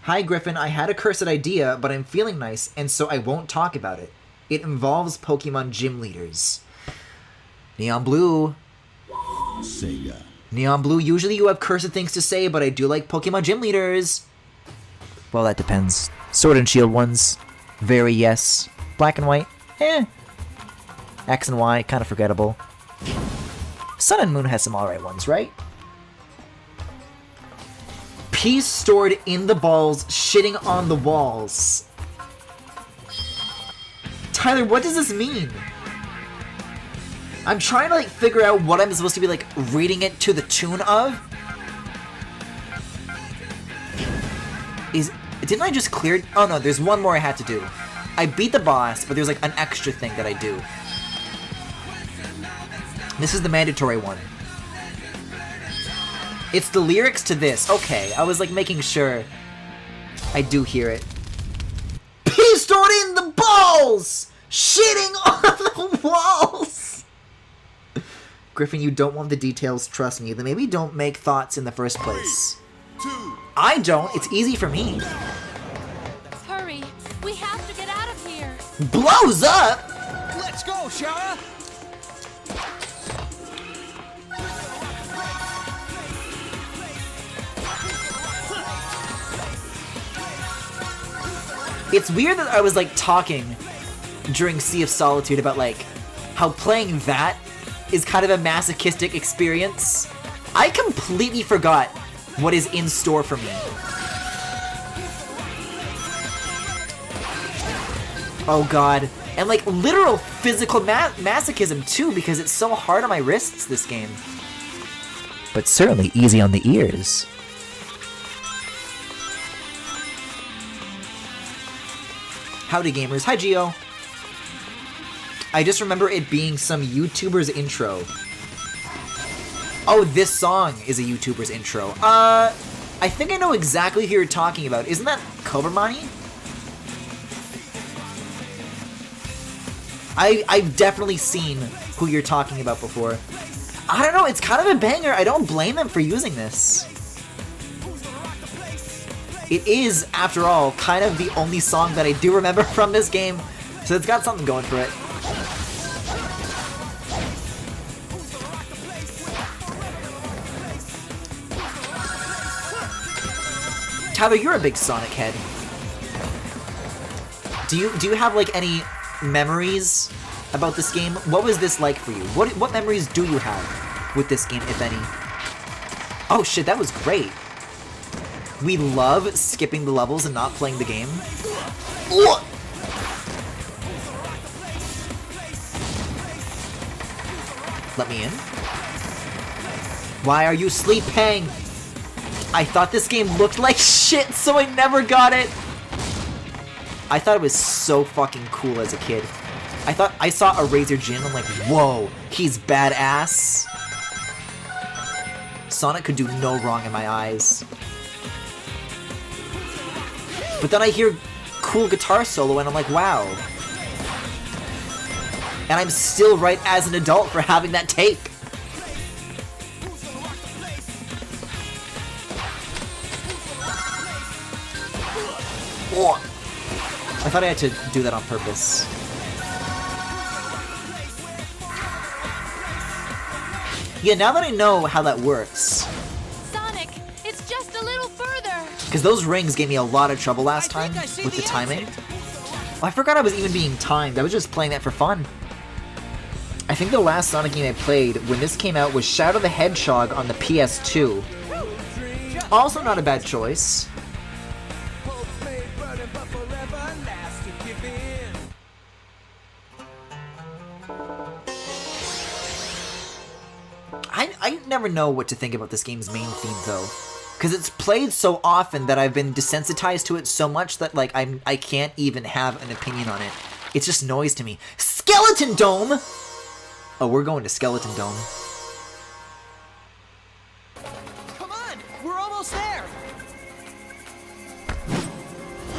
Hi, Griffin. I had a cursed idea, but I'm feeling nice, and so I won't talk about it. It involves Pokemon gym leaders. Neon Blue. Sega. Neon Blue, usually you have cursed things to say, but I do like Pokemon gym leaders. Well, that depends. Sword and Shield ones. Very yes. Black and White. Eh. X and Y, kind of forgettable. Sun and Moon has some alright ones, right? Peas stored in the balls, shitting on the walls. Tyler, what does this mean? I'm trying to, like, figure out what I'm supposed to be, like, reading it to the tune of. Didn't I just clear... Oh, no, there's one more I had to do. I beat the boss, but there's, like, an extra thing that I do. This is the mandatory one. It's the lyrics to this. Okay, I was, like, making sure I do hear it. Pea stored in the balls! Shitting on the walls! Griffin, you don't want the details, trust me. Then maybe don't make thoughts in the first place. 3, 2, I don't. It's easy for me. Hurry! We have to get out of here! Blows up? Let's go, Shara! It's weird that I was, like, talking during Sea of Solitude about, like, how playing that is kind of a masochistic experience. I completely forgot what is in store for me. Oh god. And, like, literal physical masochism, too, because it's so hard on my wrists, this game. But certainly easy on the ears. Howdy, gamers. Hi, Gio. I just remember it being some YouTuber's intro. Oh, this song is a YouTuber's intro. I think I know exactly who you're talking about. Isn't that Cobramani? I've definitely seen who you're talking about before. I don't know, it's kind of a banger. I don't blame them for using this. It is, after all, kind of the only song that I do remember from this game, so it's got something going for it. Tyler, you're a big Sonic head. Do you have, like, any memories about this game? What was this like for you? What memories do you have with this game, if any? Oh shit, that was great. We love skipping the levels and not playing the game. Ooh! Let me in. Why are you sleeping? I thought this game looked like shit, so I never got it. I thought it was so fucking cool as a kid. I thought I saw a Razor Jin, I'm like, whoa, he's badass. Sonic could do no wrong in my eyes. But then I hear cool guitar solo and I'm like, wow. And I'm still right as an adult for having that take. Oh. I thought I had to do that on purpose. Yeah, now that I know how that works. Sonic, it's just a little further! Because those rings gave me a lot of trouble last time with the timing. Oh, I forgot I was even being timed. I was just playing that for fun. I think the last Sonic game I played when this came out was Shadow the Hedgehog on the PS2. Also not a bad choice. I never know what to think about this game's main theme, though. Because it's played so often that I've been desensitized to it so much that, like, I can't even have an opinion on it. It's just noise to me. Skeleton Dome! Oh, we're going to Skeleton Dome. Come on! We're almost there!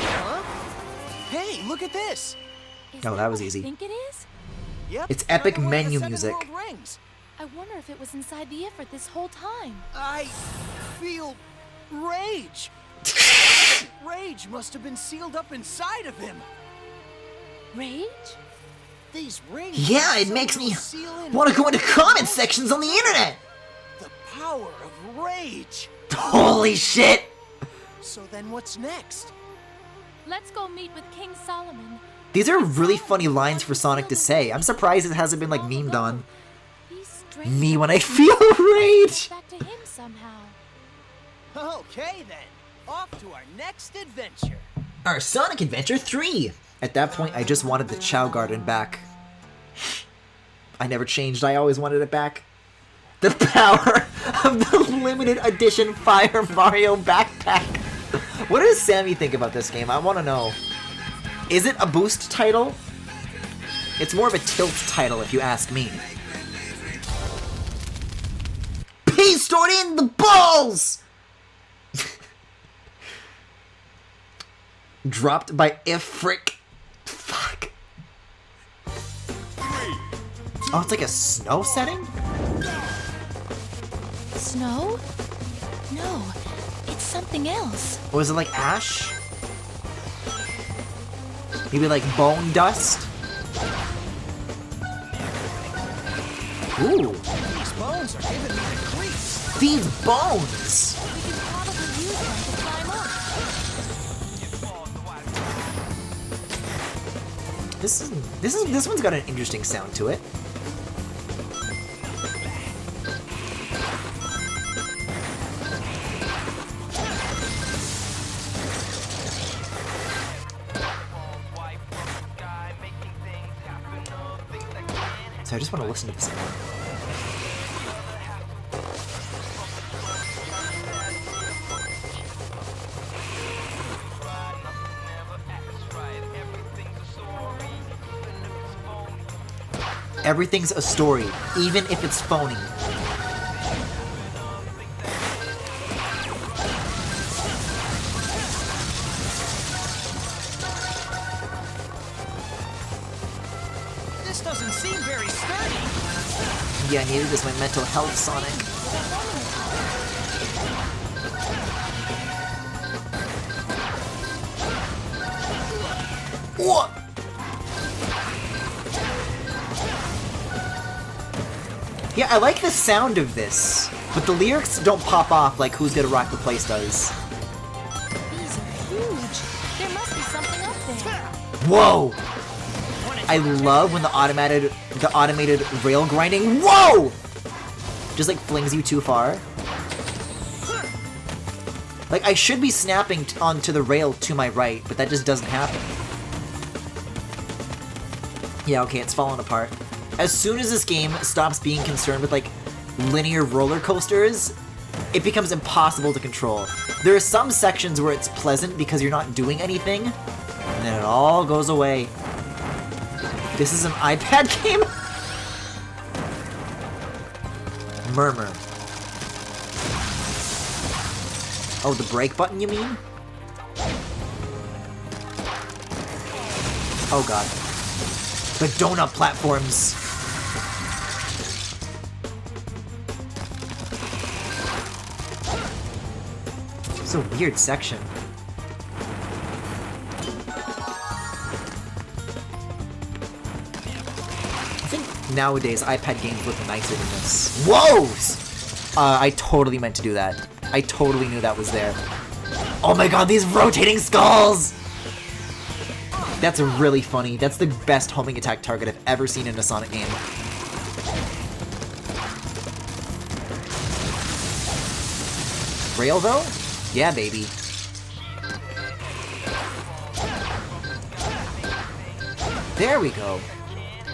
Huh? Hey, look at this! Is Oh, that was easy. I think it is? Yep. It's epic they're the ones menu that sent music. in world rings. I wonder if it was inside the effort this whole time. I feel rage. Rage rage must have been sealed up inside of him. Rage? These rings. Yeah, it makes me want to go into comment sections on the internet! The power of rage. Holy shit! So then what's next? Let's go meet with King Solomon. These are really funny lines for Sonic to say. I'm surprised it hasn't been like memed on. These strange Me when I feel rage! back to him somehow. Okay then, off to our next adventure. Our Sonic Adventure 3! At that point, I just wanted the Chow Garden back. I never changed, I always wanted it back. The power of the limited edition Fire Mario backpack! What does Sammy think about this game? I want to know. Is it a boost title? It's more of a tilt title, if you ask me. P stored in the balls! Dropped by Ifric. Fuck. Oh, it's like a snow setting? Snow? No, it's something else. Or is it like ash? Maybe like bone dust? Ooh. These bones are giving me the creeps. These bones! We can probably use them to climb up. This one's got an interesting sound to it. So I just want to listen to this again. Everything's a story, even if it's phony. This doesn't seem very sturdy. Yeah, neither does my mental health, Sonic. What? Yeah, I like the sound of this, but the lyrics don't pop off like Who's Gonna Rock the Place does. These are huge. There must be something up there. Whoa! I love when the automated rail grinding. Whoa! Just like flings you too far. Like I should be snapping onto the rail to my right, but that just doesn't happen. Yeah, okay, it's falling apart. As soon as this game stops being concerned with like linear roller coasters, it becomes impossible to control. There are some sections where it's pleasant because you're not doing anything, and then it all goes away. This is an iPad game? Murmur. Oh, the brake button, you mean? Oh god. The donut platforms. It's a weird section. I think nowadays iPad games look nicer than this. Whoa! I totally meant to do that. I totally knew that was there. Oh my god, these rotating skulls! That's really funny. That's the best homing attack target I've ever seen in a Sonic game. Rail though? Yeah, baby. There we go.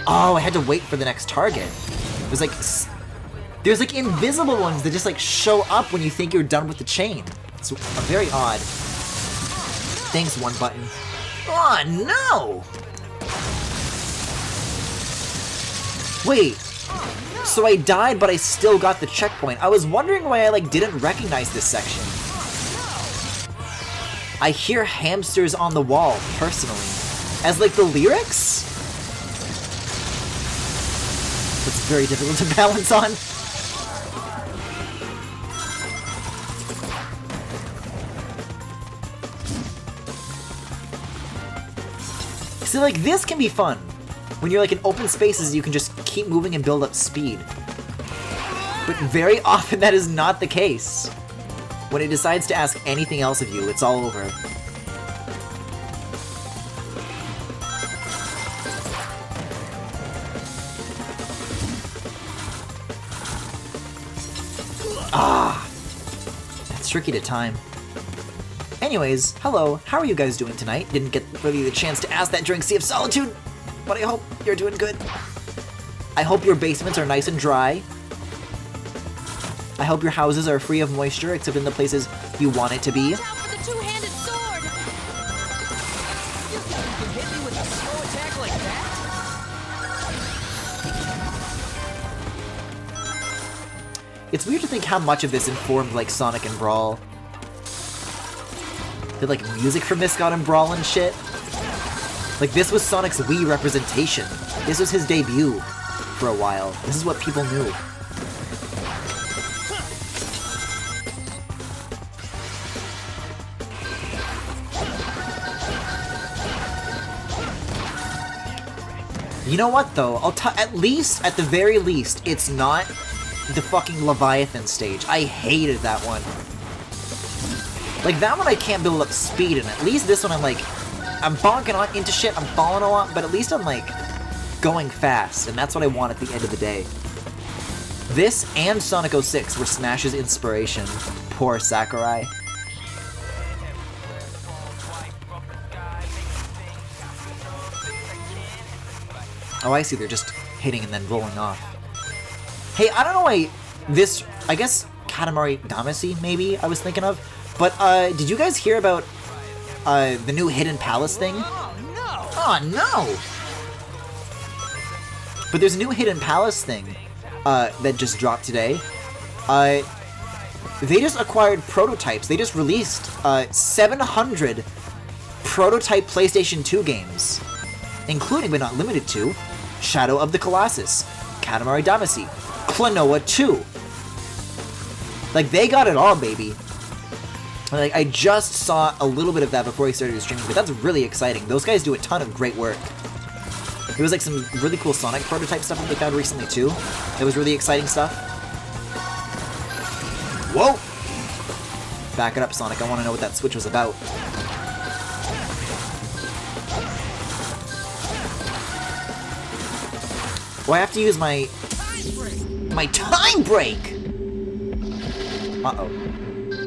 Oh, I had to wait for the next target. There's like invisible ones that just like show up when you think you're done with the chain. It's very odd. Thanks, one button. Oh no! Wait. So I died, but I still got the checkpoint. I was wondering why I like didn't recognize this section. I hear hamsters on the wall, personally. As like the lyrics? It's very difficult to balance on. See, like, this can be fun. When you're, like, in open spaces, you can just keep moving and build up speed. But very often that is not the case. When it decides to ask anything else of you, it's all over. Ah! It's tricky to time. Anyways, hello, how are you guys doing tonight? Didn't get really the chance to ask that during Sea of Solitude, but I hope you're doing good. I hope your basements are nice and dry. I hope your houses are free of moisture, except in the places you want it to be. Watch out for the two-handed sword! You think you can hit me with a slow attack like that? It's weird to think how much of this informed, like, Sonic and Brawl. Did, like, music from this got him Brawl and shit. Like, this was Sonic's Wii representation. This was his debut for a while. This is what people knew. You know what, though? At least, at the very least, it's not the fucking Leviathan stage. I hated that one. Like, that one I can't build up speed in. At least this one I'm like, I'm bonking on into shit, I'm falling a lot, but at least I'm like, going fast, and that's what I want at the end of the day. This and Sonic 06 were Smash's inspiration. Poor Sakurai. Oh, I see, they're just hitting and then rolling off. Hey, I don't know why this, I guess Katamari Damacy, maybe, I was thinking of. But, did you guys hear about, the new Hidden Palace thing? Oh, no! Oh, no! But there's a new Hidden Palace thing, that just dropped today. They just acquired prototypes. They just released, 700 prototype PlayStation 2 games. Including, but not limited to, Shadow of the Colossus, Katamari Damacy, Klonoa 2. Like, they got it all, baby. Like, I just saw a little bit of that before I started streaming, but that's really exciting. Those guys do a ton of great work. There was, like, some really cool Sonic prototype stuff that they found recently, too. That was really exciting stuff. Whoa! Back it up, Sonic. I want to know what that switch was about. Oh, I have to use my time break! Uh-oh.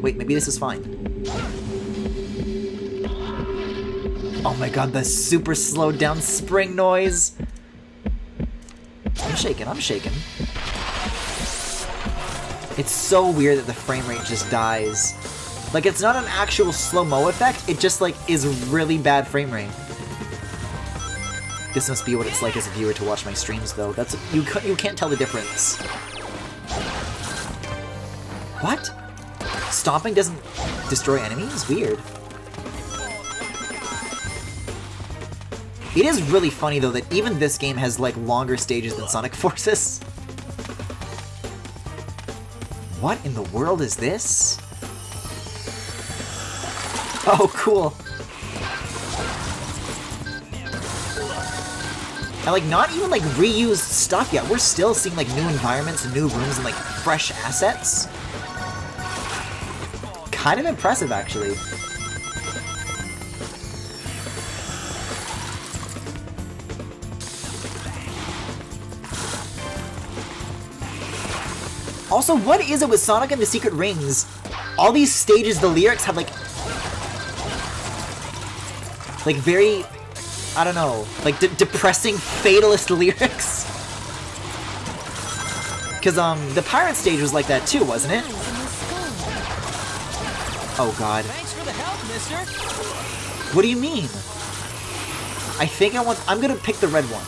Wait, maybe this is fine. Oh my god, the super slowed down spring noise! I'm shaking, I'm shaking. It's so weird that the frame rate just dies. Like, it's not an actual slow-mo effect, it just, like, is really bad frame rate. This must be what it's like as a viewer to watch my streams, though. That's you can't tell the difference. What? Stomping doesn't destroy enemies? Weird. It is really funny, though, that even this game has, like, longer stages than Sonic Forces. What in the world is this? Oh, cool. And, like, not even, like, reused stuff yet. We're still seeing, like, new environments and new rooms and, like, fresh assets. Kind of impressive, actually. Also, what is it with Sonic and the Secret Rings? All these stages, the lyrics have, like very, I don't know, like, depressing, fatalist lyrics. Because, the pirate stage was like that too, wasn't it? Oh, God. Thanks for the help, mister! What do you mean? I'm gonna pick the red one.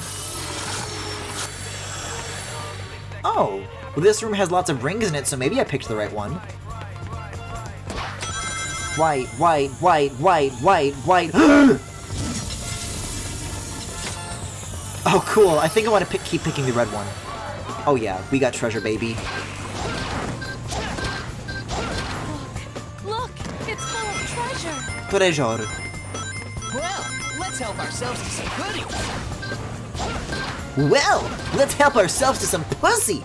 Oh, well, this room has lots of rings in it, so maybe I picked the right one. White, white, white, white, white, white. Oh, cool. I think I want to keep picking the red one. Oh, yeah. We got treasure, baby. Look! It's full of treasure! Treasure. Well, let's let's help ourselves to some goodies. Well, let's help ourselves to some pussy!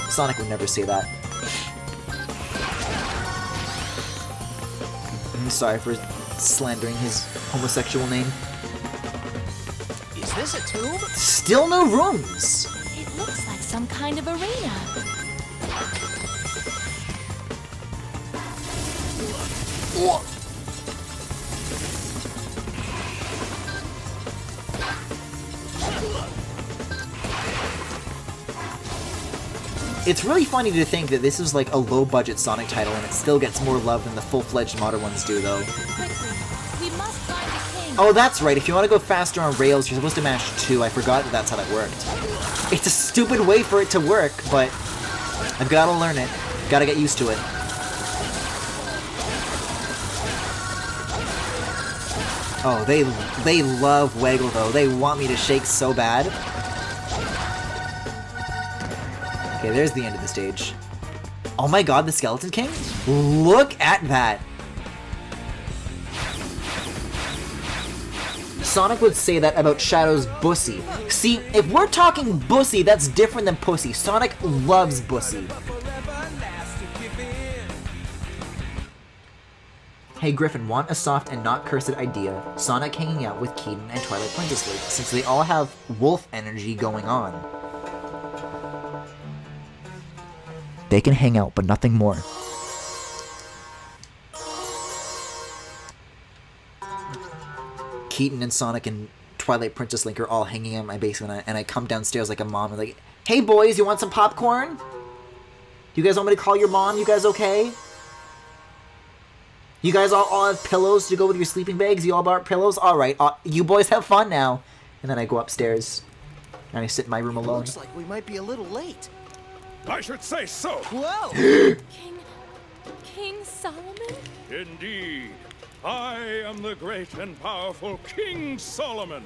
Sonic would never say that. I'm sorry for slandering his homosexual name. Is this a tomb? Still no rooms! It looks like some kind of arena. It's really funny to think that this is like a low-budget Sonic title and it still gets more love than the full-fledged modern ones do, though. Quickly, we must find the king. Oh, that's right. If you want to go faster on rails, you're supposed to mash 2. I forgot that that's how that worked. It's a stupid way for it to work, but I've got to learn it. Got to get used to it. Oh, they love Waggle, though. They want me to shake so bad. Okay, there's the end of the stage. Oh my god, the Skeleton King? Look at that! Sonic would say that about Shadow's bussy. See, if we're talking bussy, that's different than pussy. Sonic loves bussy. Hey Griffin, want a soft and not cursed idea? Sonic hanging out with Keaton and Twilight Princess League, since they all have wolf energy going on. They can hang out, but nothing more. Keaton and Sonic and Twilight Princess Link are all hanging out in my basement, and I come downstairs like a mom and like, hey boys, you want some popcorn? You guys want me to call your mom? You guys okay? You guys all have pillows to go with your sleeping bags? You all bought pillows? Alright, you boys have fun now. And then I go upstairs, and I sit in my room alone. Looks like we might be a little late. I should say so. Whoa! King Solomon? Indeed. I am the great and powerful King Solomon.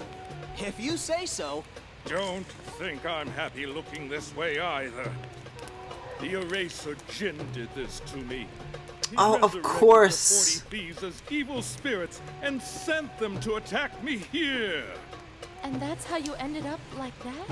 If you say so. Don't think I'm happy looking this way either. The Eraser Jinn did this to me. He Oh, of resurrected course. the 40 thieves as evil spirits and sent them to attack me here. And that's how you ended up like that?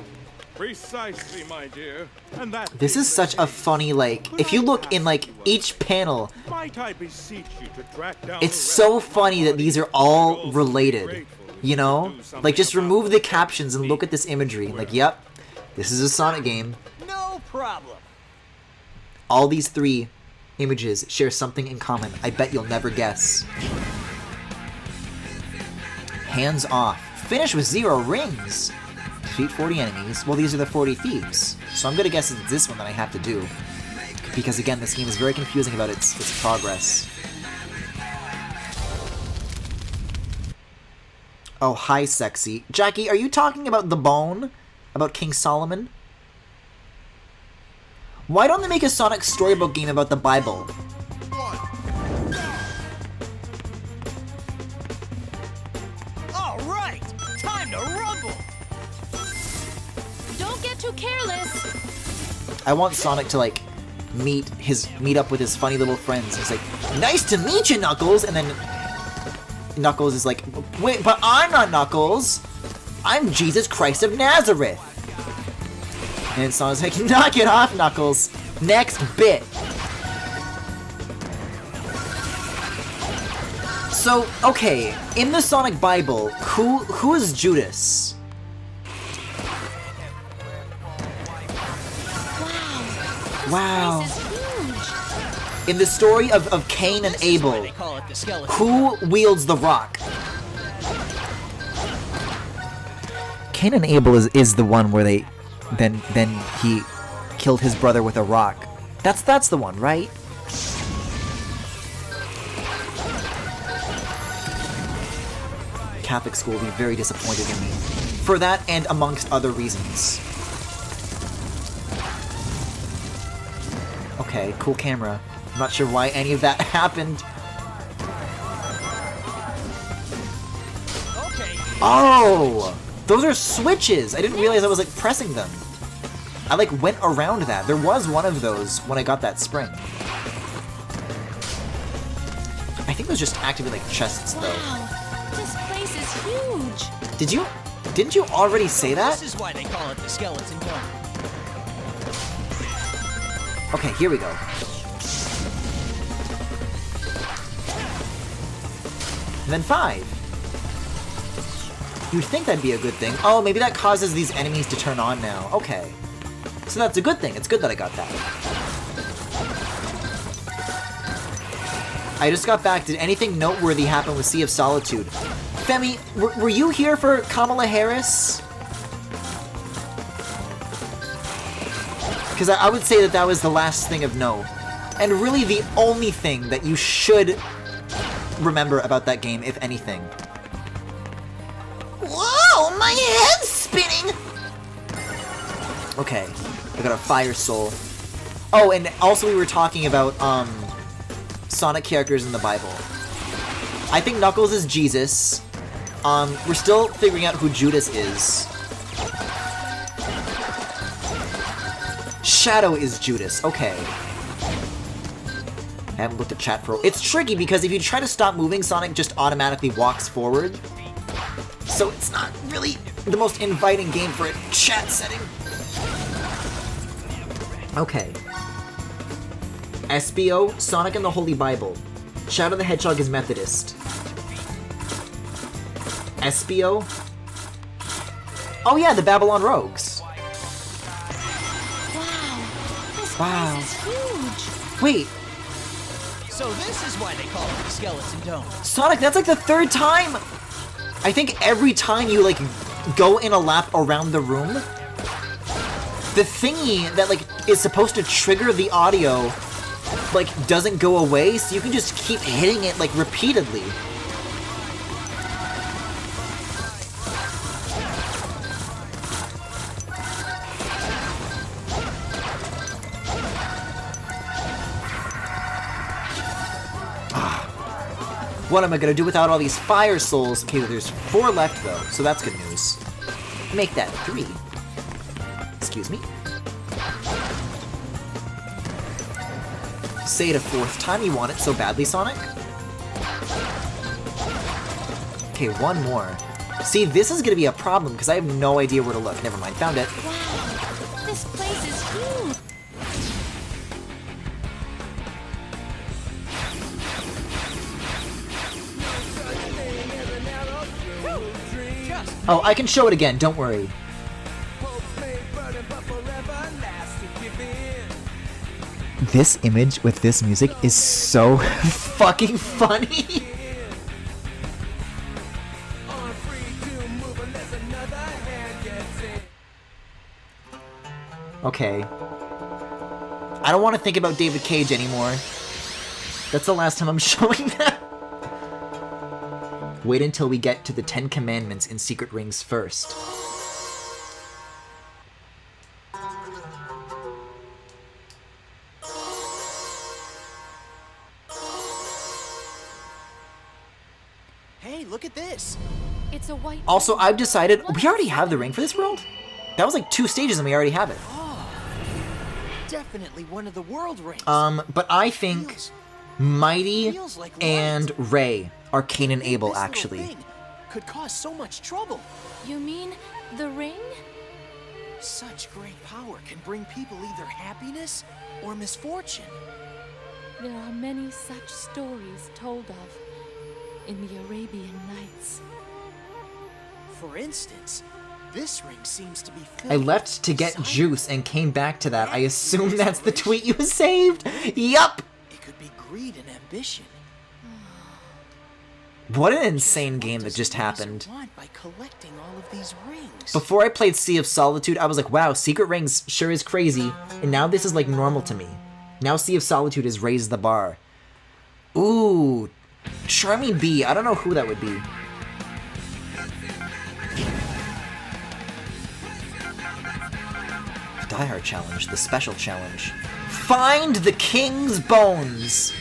Precisely, my dear. And that This is such a funny, like, if you look in, like, each panel, might I beseech you to track down it's the so rest of funny that the these are body. all I'd also be related. grateful if You know? could do something Like, just about remove the what captions and look at this imagery. And like, yep, this is a Sonic game. No problem. All these 3 images share something in common. I bet you'll never guess. Hands off. Finish with 0 rings. Defeat 40 enemies. Well, these are the 40 thieves. So I'm gonna guess it's this one that I have to do. Because again, this game is very confusing about its progress. Oh, hi, sexy. Jackie, are you talking about the bone? About King Solomon? Why don't they make a Sonic storybook game about the Bible? All right, time to rumble. Don't get too careless. I want Sonic to, like, meet up with his funny little friends. He's like, nice to meet you, Knuckles! And then Knuckles is like, wait, but I'm not Knuckles! I'm Jesus Christ of Nazareth! And Sonic's like, knock it off, Knuckles! Next bit! So, okay, in the Sonic Bible, who is Judas? Wow. This is huge. In the story of Cain and This is why Abel, they call it the skeleton. who wields the rock? Cain and Abel is the one where they then he killed his brother with a rock. That's the one, right? Catholic school will be very disappointed in me for that and amongst other reasons. Okay, cool camera. I'm not sure why any of that happened. Okay. Oh! Those are switches! I didn't realize I was, like, pressing them. I, like, went around that. There was one of those when I got that spring. I think those just activate like chests though. Wow, this place is huge. Didn't you already say that? This is why they call it the Skeleton Dome. Okay, here we go. And then 5. You'd think that'd be a good thing. Oh, maybe that causes these enemies to turn on now. Okay. So that's a good thing. It's good that I got that. I just got back. Did anything noteworthy happen with Sea of Solitude? Femi, were you here for Kamala Harris? Because I would say that was the last thing of note. And really the only thing that you should remember about that game, if anything. Whoa, my head's spinning! Okay, I got a fire soul. Oh, and also we were talking about, Sonic characters in the Bible. I think Knuckles is Jesus. We're still figuring out who Judas is. Shadow is Judas, okay. I haven't looked at chat for... It's tricky because if you try to stop moving, Sonic just automatically walks forward. So it's not really the most inviting game for a chat setting. Okay. SBO, Sonic and the Holy Bible. Shadow the Hedgehog is Methodist. SBO? Oh yeah, the Babylon Rogues. Wow, this place is huge. Wait, So this is why they call it the Skeleton Dome. Sonic, that's like the 3rd time! I think every time you, like, go in a lap around the room, the thingy that, like, is supposed to trigger the audio, like, doesn't go away, so you can just keep hitting it, like, repeatedly. What am I gonna do without all these fire souls? Okay, there's 4 left though, so that's good news. Make that 3. Excuse me. Say it a 4th time, you want it so badly, Sonic? Okay, 1 more. See, this is gonna be a problem because I have no idea where to look. Never mind, found it. Wow, this place is huge. Oh, I can show it again, don't worry. This image with this music is so fucking funny. Okay. I don't want to think about David Cage anymore. That's the last time I'm showing that. Wait until we get to the 10 Commandments in Secret Rings first. Hey, look at this. It's a white. Also, I've decided we already have the ring for this world. That was like 2 stages and we already have it. Definitely one of the world rings. But I think Mighty Feels like and Ray are Cain and Abel, This little actually. thing could cause so much trouble. You mean the ring? Such great power can bring people either happiness or misfortune. There are many such stories told of in the Arabian Nights. For instance, this ring seems to be filled I left to get with juice and came back to that. I assume that's the tweet you saved? Yup! It could be greed and ambition. What an insane game that just happened. Want by collecting all of these rings. Before I played Sea of Solitude, I was like, wow, Secret Rings sure is crazy. And now this is like normal to me. Now Sea of Solitude has raised the bar. Ooh, Charming Bee. I don't know who that would be. Die Hard Challenge, the special challenge. Find the King's Bones!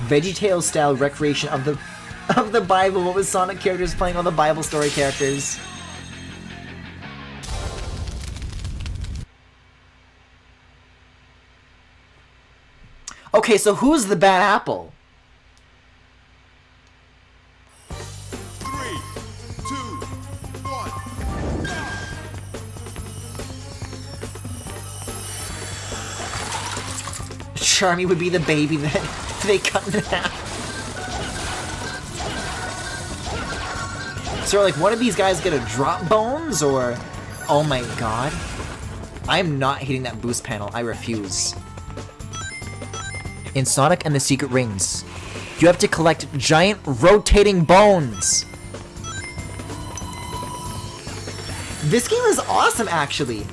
VeggieTales style recreation of the Bible. What was Sonic characters playing all the Bible story characters? Okay, so who's the bad apple? 3, 2, 1. Charmy would be the baby that they cut in half. So like, one of these guys gonna drop bones, or... Oh my god. I am not hitting that boost panel. I refuse. In Sonic and the Secret Rings, you have to collect giant rotating bones. This game is awesome, actually.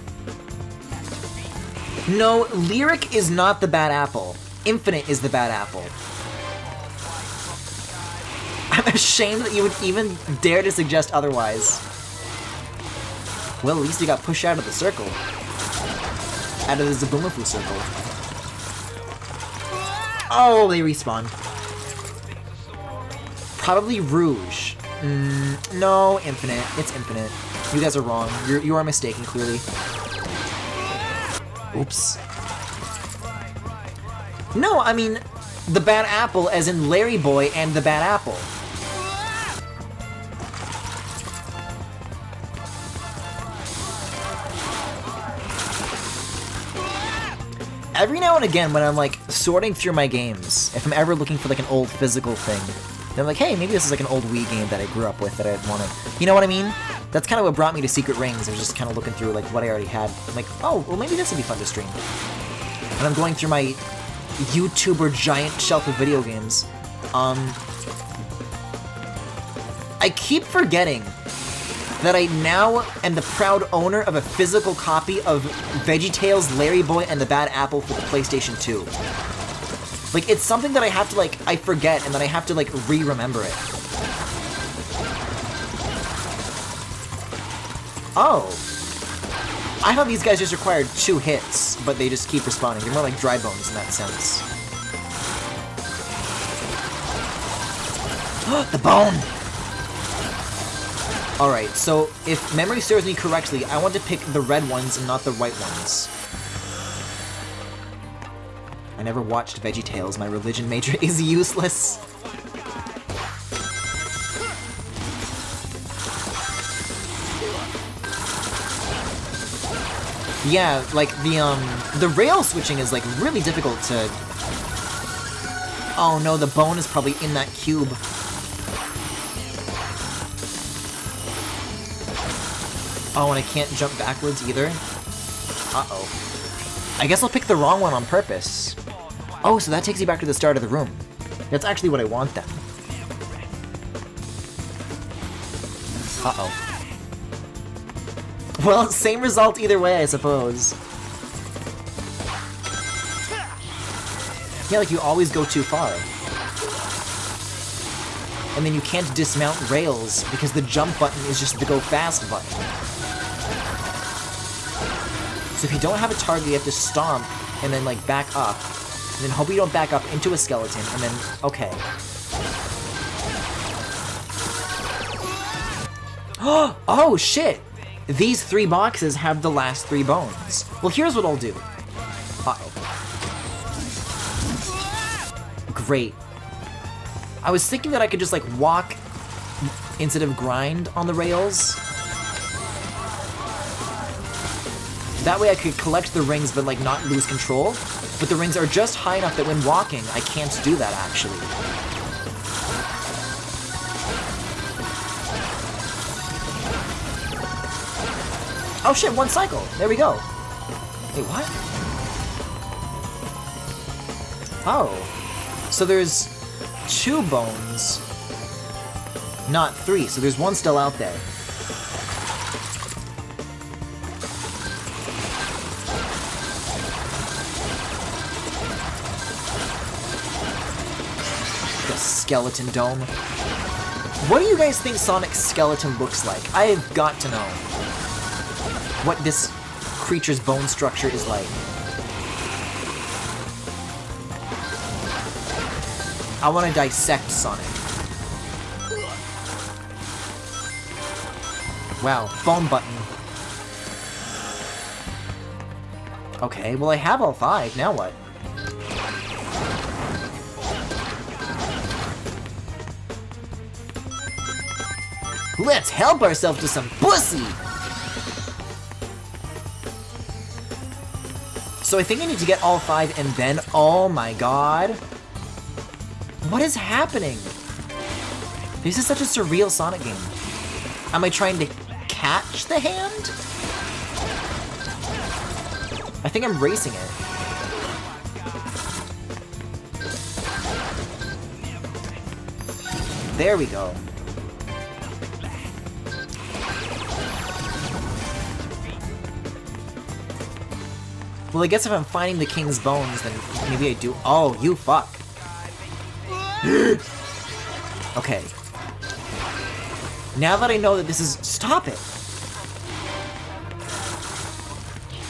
No, Lyric is not the bad apple. Infinite is the bad apple. I'm ashamed that you would even dare to suggest otherwise. Well, at least you got pushed out of the circle. Out of the Zaboomafoo circle. Oh, they respawn. Probably Rouge. No, Infinite. It's Infinite. You guys are wrong. You are mistaken, clearly. Oops. No, I mean, the bad apple as in Larry Boy and the bad apple. Every now and again when I'm like sorting through my games, if I'm ever looking for like an old physical thing, then I'm like, hey, maybe this is like an old Wii game that I grew up with that I'd want to... You know what I mean? That's kind of what brought me to Secret Rings. I was just kind of looking through like what I already had. I'm like, oh, well maybe this would be fun to stream. And I'm going through my YouTuber giant shelf of video games. I keep forgetting that I now am the proud owner of a physical copy of VeggieTales, Larry Boy, and the Bad Apple for the PlayStation 2. Like, it's something that I have to, like, I forget, and then I have to, like, re-remember it. Oh. I thought these guys just required 2 hits, but they just keep respawning. They're more like dry bones in that sense. The bone! Alright, so if memory serves me correctly, I want to pick the red ones and not the white ones. I never watched VeggieTales. My religion major is useless. Yeah, like the rail switching is like really difficult to... Oh no, the bone is probably in that cube. Oh, and I can't jump backwards either? Uh-oh. I guess I'll pick the wrong one on purpose. Oh, so that takes you back to the start of the room. That's actually what I want then. Uh-oh. Well, same result either way, I suppose. Yeah, like you always go too far. And then you can't dismount rails because the jump button is just the go fast button. So if you don't have a target, you have to stomp and then like back up. And then hope you don't back up into a skeleton and then, okay. Oh shit! These 3 boxes have the last 3 bones. Well, here's what I'll do. Uh-oh. Great. I was thinking that I could just like walk instead of grind on the rails. That way I could collect the rings but like not lose control. But the rings are just high enough that when walking, I can't do that actually. Oh shit, 1 cycle. There we go. Wait, what? Oh. So there's 2 bones, not 3, so there's 1 still out there. The skeleton dome. What do you guys think Sonic's skeleton looks like? I've got to know what this creature's bone structure is like. I want to dissect Sonic. Wow, bone button. Okay, well I have all 5, now what? Let's help ourselves to some pussy! So I think I need to get all 5 and then, oh my god. What is happening? This is such a surreal Sonic game. Am I trying to catch the hand? I think I'm racing it. There we go. Well, I guess if I'm finding the king's bones, then maybe I do. Oh, you fuck. Okay. Now that I know that this is... Stop it!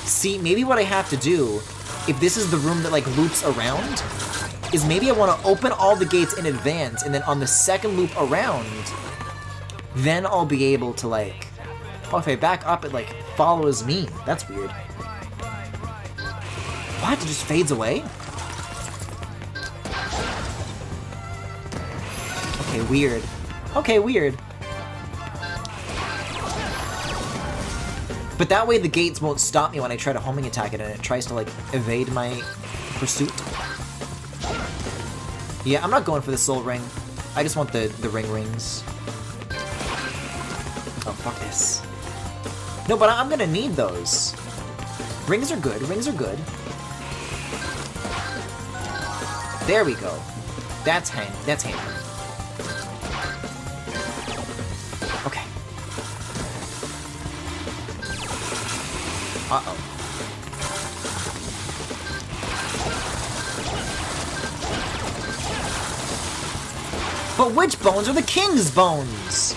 See, maybe what I have to do, if this is the room that, like, loops around, is maybe I want to open all the gates in advance, and then on the second loop around, then I'll be able to, like... Oh, if I back up, it, like, follows me. That's weird. What? It just fades away? Okay, weird. Okay, weird. But that way the gates won't stop me when I try to homing attack it and it tries to, like, evade my pursuit. Yeah, I'm not going for the soul ring. I just want the rings. Oh, fuck this. No, but I'm gonna need those. Rings are good, rings are good. There we go. That's handy. Okay. Uh-oh. But which bones are the king's bones?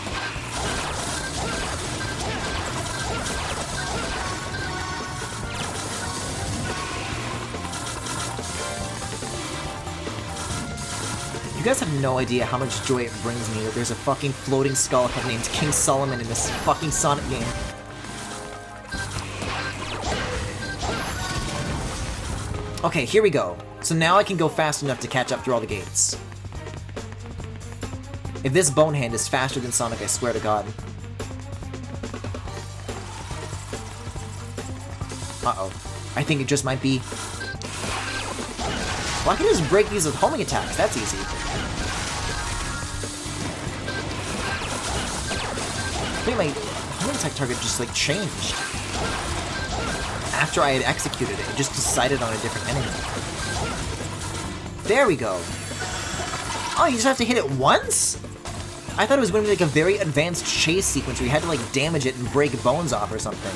You guys have no idea how much joy it brings me that there's a fucking floating skull head named King Solomon in this fucking Sonic game. Okay, here we go. So now I can go fast enough to catch up through all the gates. If this bone hand is faster than Sonic, I swear to God. Uh-oh. I think it just might be... Well, I can just break these with homing attacks. That's easy. I think my homing attack target just, like, changed. After I had executed it, it just decided on a different enemy. There we go. Oh, you just have to hit it once? I thought it was going to be, like, a very advanced chase sequence where you had to, like, damage it and break bones off or something.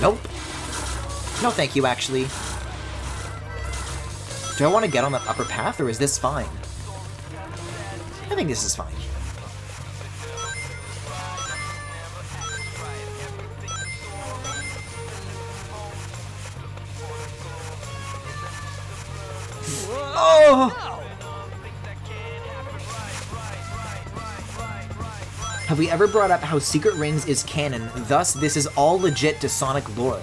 Nope. No thank you, actually. Do I want to get on that upper path, or is this fine? I think this is fine. Oh! Have we ever brought up how Secret Rings is canon, thus this is all legit to Sonic lore?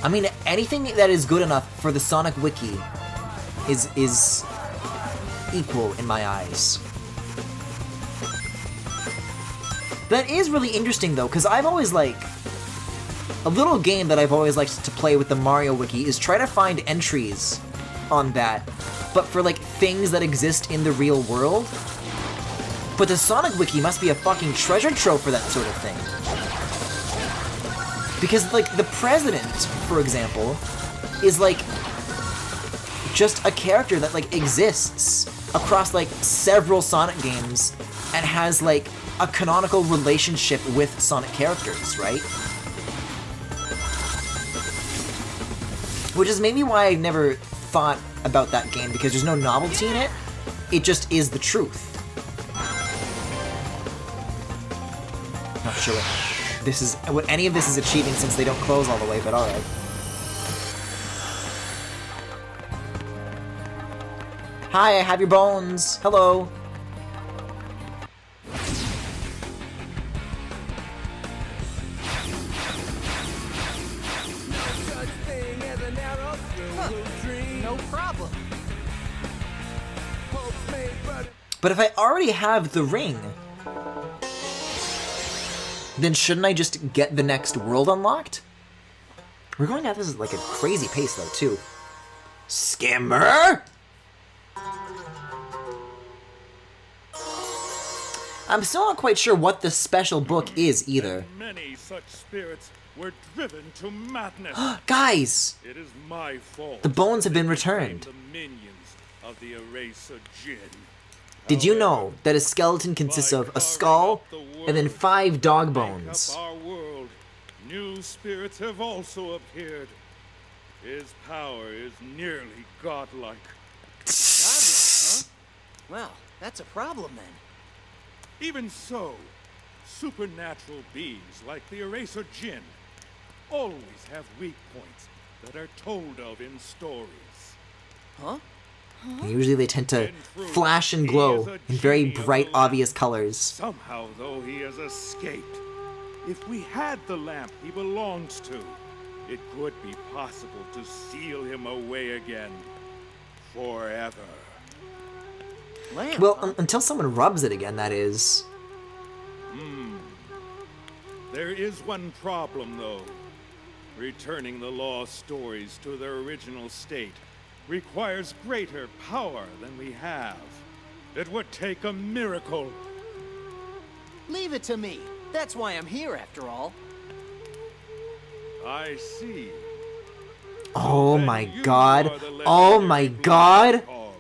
I mean, anything that is good enough for the Sonic Wiki is equal in my eyes. That is really interesting, though, because I've always, like... A little game that I've always liked to play with the Mario Wiki is try to find entries on that, but for, like, things that exist in the real world. But the Sonic Wiki must be a fucking treasure trove for that sort of thing. Because, like, the President, for example, is, like, just a character that, like, exists across, like, several Sonic games and has, like, a canonical relationship with Sonic characters, right? Which is maybe why I never thought about that game, because there's no novelty in it. It just is the truth. Not sure what any of this is achieving since they don't close all the way, but alright. Hi, I have your bones. Hello. No problem. But if I already have the ring, then shouldn't I just get the next world unlocked? We're going at this at like a crazy pace though, too. Skimmer? I'm still not quite sure what the special book is either. Many such spirits were driven to madness. Guys! It is my fault. The bones have been that they returned. became the minions of the Eraser Jinn. Did you know that a skeleton consists of a skull and then 5 dog bones? Our world, new spirits have also appeared. His power is nearly godlike. Godlike, huh? Well, that's a problem then. Even so, supernatural beings like the Eraser Jinn always have weak points that are told of in stories. Huh? Usually they tend to flash and glow in very bright, obvious colors. Somehow, though, he has escaped. If we had the lamp he belongs to, it could be possible to seal him away again. Forever. Lamp, Well, huh? until someone rubs it again, that is. There is one problem, though. Returning the lost stories to their original state requires greater power than we have. It would take a miracle. Leave it to me. That's why I'm here, after all. I see. Oh Then my you god. are the Oh my legendary god. Black Hog.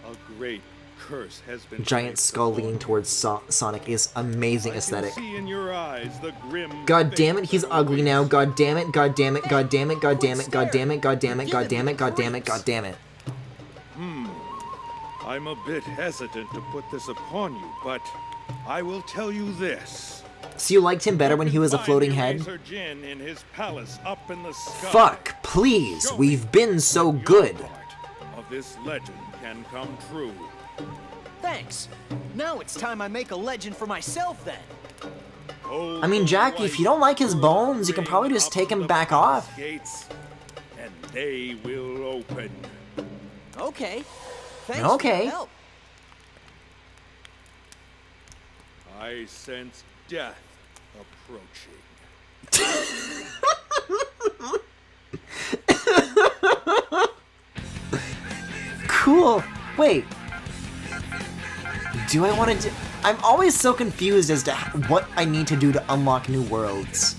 A great curse has been Giant placed skull upon leaning you. towards Sonic is amazing I aesthetic. can see in your eyes the grim God damn it, face he's that ugly now. awaits God damn it, god damn it, god damn it, god damn it, god damn it, god damn it, god damn it, god damn it, god damn it. I'm a bit hesitant to put this upon you, but I will tell you this. So you liked him better when he was a Find floating the head? Eraser Jinn in his palace up in the sky. Fuck, please, we've been so good. Your part of this legend can come true. Thanks. Now it's time I make a legend for myself then. Hold I mean, the Jackie, if you don't like his white bones, you can ring probably just up take to him the back palace off. Gates, and they will open. Okay. Thanks Okay. for the help. I sense death approaching. Cool. Wait. Do I want to do... I'm always so confused as to what I need to do to unlock new worlds.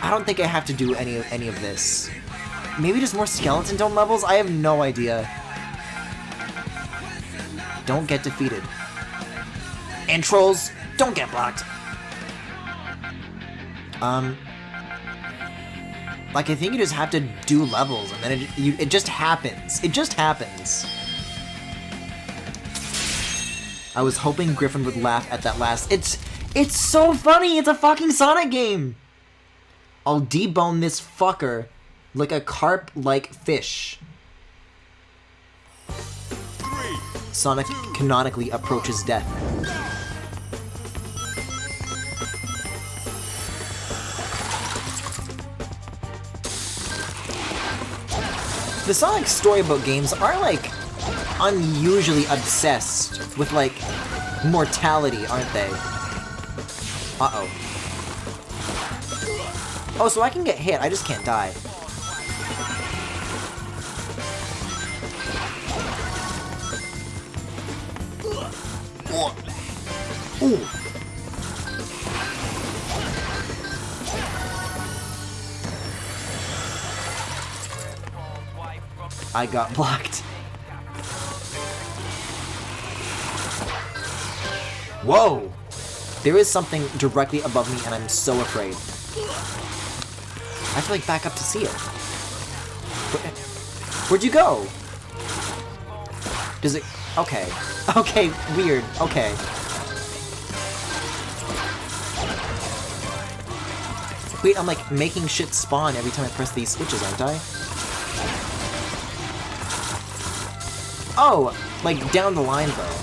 I don't think I have to do any of this. Maybe just more Skeleton Dome levels? I have no idea. Don't get defeated. And trolls, don't get blocked. Like, I think you just have to do levels, and then it just happens. It just happens. I was hoping Griffin would laugh at that last... It's so funny! It's a fucking Sonic game! I'll debone this fucker like a carp-like fish. 3, Sonic canonically approaches death. The Sonic storybook games are, like, unusually obsessed with, like, mortality, aren't they? Uh-oh. Oh, so I can get hit, I just can't die. Ooh. I got blocked. Whoa! There is something directly above me and I'm so afraid. I have to like back up to see it. Where'd you go? Does it... Okay. Okay, weird. Okay. Wait, I'm like making shit spawn every time I press these switches, aren't I? Oh, like down the line though.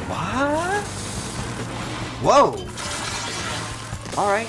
What? Whoa! Alright.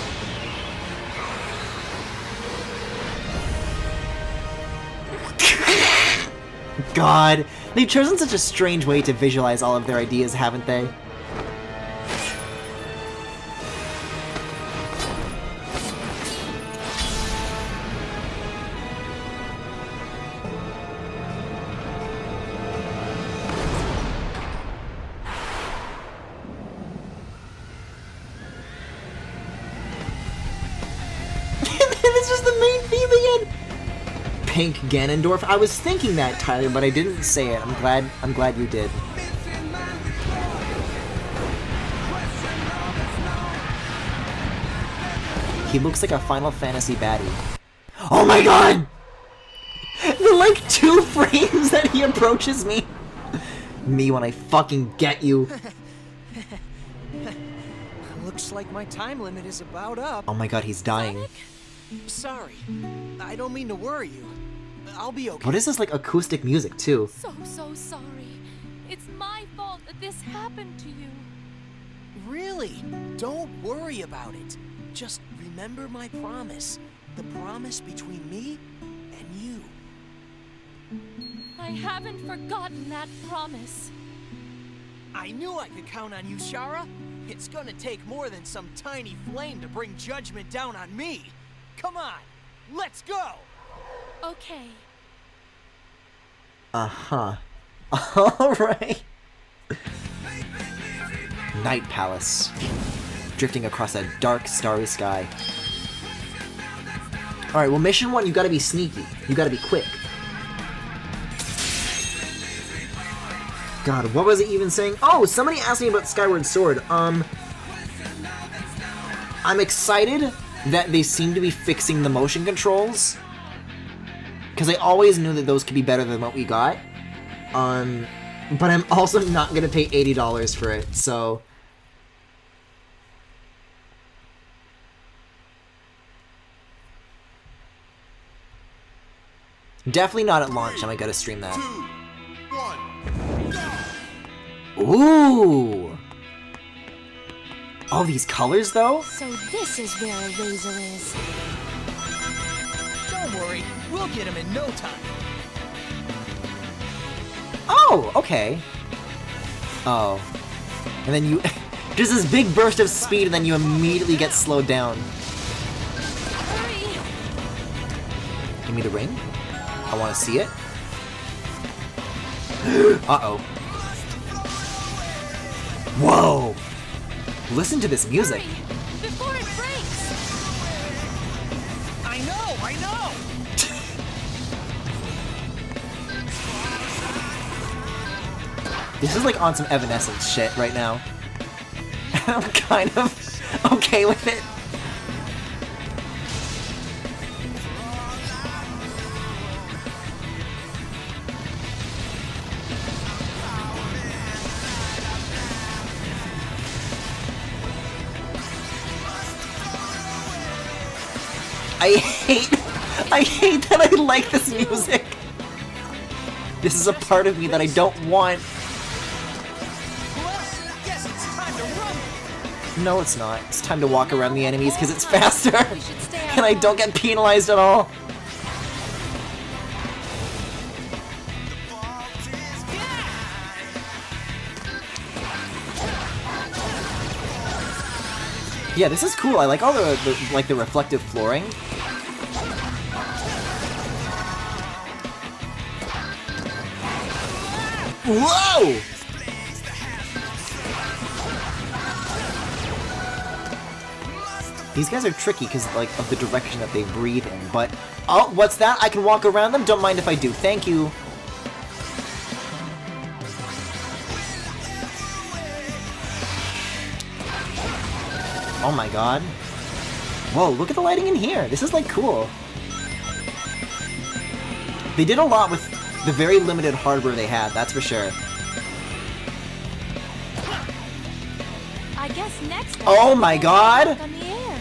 God, they've chosen such a strange way to visualize all of their ideas, haven't they? This is the main theme again. Pink Ganondorf. I was thinking that, Tyler, but I didn't say it. I'm glad you did. He looks like a Final Fantasy baddie. Oh my god! The like 2 frames that he approaches me. Me when I fucking get you. Looks like my time limit is about up. Oh my god, he's dying. Sonic? Sorry. I don't mean to worry you. I'll be okay. What is this, like, acoustic music, too? So sorry. It's my fault that this happened to you. Really? Don't worry about it. Just remember my promise. The promise between me and you. I haven't forgotten that promise. I knew I could count on you, Shara. It's gonna take more than some tiny flame to bring judgment down on me. Come on, let's go! Okay. Uh-huh. Alright. Night Palace. Drifting across a dark, starry sky. Alright, well, mission 1, you gotta be sneaky. You gotta be quick. God, what was it even saying? Oh, somebody asked me about Skyward Sword. I'm excited that they seem to be fixing the motion controls. Because I always knew that those could be better than what we got. But I'm also not gonna pay $80 for it, so... Definitely not at launch, am I gonna stream that. 2, 1, go! Ooh! All these colors, though? So this is where a razor is. Don't worry, we'll get him in no time. Oh, okay. Oh. And then you... Just this big burst of speed, and then you immediately get slowed down. Hurry! Give me the ring. I want to see it. Uh-oh. Whoa! Listen to this music. Hurry, before it breaks! I know! This is like on some Evanescence shit right now. I'm kind of okay with it. I hate that I like this music. This is a part of me that I don't want. Well, guess it's time to run. No, it's not. It's time to walk around the enemies because it's faster. We should stay And I don't get penalized at all. Yeah, this is cool. I like all the reflective flooring. Whoa! These guys are tricky because like of the direction that they breathe in, but oh, what's that? I can walk around them? Don't mind if I do. Thank you. Oh my god. Whoa, look at the lighting in here. This is like cool. They did a lot with the very limited hardware they had, that's for sure. I guess next time Oh my god! up on the air.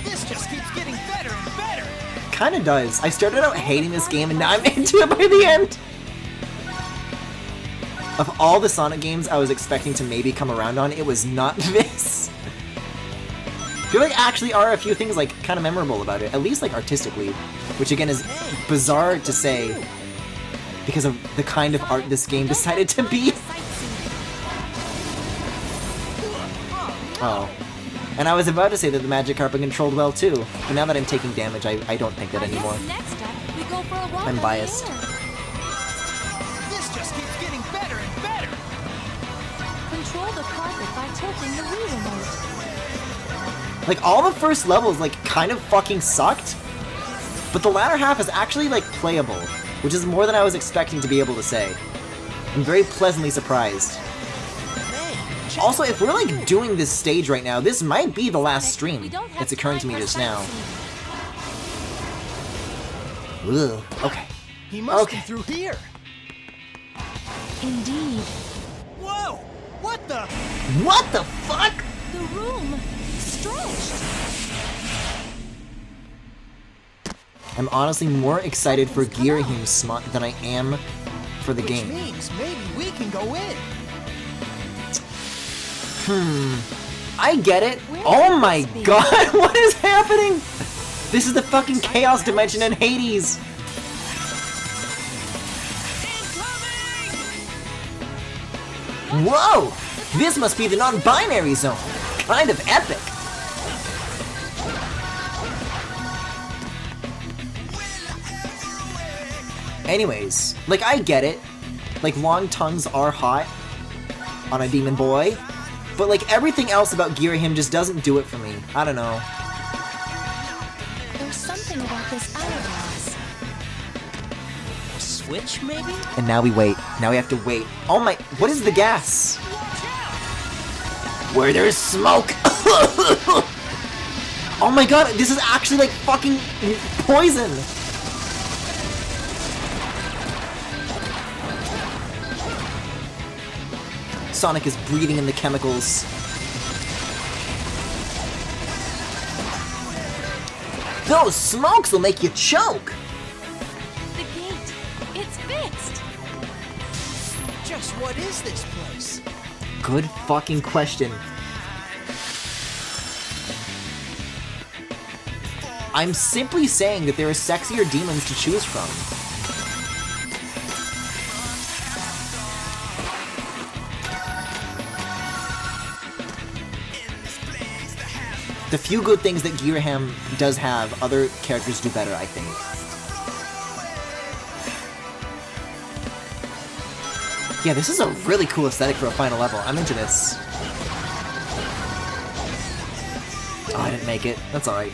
This just keeps getting better and better. Kinda does. I started out hating this game and now I'm into it by the end. Of all the Sonic games I was expecting to maybe come around on, it was not this. I feel like actually are a few things like kind of memorable about it, at least like artistically, which again is bizarre to say because of the kind of art this game decided to be. Oh. And I was about to say that the magic carpet controlled well too, but now that I'm taking damage, I don't think that anymore. Next up, we go for a walk I'm on biased. the air. This just keeps getting better and better. Control the carpet by tilting the Wii remote. Like, all the first levels, like, kind of fucking sucked, but the latter half is actually, like, playable, which is more than I was expecting to be able to say. I'm very pleasantly surprised. Also, if we're, like, doing this stage right now, this might be the last stream. It's occurring to me just now. Ugh, okay. He must Okay. be through here. Indeed. Whoa! What the? What the fuck? The room stretched. I'm honestly more excited for Girahim's smut than I am for the Which game. means maybe we can go in. I get it. Where Oh could my this be? god, what is happening? This is the fucking Chaos Dimension in Hades. Whoa! This must be the non-binary zone. Kind of epic. Anyways, like, I get it. Like, long tongues are hot on a demon boy, but like, everything else about Girahim just doesn't do it for me. I don't know. There's something about this hourglass. A switch, maybe? And now we wait. Now we have to wait. Oh my, what is the gas? Where there's smoke! Oh my god, this is actually like fucking poison! Sonic is breathing in the chemicals. Those smokes will make you choke! The gate. It's fixed. Just what is this place? Good fucking question. I'm simply saying that there are sexier demons to choose from. The few good things that Girahim does have, other characters do better, I think. Yeah, this is a really cool aesthetic for a final level. I'm into this. Oh, I didn't make it. That's alright.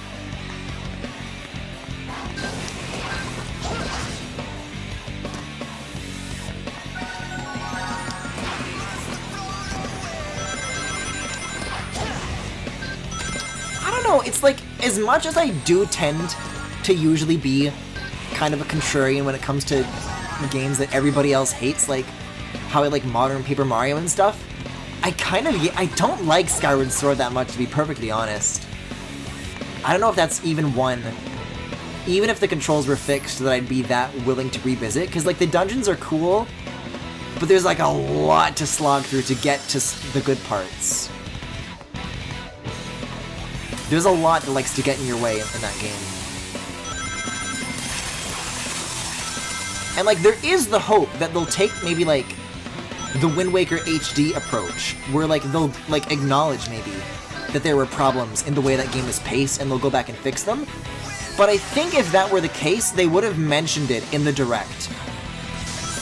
I don't know, it's like, as much as I do tend to usually be kind of a contrarian when it comes to games that everybody else hates, like how I like modern Paper Mario and stuff, I don't like Skyward Sword that much, to be perfectly honest. I don't know if that's even one, even if the controls were fixed, that I'd be that willing to revisit, because like the dungeons are cool, but there's like a lot to slog through to get to the good parts. There's a lot that likes to get in your way in that game. And like, there is the hope that they'll take maybe like the Wind Waker HD approach, where like they'll like acknowledge maybe that there were problems in the way that game is paced and they'll go back and fix them. But I think if that were the case, they would have mentioned it in the direct.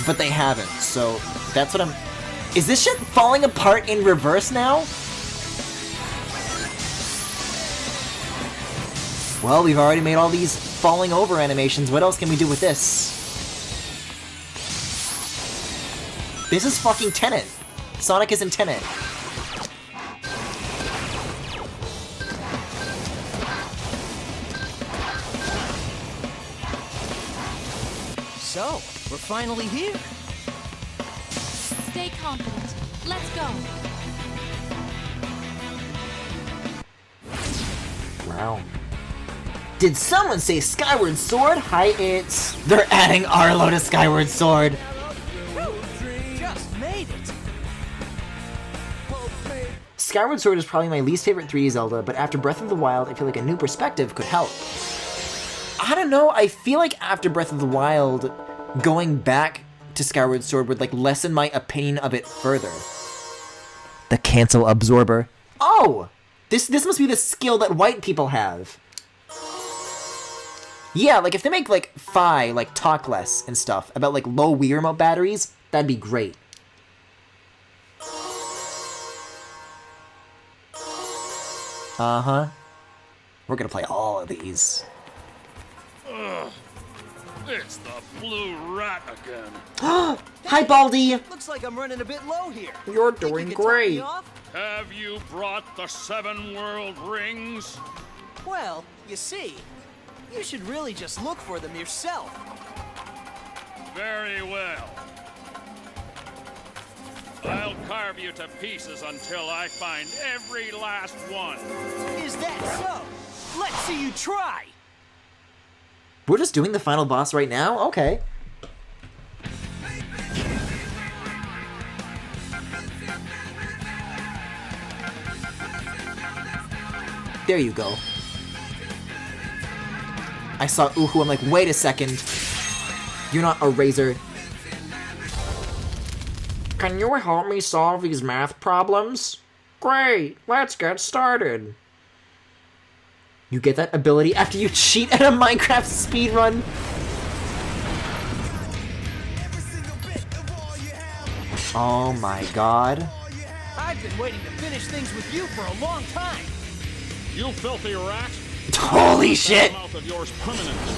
But they haven't, so that's what I'm... Is this shit falling apart in reverse now? Well, we've already made all these falling over animations. What else can we do with this? This is fucking Tenet. Sonic is in Tenet. So, we're finally here. Stay confident. Let's go. Wow. Did someone say Skyward Sword? Hi, it's... They're adding Arlo to Skyward Sword. Just made it. Skyward Sword is probably my least favorite 3D Zelda, but after Breath of the Wild, I feel like a new perspective could help. I don't know, I feel like after Breath of the Wild, going back to Skyward Sword would like lessen my opinion of it further. The cancel absorber. Oh! This must be the skill that white people have. Yeah, like if they make like Phi like talk less and stuff about like low Wii remote batteries, that'd be great. Uh-huh. We're gonna play all of these. Ugh. It's the blue rat again. Hi, Baldy! Looks like I'm running a bit low here. You're Think you doing could top me great. off? Have you brought the 7 world rings? Well, you see, you should really just look for them yourself. Very well. I'll carve you to pieces until I find every last one. Is that so? Let's see you try! We're just doing the final boss right now? Okay. There you go. I saw Uhu, I'm like, wait a second. You're not a razor. Can you help me solve these math problems? Great, let's get started. You get that ability after you cheat at a Minecraft speedrun. Oh my god. I've been waiting to finish things with you for a long time. You filthy rat! Holy shit! Mouth of yours permanently.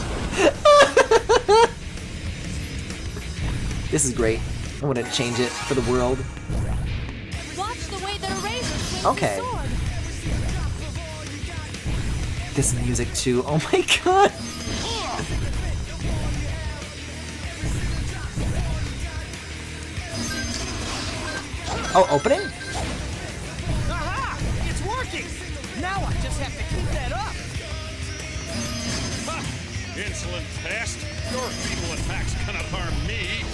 This is great. I want to change it for the world. Watch the way the razor swings Okay. the sword. This music too. Oh my god. Oh, opening? Aha! It's working! Now I just have to keep that up! Ha! Insolent pest! Your feeble attacks cannot harm me!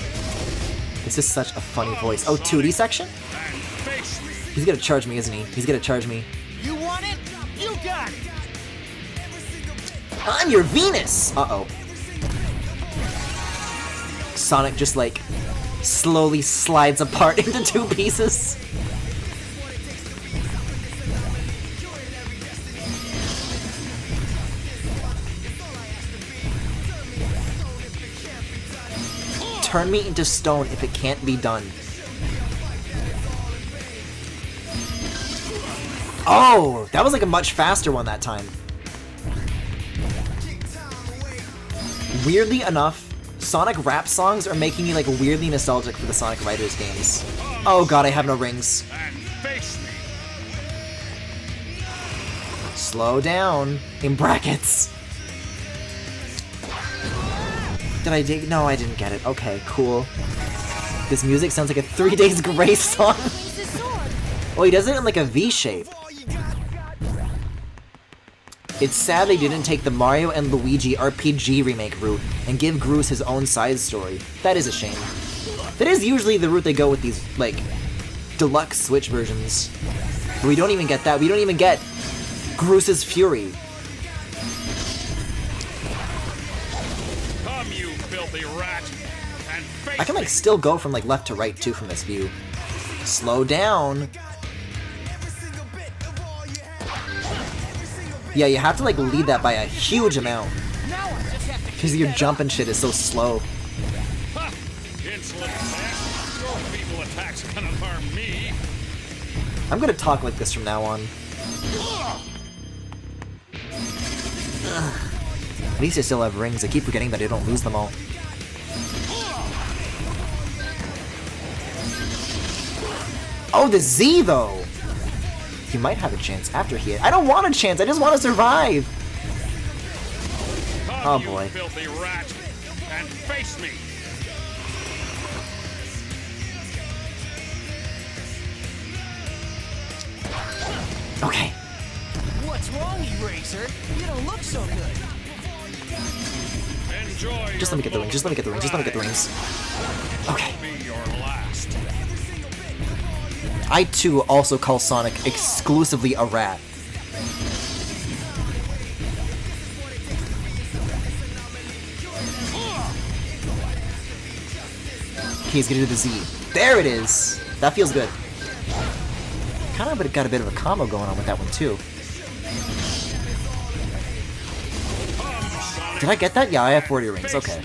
This is such a funny voice. Oh, 2D section? And face me! He's gonna charge me, isn't he? He's gonna charge me. You want it? You got it! I'm your Venus! Uh-oh. Sonic just, like, slowly slides apart into 2 pieces. Turn me into stone if it can't be done. Oh, that was like a much faster one that time. Weirdly enough, Sonic rap songs are making me like weirdly nostalgic for the Sonic Riders games. Oh god, I have no rings. And face me! Slow down. In brackets. Did I dig? No, I didn't get it. Okay, cool. This music sounds like a 3 Days Grace song. Swings his sword. Oh, he does it in like a V shape. It's sad they didn't take the Mario and Luigi RPG remake route and give Groose his own side story. That is a shame. That is usually the route they go with these, like, deluxe Switch versions. But we don't even get that. We don't even get Groose's Fury. Come, you filthy rat! And face I can, like, me! still go from, like, left to right, too, from this view. Slow down. Yeah, you have to, like, lead that by a huge amount. Now I just have to Because keep your that jump and shit is so slow. Ha! Insolent pest! Your feeble attacks cannot harm me! I'm gonna talk like this from now on. Ugh. At least I still have rings. I keep forgetting that I don't lose them all. Oh, the Z, though! You might have a chance after he... I don't want a chance! I just want to survive! Come, Oh, you boy. filthy rat! And face me! Okay. What's wrong, Eraser? You don't look so good. Enjoy Just let me get the rings. Just let me get the rings. Just let me get the rings. Okay. Be your last. I, too, also call Sonic exclusively a rat. Okay, he's gonna do the Z. There it is! That feels good. Kind of got a bit of a combo going on with that one, too. Did I get that? Yeah, I have 40 rings. Okay.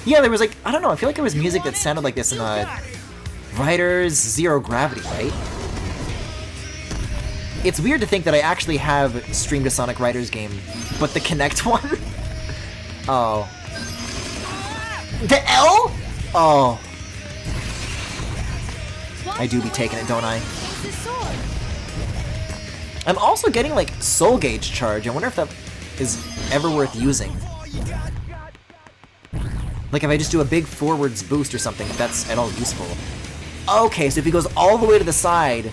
Yeah, there was like, I don't know, I feel like there was music that sounded like this in Riders Zero Gravity, right? It's weird to think that I actually have streamed a Sonic Riders game, but the Kinect one? Oh. The L? Oh. I do be taking it, don't I? I'm also getting, like, Soul Gauge charge. I wonder if that is ever worth using. Like, if I just do a big forwards boost or something, if that's at all useful. Okay, so if he goes all the way to the side,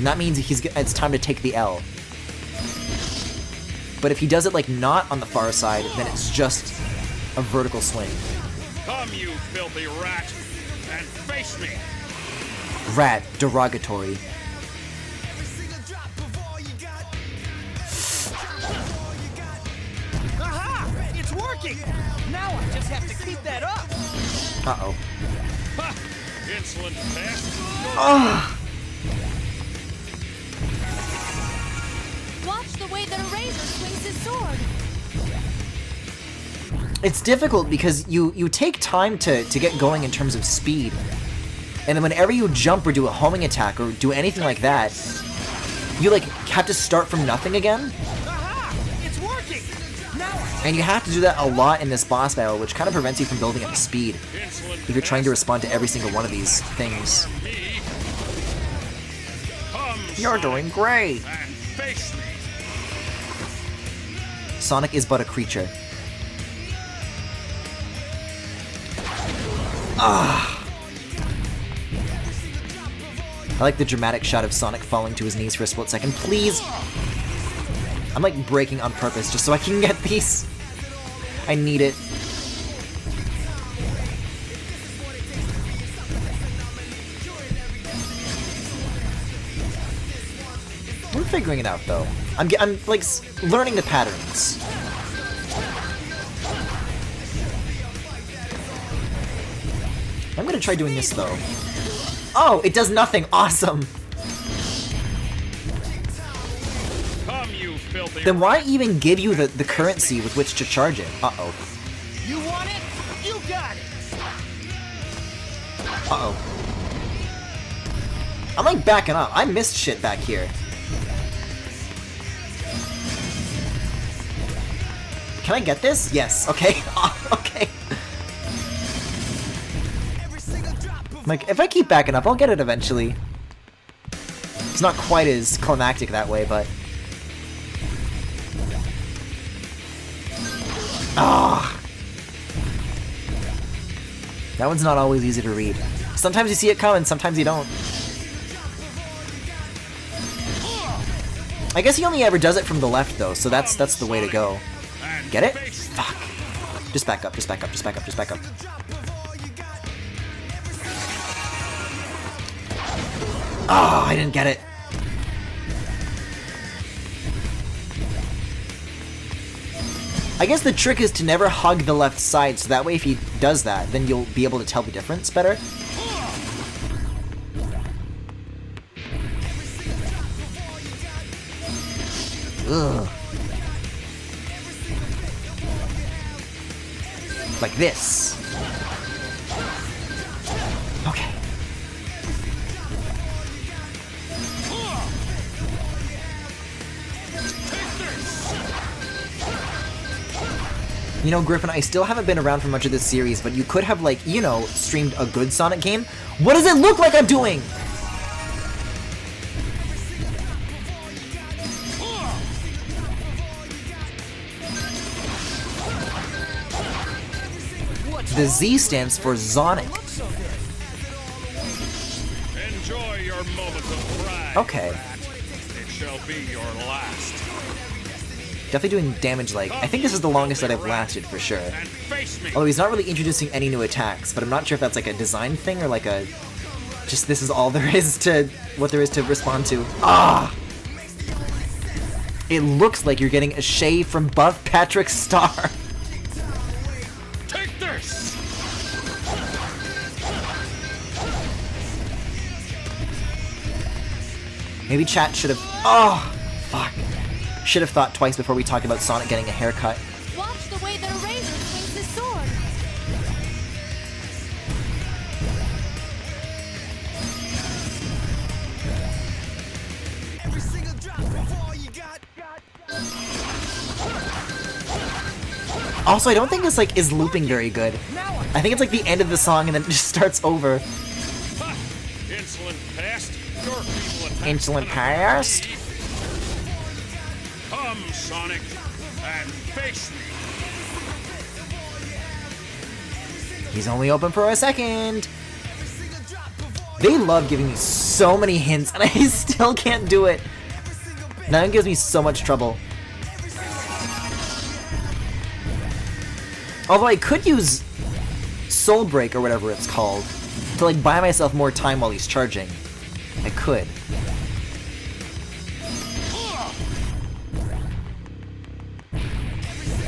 that means it's time to take the L. But if he does it, like, not on the far side, then it's just a vertical swing. Come, you filthy rat, and face me! Rat, derogatory. Aha! It's working! Now I just have to keep that up! Uh-oh. Ha! Insolent pest! Oh. Watch the way that a razor swings his sword. It's difficult because you take time to get going in terms of speed. And then whenever you jump or do a homing attack or do anything like that, you like have to start from nothing again. Aha! It's working! Now And you have to do that a lot in this boss battle, which kind of prevents you from building up speed if you're trying to respond to every single one of these things. Me. Come, You're doing great! and face me! Sonic is but a creature. Ah! I like the dramatic shot of Sonic falling to his knees for a split second. Please! I'm like breaking on purpose just so I can get these. I need it. I'm figuring it out though. I'm like learning the patterns. I'm gonna try doing this though. Oh, it does nothing. Awesome. Come, you filthy Then why even give you the currency with which to charge it? Uh-oh. you want it? You got it! Uh-oh. I'm like backing up. I missed shit back here. Can I get this? Yes. Okay. Okay. Like, if I keep backing up, I'll get it eventually. It's not quite as climactic that way, but... Ah! That one's not always easy to read. Sometimes you see it coming, sometimes you don't. I guess he only ever does it from the left, though, so that's the way to go. Get it? Fuck. Just back up, just back up, just back up, just back up. Oh, I didn't get it. I guess the trick is to never hug the left side, so that way if he does that, then you'll be able to tell the difference better. Ugh. Like this. Okay. You know, Griffin, I still haven't been around for much of this series, but you could have, like, you know, streamed a good Sonic game. What does it look like I'm doing? The Z stands for Zonic. Enjoy your moment of pride. Okay. Rat. It shall be your last. Definitely doing damage like... I think this is the longest that I've lasted, for sure. And face me. Although he's not really introducing any new attacks, but I'm not sure if that's like a design thing or like a... Just this is all there is to... what there is to respond to. Ah! It looks like you're getting a shave from Buff Patrick Star. Take this. Maybe chat should have... Oh, fuck. Should have thought twice before we talked about Sonic getting a haircut. Watch the way that a razor swings his sword. Every single drop of all you got. Also, I don't think this, like, is looping very good. I think it's, like, the end of the song and then it just starts over. Ha! Insolent pest! Your people attack Insolent none of pest? me. Come, Sonic, and face me. He's only open for a second. They love giving me so many hints, and I still can't do it. Now it gives me so much trouble. Although I could use Soul Break or whatever it's called to like buy myself more time while he's charging. I could.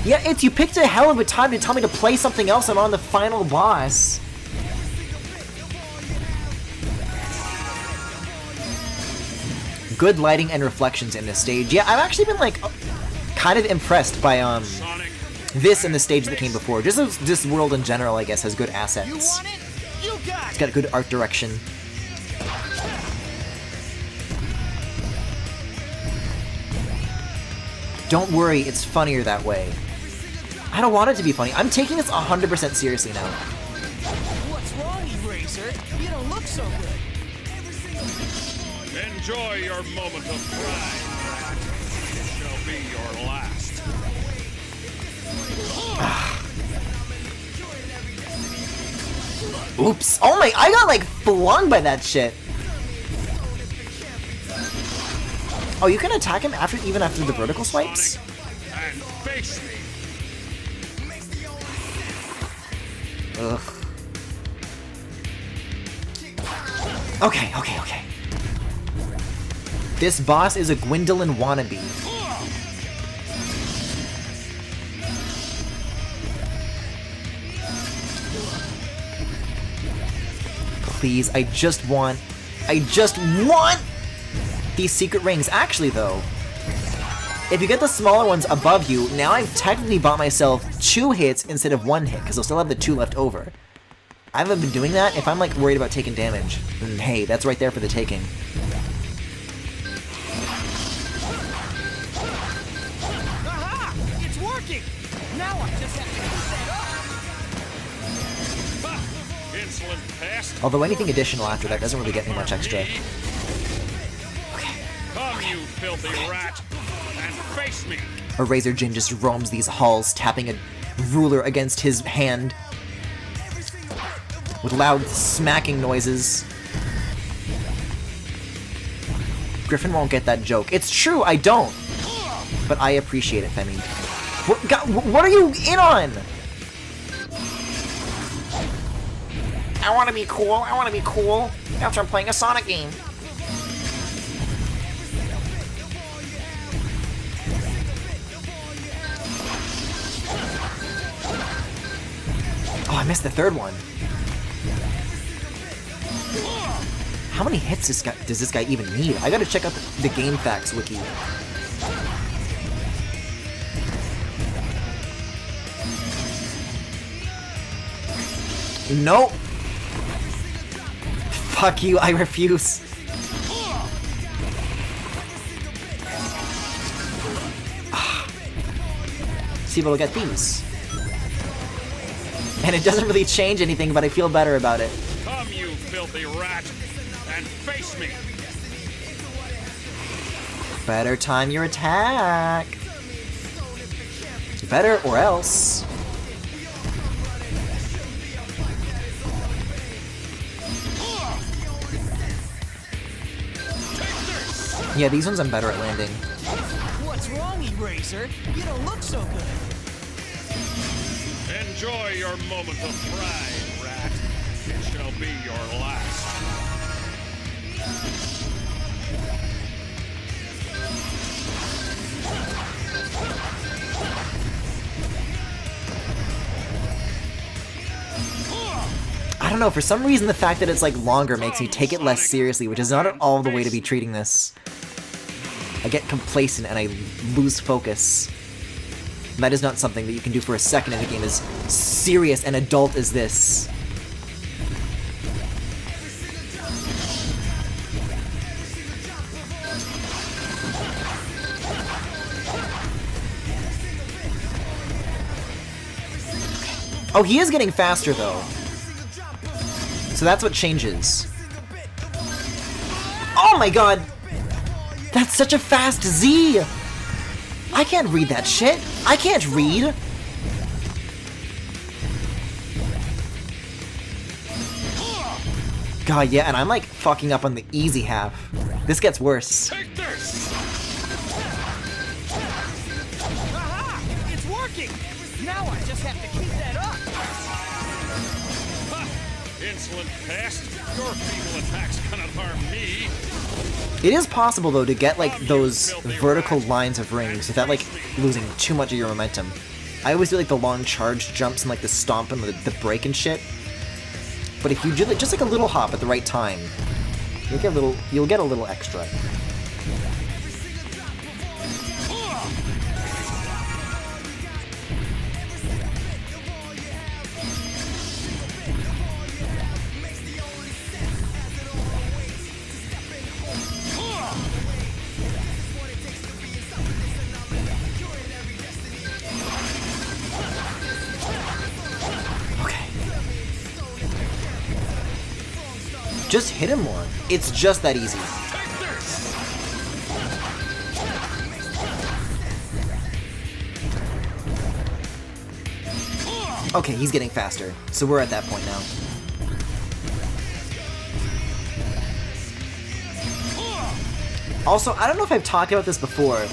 Yeah, it's you picked a hell of a time to tell me to play something else. I'm on the final boss. Good lighting and reflections in this stage. Yeah, I've actually been like kind of impressed by Sonic, this and the stage that came before. Just as this world in general, I guess, has good You assets. want it? You got It's it. got good art direction. Don't worry, it's funnier that way. I don't want it to be funny. I'm taking this 100% seriously now. What's wrong, Eraser? You don't look so good. enjoy your moment of pride. It shall be your last. Oops. Oh my, I got like flung by that shit. Oh, you can attack him after, even after the vertical swipes? Sonic, and face me. Ugh. Okay. This boss is a Gwendolyn wannabe. Please, I just want these secret rings. Actually, though, if you get the smaller ones above you, now I've technically bought myself 2 hits instead of 1 hit, because I'll still have the 2 left over. I haven't been doing that. If I'm like worried about taking damage, then hey, that's right there for the taking. Aha! It's working! Now I just have to keep that up! Ha! Insolent pest. Although anything additional after that doesn't really get me much extra. Come, you filthy rat, and face me. Eraser Jin just roams these halls, tapping a ruler against his hand with loud smacking noises. Griffin won't get that joke. It's true, I don't. But I appreciate it, Femi. What are you in on? I want to be cool. After I'm playing a Sonic game. Oh, I missed the 3rd one. How many hits does this guy even need? I gotta check out the Game Facts wiki. Nope. Fuck you, I refuse. See, but we'll get these. And it doesn't really change anything, but I feel better about it. Come, you filthy rat, and face me. Better time your attack. Better or else. Yeah, these ones I'm better at landing. What's wrong, Eraser? You don't look so good. Enjoy your moment of pride, rat. It shall be your last. I don't know, for some reason the fact that it's like longer makes me take it less seriously, which is not at all the way to be treating this. I get complacent and I lose focus. And that is not something that you can do for a second in a game as serious and adult as this. Oh, he is getting faster, though. So that's what changes. Oh my god! That's such a fast Z! I can't read that shit! I can't read! God, yeah, and I'm like fucking up on the easy half. This gets worse. Take this! Aha! It's working! Now I just have to keep that up! Ha! Insolent pest! Your feeble attacks cannot harm me! It is possible, though, to get, like, those vertical lines of rings without, like, losing too much of your momentum. I always do, like, the long charge jumps and, like, the stomp and the break and shit. But if you do, like, just, like, a little hop at the right time, you'll get a little extra. Just hit him more. It's just that easy. Okay, he's getting faster, so we're at that point now. Also, I don't know if I've talked about this before,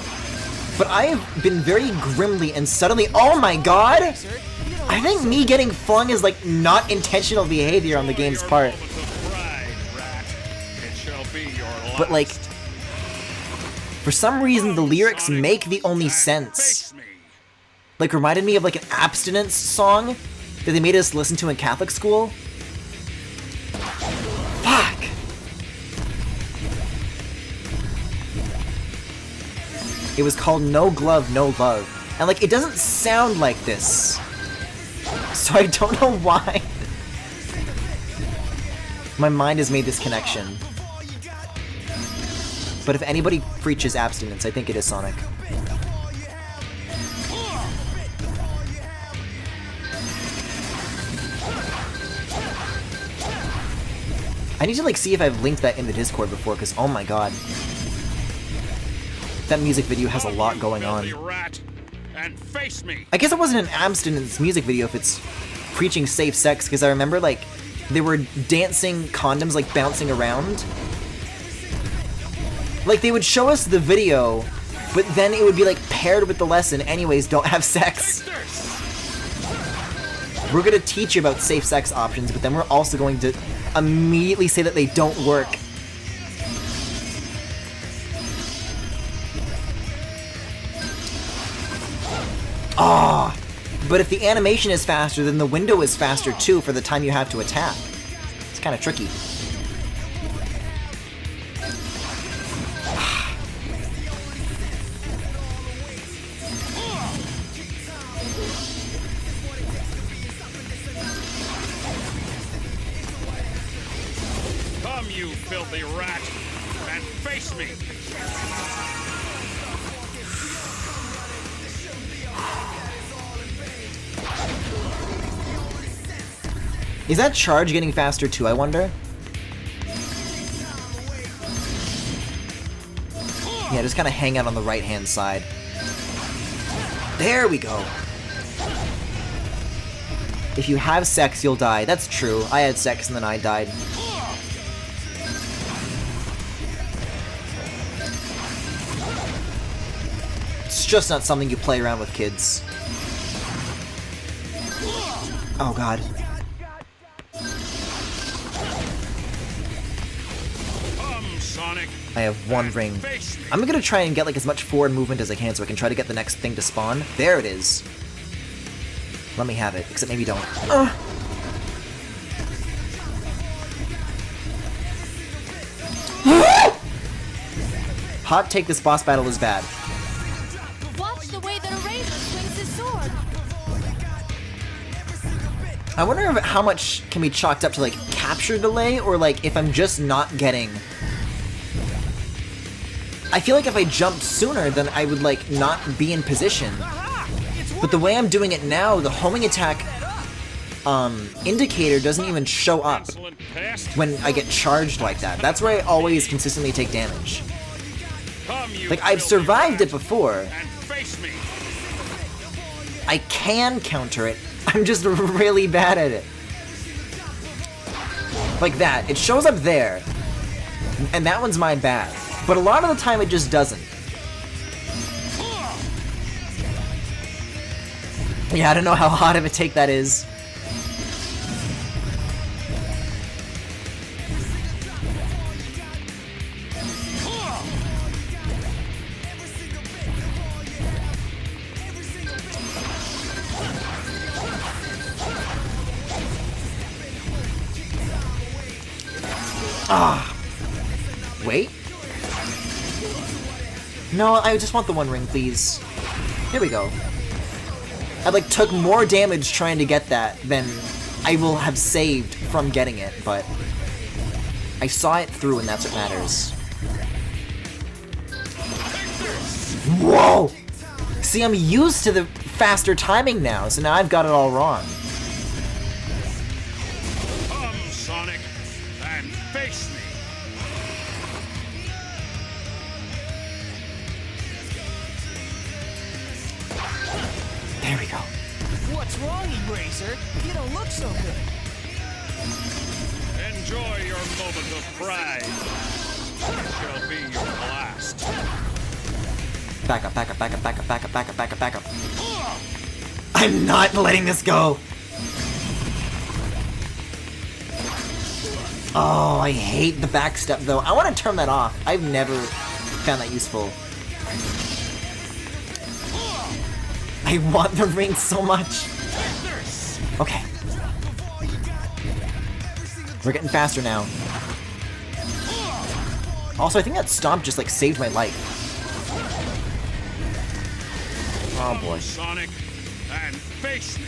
but I have been very grimly and suddenly— oh my god! I think me getting flung is, like, not intentional behavior on the game's part. But, like, for some reason the lyrics make the only sense. Like, reminded me of, like, an abstinence song that they made us listen to in Catholic school. Fuck! It was called No Glove, No Love. And, like, it doesn't sound like this. So I don't know why. My mind has made this connection. But if anybody preaches abstinence, I think it is Sonic. I need to, like, see if I've linked that in the Discord before, because oh my god. That music video has a lot going on. I guess it wasn't an abstinence music video if it's preaching safe sex, because I remember, like, they were dancing condoms, like, bouncing around. Like, they would show us the video, but then it would be, like, paired with the lesson, anyways, don't have sex. We're gonna teach you about safe sex options, but then we're also going to immediately say that they don't work. Ah! But if the animation is faster, then the window is faster, too, for the time you have to attack. It's kind of tricky. You filthy rat, and face me! Is that charge getting faster too, I wonder? Yeah, just kind of hang out on the right-hand side. There we go! If you have sex, you'll die. That's true. I had sex and then I died. It's just not something you play around with kids. Oh god. Sonic, I have one ring. I'm gonna try and get, like, as much forward movement as I can so I can try to get the next thing to spawn. There it is. Let me have it, except maybe don't. Hot take, this boss battle is bad. Watch the way that a razor swings his sword. I wonder if how much can be chalked up to like capture delay, or like if I'm just not getting... I feel like if I jumped sooner, then I would like not be in position. But the way I'm doing it now, the homing attack indicator doesn't even show up Insolent pest. when I get charged like that. That's where I always consistently take damage. Come, you Like, I've filthy survived it rat, before. and face me. I can counter it. I'm just really bad at it. Like that. It shows up there. And that one's my bad. But a lot of the time it just doesn't. Yeah, I don't know how hot of a take that is. Ah. Wait. No, I just want the one ring, please. Here we go. I like took more damage trying to get that than I will have saved from getting it, but I saw it through and that's what matters. Whoa! See, I'm used to the faster timing now, so now I've got it all wrong. Come, Sonic, and face me. There we go. What's wrong, Eraser? You don't look so good. Enjoy your moment of pride. It shall be your last. Back up, back up, back up, back up, back up, back up, back up, back up. I'm not letting this go! Oh, I hate the backstep though. I want to turn that off. I've never found that useful. I want the ring so much. Okay. We're getting faster now. Also, I think that stomp just like saved my life. Oh boy. Come, Sonic, and face me.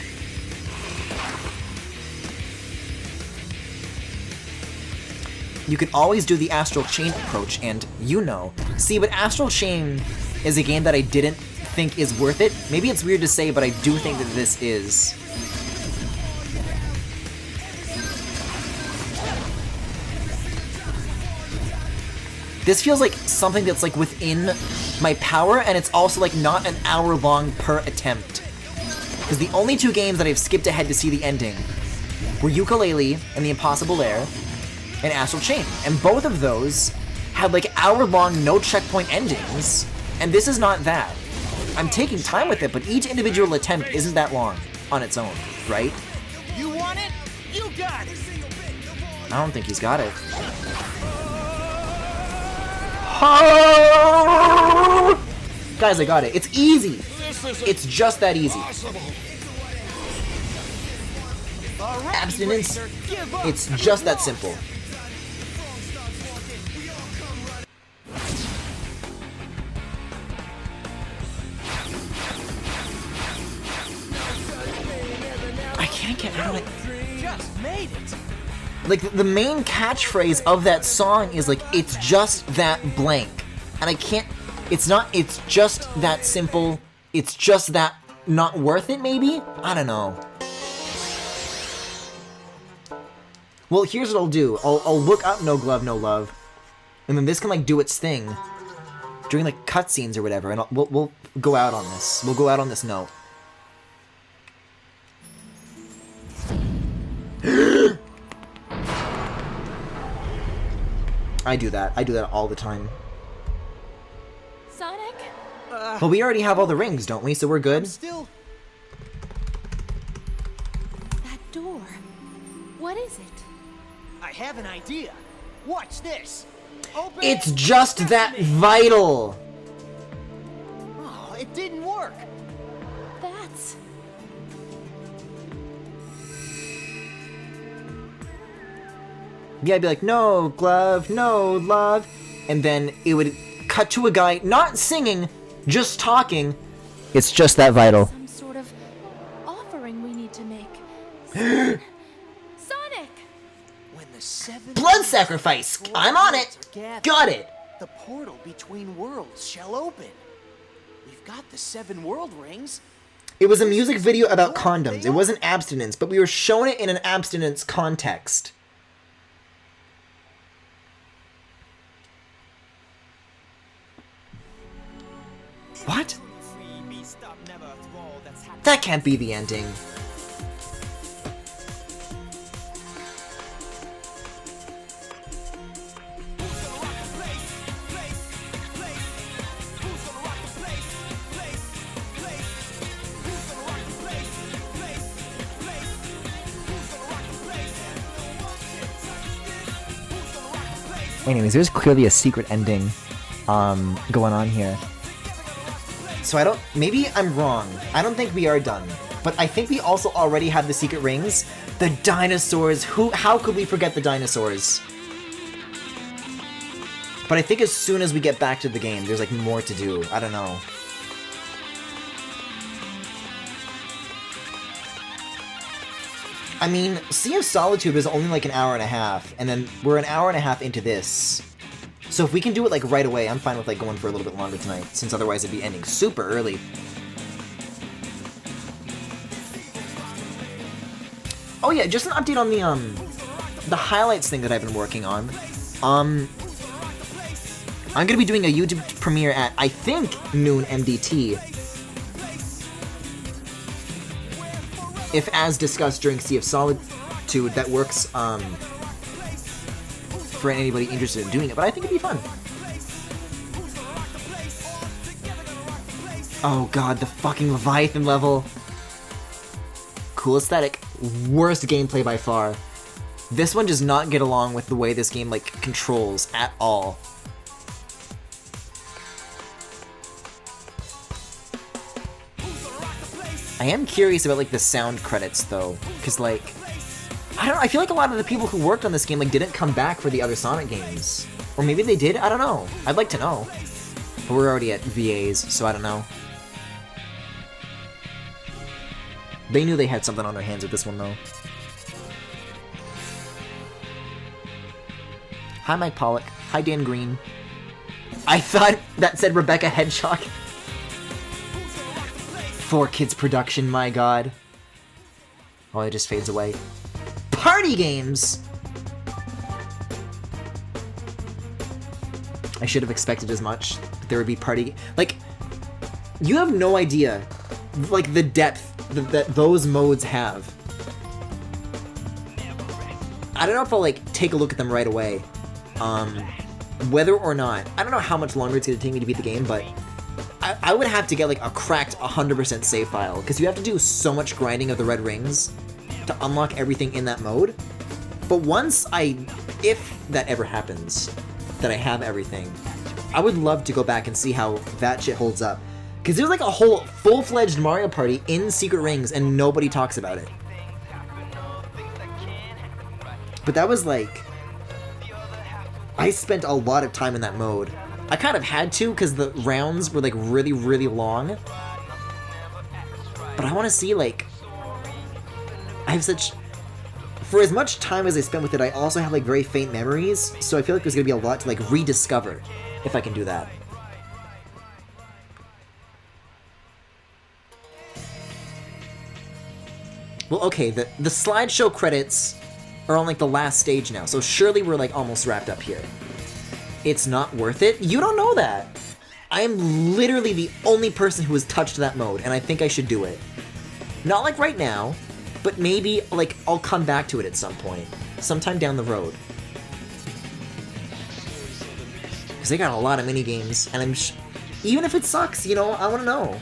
You can always do the Astral Chain approach, and you know. See, but Astral Chain is a game that I didn't think is worth it. Maybe it's weird to say, but I do think that this is. This feels like something that's like within my power, and it's also like not an hour long per attempt. Because the only two games that I've skipped ahead to see the ending were Yooka-Laylee and The Impossible Lair and Astral Chain. And both of those had like hour long no checkpoint endings, and this is not that. I'm taking time with it, but each individual attempt isn't that long on its own, right? You want it? You got it! I don't think he's got it. Oh! Guys, I got it. It's easy. This is It's just that easy. impossible. All right, Abstinence. Eraser, give up. It's just that simple. I can't get out of it. Just made it. Like, the main catchphrase of that song is like, it's just that blank. And I can't, it's not, it's just that simple, it's just that not worth it, maybe? I don't know. Well, here's what I'll do. I'll look up No Glove, No Love, and then this can, like, do its thing during, like, cutscenes or whatever, and we'll go out on this. We'll go out on this note. I do that. I do that all the time. Sonic? But we already have all the rings, don't we? So we're good? Still, That door. What is it? I have an idea. Watch this. Open It's it. just that vital! Oh, it didn't work. That's... Yeah, I'd be like, no glove, no love, and then it would cut cut to a guy not singing, just talking. It's just that vital. Some sort of offering we need to make. Sonic! When the 7 Blood sacrifice! I'm on it! Got it! The portal between worlds shall open. We've got the 7 world rings. It was a music video about condoms. It wasn't abstinence, but we were shown it in an abstinence context. What? That can't be the ending. Anyways, there's clearly a secret ending going on here. So I don't... Maybe I'm wrong. I don't think we are done. But I think we also already have the secret rings. The dinosaurs. How could we forget the dinosaurs? But I think as soon as we get back to the game, there's like more to do. I don't know. I mean, Sea of Solitude is only like an hour and a half, and then we're an hour and a half into this. So if we can do it like right away, I'm fine with like going for a little bit longer tonight, since otherwise it'd be ending super early. Oh yeah, just an update on the highlights thing that I've been working on. I'm gonna be doing a YouTube premiere at, I think, noon MDT. If as discussed during Sea of Solitude, that works for anybody interested in doing it, but I think it'd be fun. Oh god, the fucking Leviathan level. Cool aesthetic. Worst gameplay by far. This one does not get along with the way this game like controls at all. I am curious about like the sound credits though, because like, I don't know, I feel like a lot of the people who worked on this game like didn't come back for the other Sonic games. Or maybe they did, I don't know. I'd like to know. But we're already at VAs, so I don't know. They knew they had something on their hands with this one though. Hi Mike Pollock. Hi Dan Green. I thought that said Rebecca Hedgehog. 4Kids production, my god. Oh, it just fades away. Party games! I should have expected as much. There would be party... Like, you have no idea, like, the depth that those modes have. I don't know if I'll, like, take a look at them right away. Whether or not... I don't know how much longer it's gonna take me to beat the game, but... I would have to get like a cracked 100% save file, because you have to do so much grinding of the red rings to unlock everything in that mode. But once if that ever happens, that I have everything, I would love to go back and see how that shit holds up. Because there's like a whole full-fledged Mario Party in Secret Rings and nobody talks about it. But that was like... I spent a lot of time in that mode. I kind of had to, because the rounds were, like, really, really long. But I want to see, like... I have such... For as much time as I spent with it, I also have, like, very faint memories, so I feel like there's going to be a lot to, like, rediscover, if I can do that. Well, okay, the slideshow credits are on, like, the last stage now, so surely we're, like, almost wrapped up here. It's not worth it? You don't know that! I am literally the only person who has touched that mode, and I think I should do it. Not like right now, but maybe, like, I'll come back to it at some point. Sometime down the road. Because they got a lot of minigames, and I'm even if it sucks, you know, I want to know.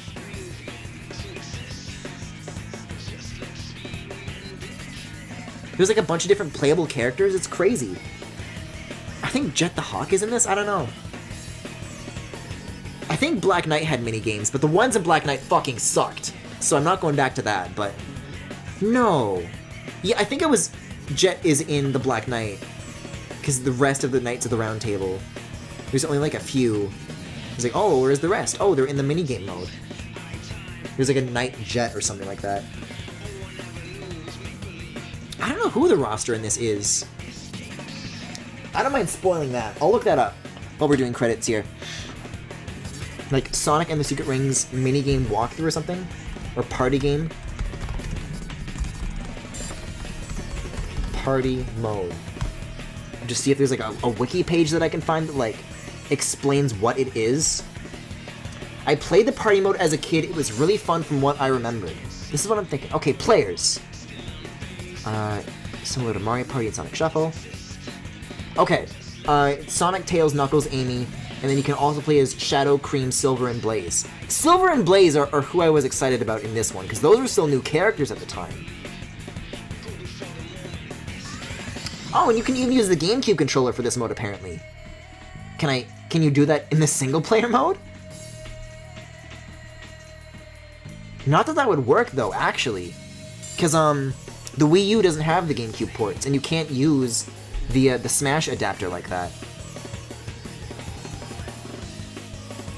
There's like a bunch of different playable characters, it's crazy. I think Jet the Hawk is in this? I don't know. I think Black Knight had minigames, but the ones in Black Knight fucking sucked. So I'm not going back to that, but... No. Yeah, I think it was Jet is in the Black Knight. Because the rest of the Knights of the Round Table, there's only like a few. He's like, oh, where's the rest? Oh, they're in the minigame mode. There's like a night jet or something like that. I don't know who the roster in this is. I don't mind spoiling that. I'll look that up while we're doing credits here. Like Sonic and the Secret Rings minigame walkthrough or something? Or party game? Party mode. Just see if there's like a wiki page that I can find that like explains what it is. I played the party mode as a kid. It was really fun from what I remembered. This is what I'm thinking. Okay, players. Similar to Mario Party and Sonic Shuffle. Okay, Sonic, Tails, Knuckles, Amy, and then you can also play as Shadow, Cream, Silver, and Blaze. Silver and Blaze are who I was excited about in this one, because those were still new characters at the time. Oh, and you can even use the GameCube controller for this mode, apparently. Can you do that in the single-player mode? Not that that would work, though, actually. Because, the Wii U doesn't have the GameCube ports, and you can't use the Smash adapter like that.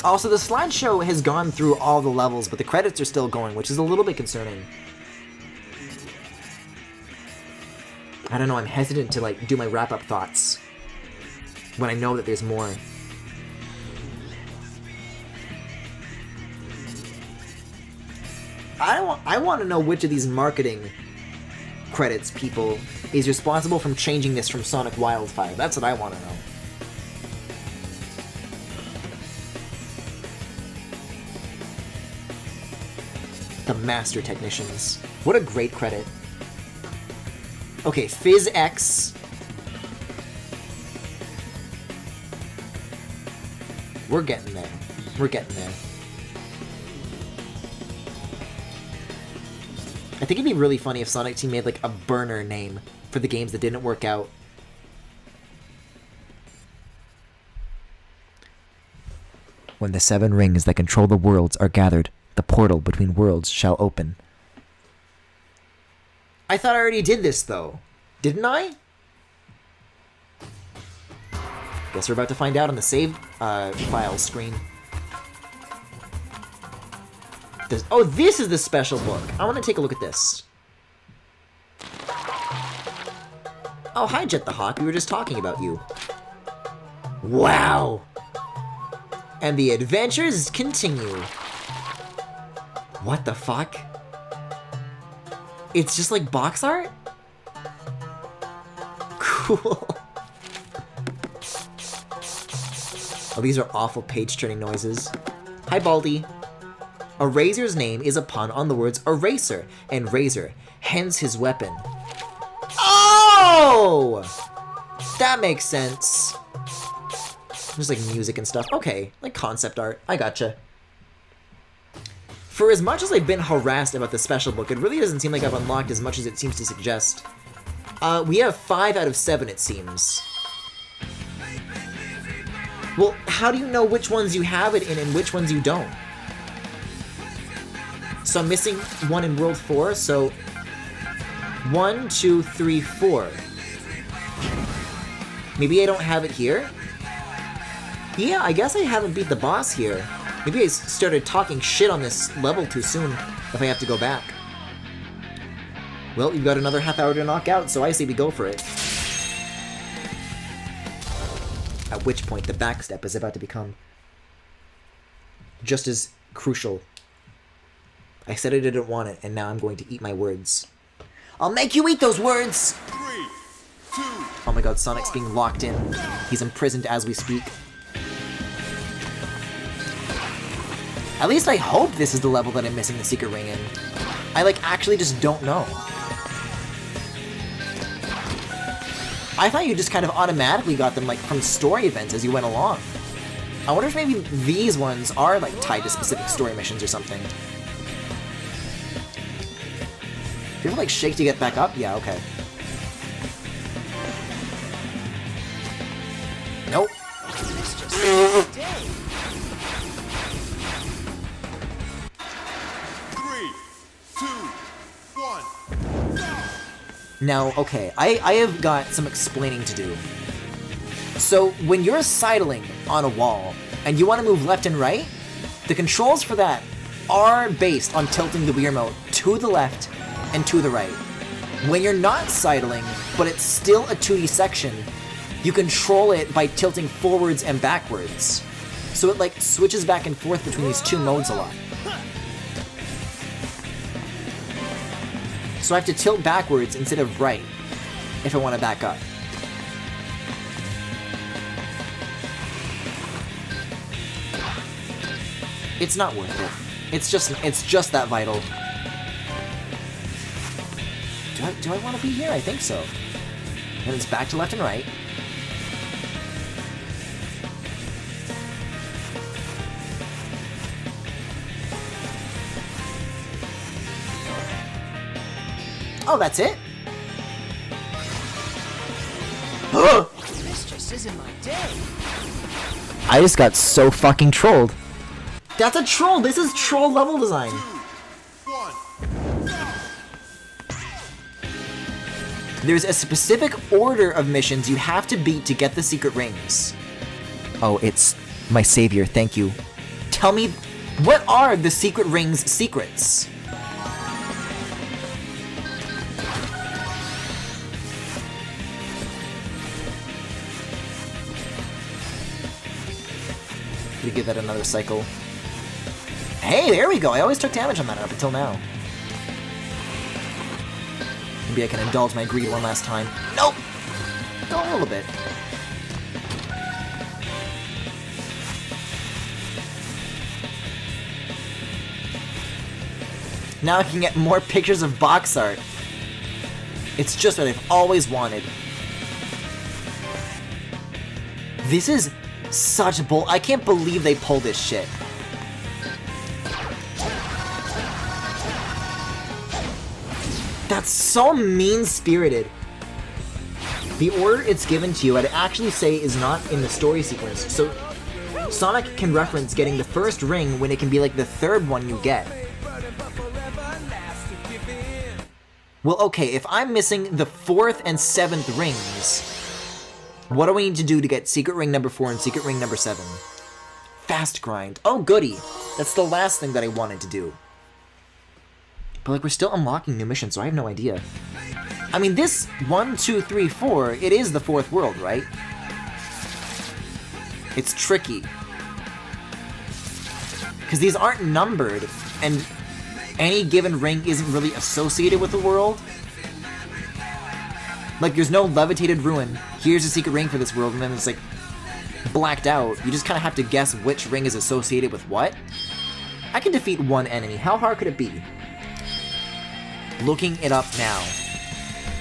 Also, the slideshow has gone through all the levels, but the credits are still going, which is a little bit concerning. I don't know, I'm hesitant to, like, do my wrap-up thoughts when I know that there's more. I want to know which of these marketing credits people is responsible from changing this from Sonic Wildfire. That's what I want to know. The Master Technicians. What a great credit. Okay, Fizz X. We're getting there. We're getting there. I think it'd be really funny if Sonic Team made like a burner name for the games that didn't work out. When the 7 rings that control the worlds are gathered, the portal between worlds shall open. I thought I already did this, though. Didn't I? Guess we're about to find out on the save file screen. Oh, this is the special book. I want to take a look at this. Oh, hi, Jet the Hawk. We were just talking about you. Wow. And the adventures continue. What the fuck? It's just like box art? Cool. Oh, these are awful page-turning noises. Hi, Baldy. Eraser's name is a pun on the words eraser and razor, hence his weapon. Oh! That makes sense. There's like music and stuff. Okay, like concept art. I gotcha. For as much as I've been harassed about the special book, it really doesn't seem like I've unlocked as much as it seems to suggest. We have 5 out of 7, it seems. Well, how do you know which ones you have it in and which ones you don't? So I'm missing 1 in World 4, so 1, 2, 3, 4. Maybe I don't have it here? Yeah, I guess I haven't beat the boss here. Maybe I started talking shit on this level too soon if I have to go back. Well, you've got another half hour to knock out, so I say we go for it. At which point, the backstep is about to become just as crucial. I said I didn't want it, and now I'm going to eat my words. I'll make you eat those words! 3, 2, oh my god, Sonic's being locked in. He's imprisoned as we speak. At least I hope this is the level that I'm missing the secret ring in. I, like, actually just don't know. I thought you just kind of automatically got them, like, from story events as you went along. I wonder if maybe these ones are, like, tied to specific story missions or something. Do you have to, like, shake to get back up? Yeah, okay. Nope. This just ain't a day. 3, 2, 1. Now, okay, I have got some explaining to do. So, when you're sidling on a wall, and you want to move left and right, the controls for that are based on tilting the Wii Remote to the left and to the right. When you're not sidling, but it's still a 2D section, you control it by tilting forwards and backwards. So it like switches back and forth between these two modes a lot. So I have to tilt backwards instead of right if I want to back up. It's not worth it. It's just that vital. Do I want to be here? I think so. And it's back to left and right. Oh, that's it? This just isn't my day. I just got so fucking trolled. That's a troll! This is troll level design! 2, 1. There's a specific order of missions you have to beat to get the secret rings. Oh, it's my savior, thank you. Tell me, what are the secret rings' secrets? We give that another cycle. Hey, there we go! I always took damage on that up until now. Maybe I can indulge my greed one last time. Nope! Go a little bit. Now I can get more pictures of box art. It's just what I've always wanted. This is such bull. I can't believe they pulled this shit. That's so mean-spirited. The order it's given to you, I'd actually say, is not in the story sequence. So Sonic can reference getting the first ring when it can be like the third one you get. Well, okay, if I'm missing the 4th and 7th rings, what do I need to do to get secret ring number 4 and secret ring number 7? Fast grind. Oh, goody. That's the last thing that I wanted to do. But, like, we're still unlocking new missions, so I have no idea. I mean, this 1, 2, 3, 4, it is the 4th world, right? It's tricky. Because these aren't numbered, and any given ring isn't really associated with the world. Like, there's no levitated ruin. Here's a secret ring for this world, and then it's, like, blacked out. You just kind of have to guess which ring is associated with what. I can defeat one enemy. How hard could it be? Looking it up now.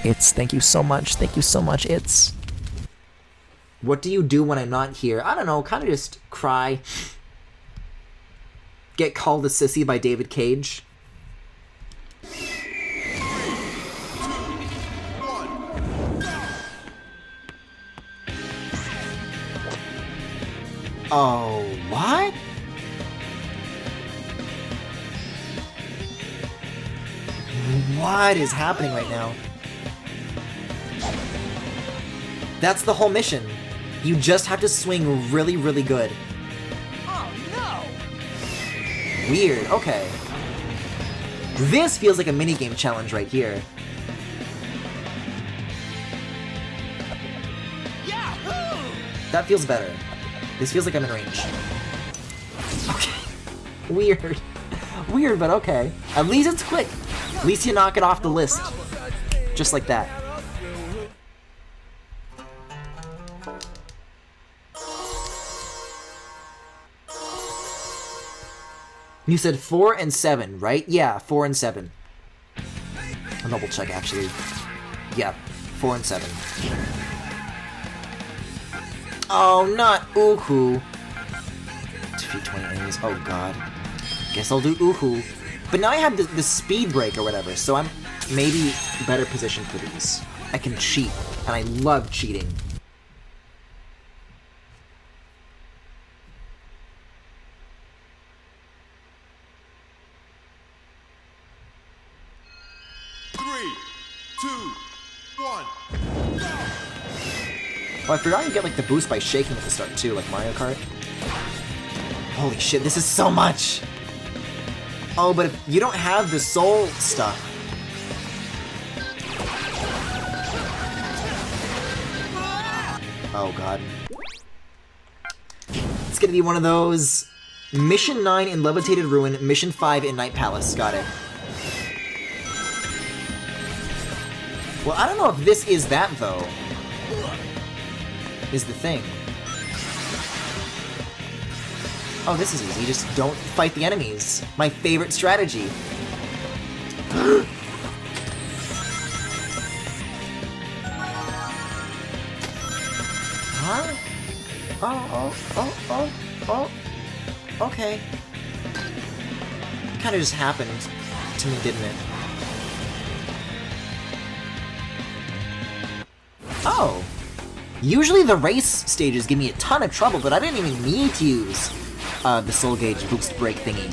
It's, thank you so much, it's... What do you do when I'm not here? I don't know, kind of just cry. Get called a sissy by David Cage. 3, 2, 1. Oh, what? What is happening right now? That's the whole mission. You just have to swing really, really good. Oh no! Weird, okay. This feels like a minigame challenge right here. Yahoo! That feels better. This feels like I'm in range. Okay. Weird. Weird, but okay. At least it's quick. At least you knock it off the list. Just like that. You said 4 and 7, right? Yeah, 4 and 7. I'll double check, actually. Yeah, 4 and 7. Oh, not Uhu. Defeat 20 enemies. Oh, God. Guess I'll do Uhu. But now I have the speed break or whatever, so I'm maybe better positioned for these. I can cheat, and I love cheating. Oh, I forgot you get like the boost by shaking at the start too, like Mario Kart. Holy shit, this is so much! Oh, but if you don't have the soul stuff... Oh god. It's gonna be one of those... Mission 9 in Levitated Ruin, Mission 5 in Night Palace. Got it. Well, I don't know if this is that, though. Is the thing. Oh, this is easy. Just don't fight the enemies. My favorite strategy. Huh? Oh. Okay. Kinda just happened to me, didn't it? Oh! Usually the race stages give me a ton of trouble, but I didn't even need to use the soul gauge boost break thingy.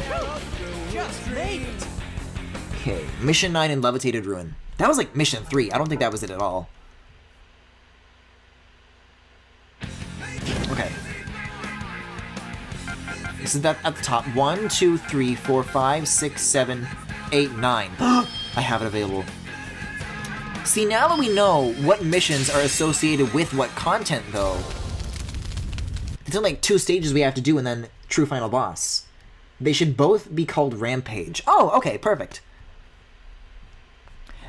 Just made it. Okay, Mission 9 in Levitated Ruin. That was like Mission 3. I don't think that was it at all. Okay. This is that at the top. 1, 2, 3, 4, 5, 6, 7, 8, 9. I have it available. See, now that we know what missions are associated with what content, though, it's only like 2 stages we have to do and then true final boss. They should both be called Rampage. Oh, okay, perfect.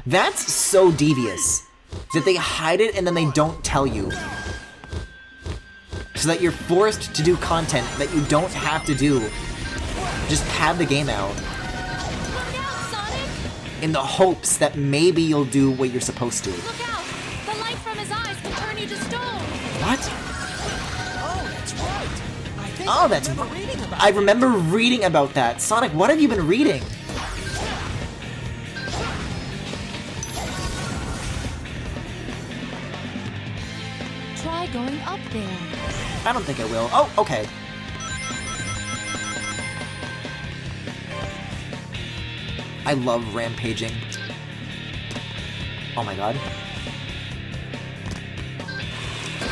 That's so devious that they hide it and then they don't tell you. So that you're forced to do content that you don't have to do. Just pad the game out. Look out, Sonic! In the hopes that maybe you'll do what you're supposed to. Look out! The light from his eyes can turn you to stone! What? Oh, that's right. I think Oh, that's... remember reading about I it. remember reading about that. Sonic, what have you been reading? Try going up there. I don't think I will. Oh, okay. I love rampaging. Oh my god.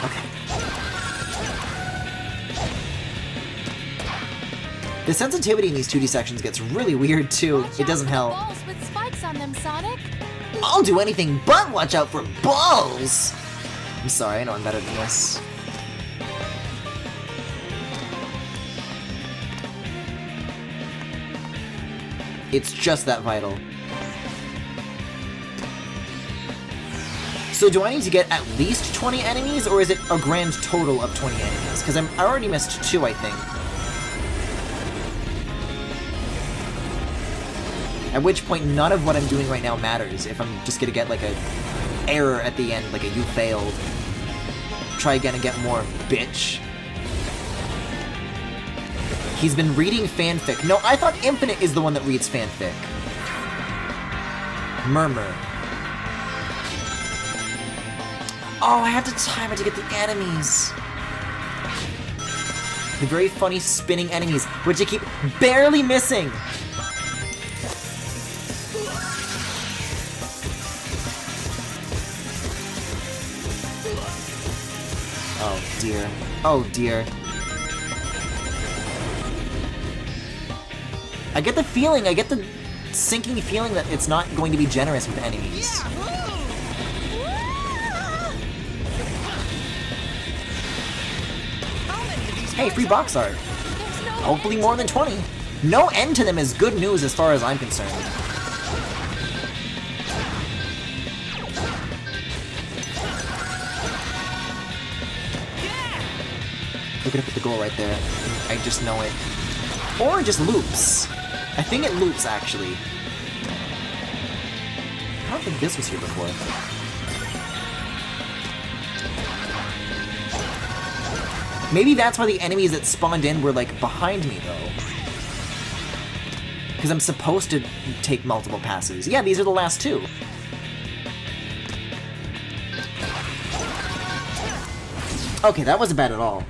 Okay. The sensitivity in these 2D sections gets really weird too. Watch It out doesn't for the help. balls with spikes on them, Sonic. I'll do anything but watch out for balls! I'm sorry, I know I'm better than this. It's just that vital. So do I need to get at least 20 enemies, or is it a grand total of 20 enemies? Because I already missed 2, I think. At which point, none of what I'm doing right now matters, if I'm just gonna get like a error at the end, like a you failed. Try again and get more, bitch. He's been reading fanfic. No, I thought Infinite is the one that reads fanfic. Murmur. Oh, I have to time it to get the enemies. The very funny spinning enemies, which I keep barely missing. Oh dear. Oh dear. I get the feeling, I get the sinking feeling that it's not going to be generous with enemies. Hey, free box art. There's no Hopefully more than 20. No end to them is good news as far as I'm concerned. Looking up at the goal right there. I just know it. Or it just loops. I think it loops, actually. I don't think this was here before. Maybe that's why the enemies that spawned in were, like, behind me, though. Because I'm supposed to take multiple passes. Yeah, these are the last 2. Okay, that wasn't bad at all.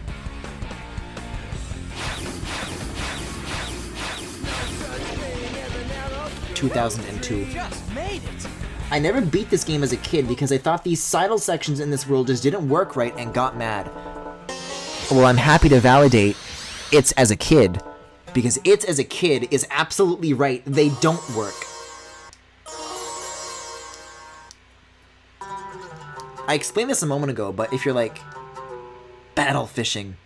2002. Just made it. I never beat this game as a kid because I thought these sidle sections in this world just didn't work right and got mad. Well, I'm happy to validate It's as a kid. Because It's as a kid is absolutely right. They don't work. I explained this a moment ago, but if you're like battle fishing,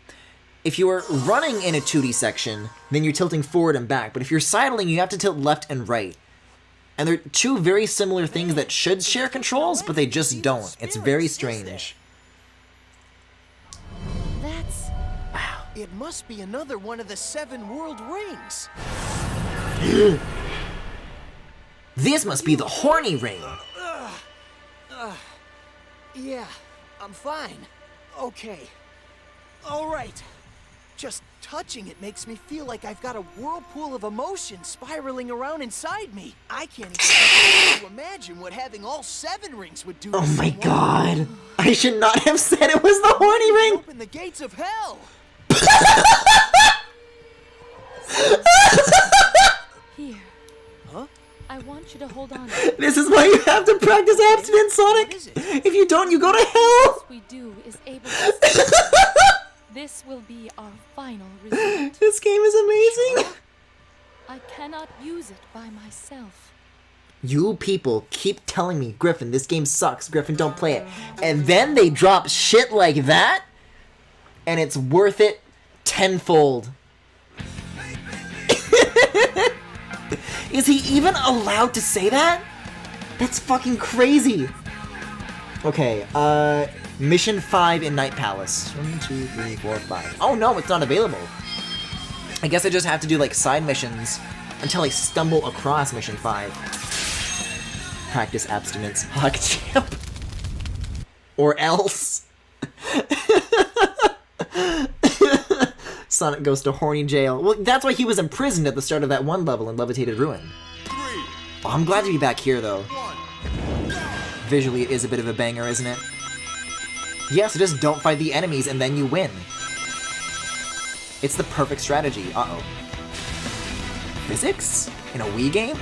if you are running in a 2D section, then you're tilting forward and back. But if you're sidling, you have to tilt left and right. And they're two very similar things that should share controls, but they just don't. It's very strange. That's... Wow. It must be another one of the 7 world rings. This must be the horny ring. Yeah, I'm fine. Okay. All right. Just touching it makes me feel like I've got a whirlpool of emotion spiraling around inside me. I can't even begin to imagine what having all 7 rings would do to Oh my someone. god. I should not have said it was the horny ring. Open the gates of hell. here. Huh? I want you to hold on. This is why you have to practice abstinence, Sonic. What is it? If you don't, you go to hell. What we do is able to... This will be our final result. This game is amazing. I cannot use it by myself. You people keep telling me, Griffin, this game sucks. Griffin, don't play it. And then they drop shit like that, and it's worth it tenfold. Is he even allowed to say that? That's fucking crazy. Okay, Mission 5 in Night Palace. 1, 2, 3, 4, 5. Oh no, it's not available. I guess I just have to do like side missions until I stumble across Mission 5. Practice abstinence. Hog champ. Or else. Sonic goes to horny jail. Well, that's why he was imprisoned at the start of that one level in Levitated Ruin. 3, Oh, I'm glad to be back here, though. 1. Visually, it is a bit of a banger, isn't it? Yeah, so just don't fight the enemies and then you win. It's the perfect strategy. Uh-oh. Physics? In a Wii game?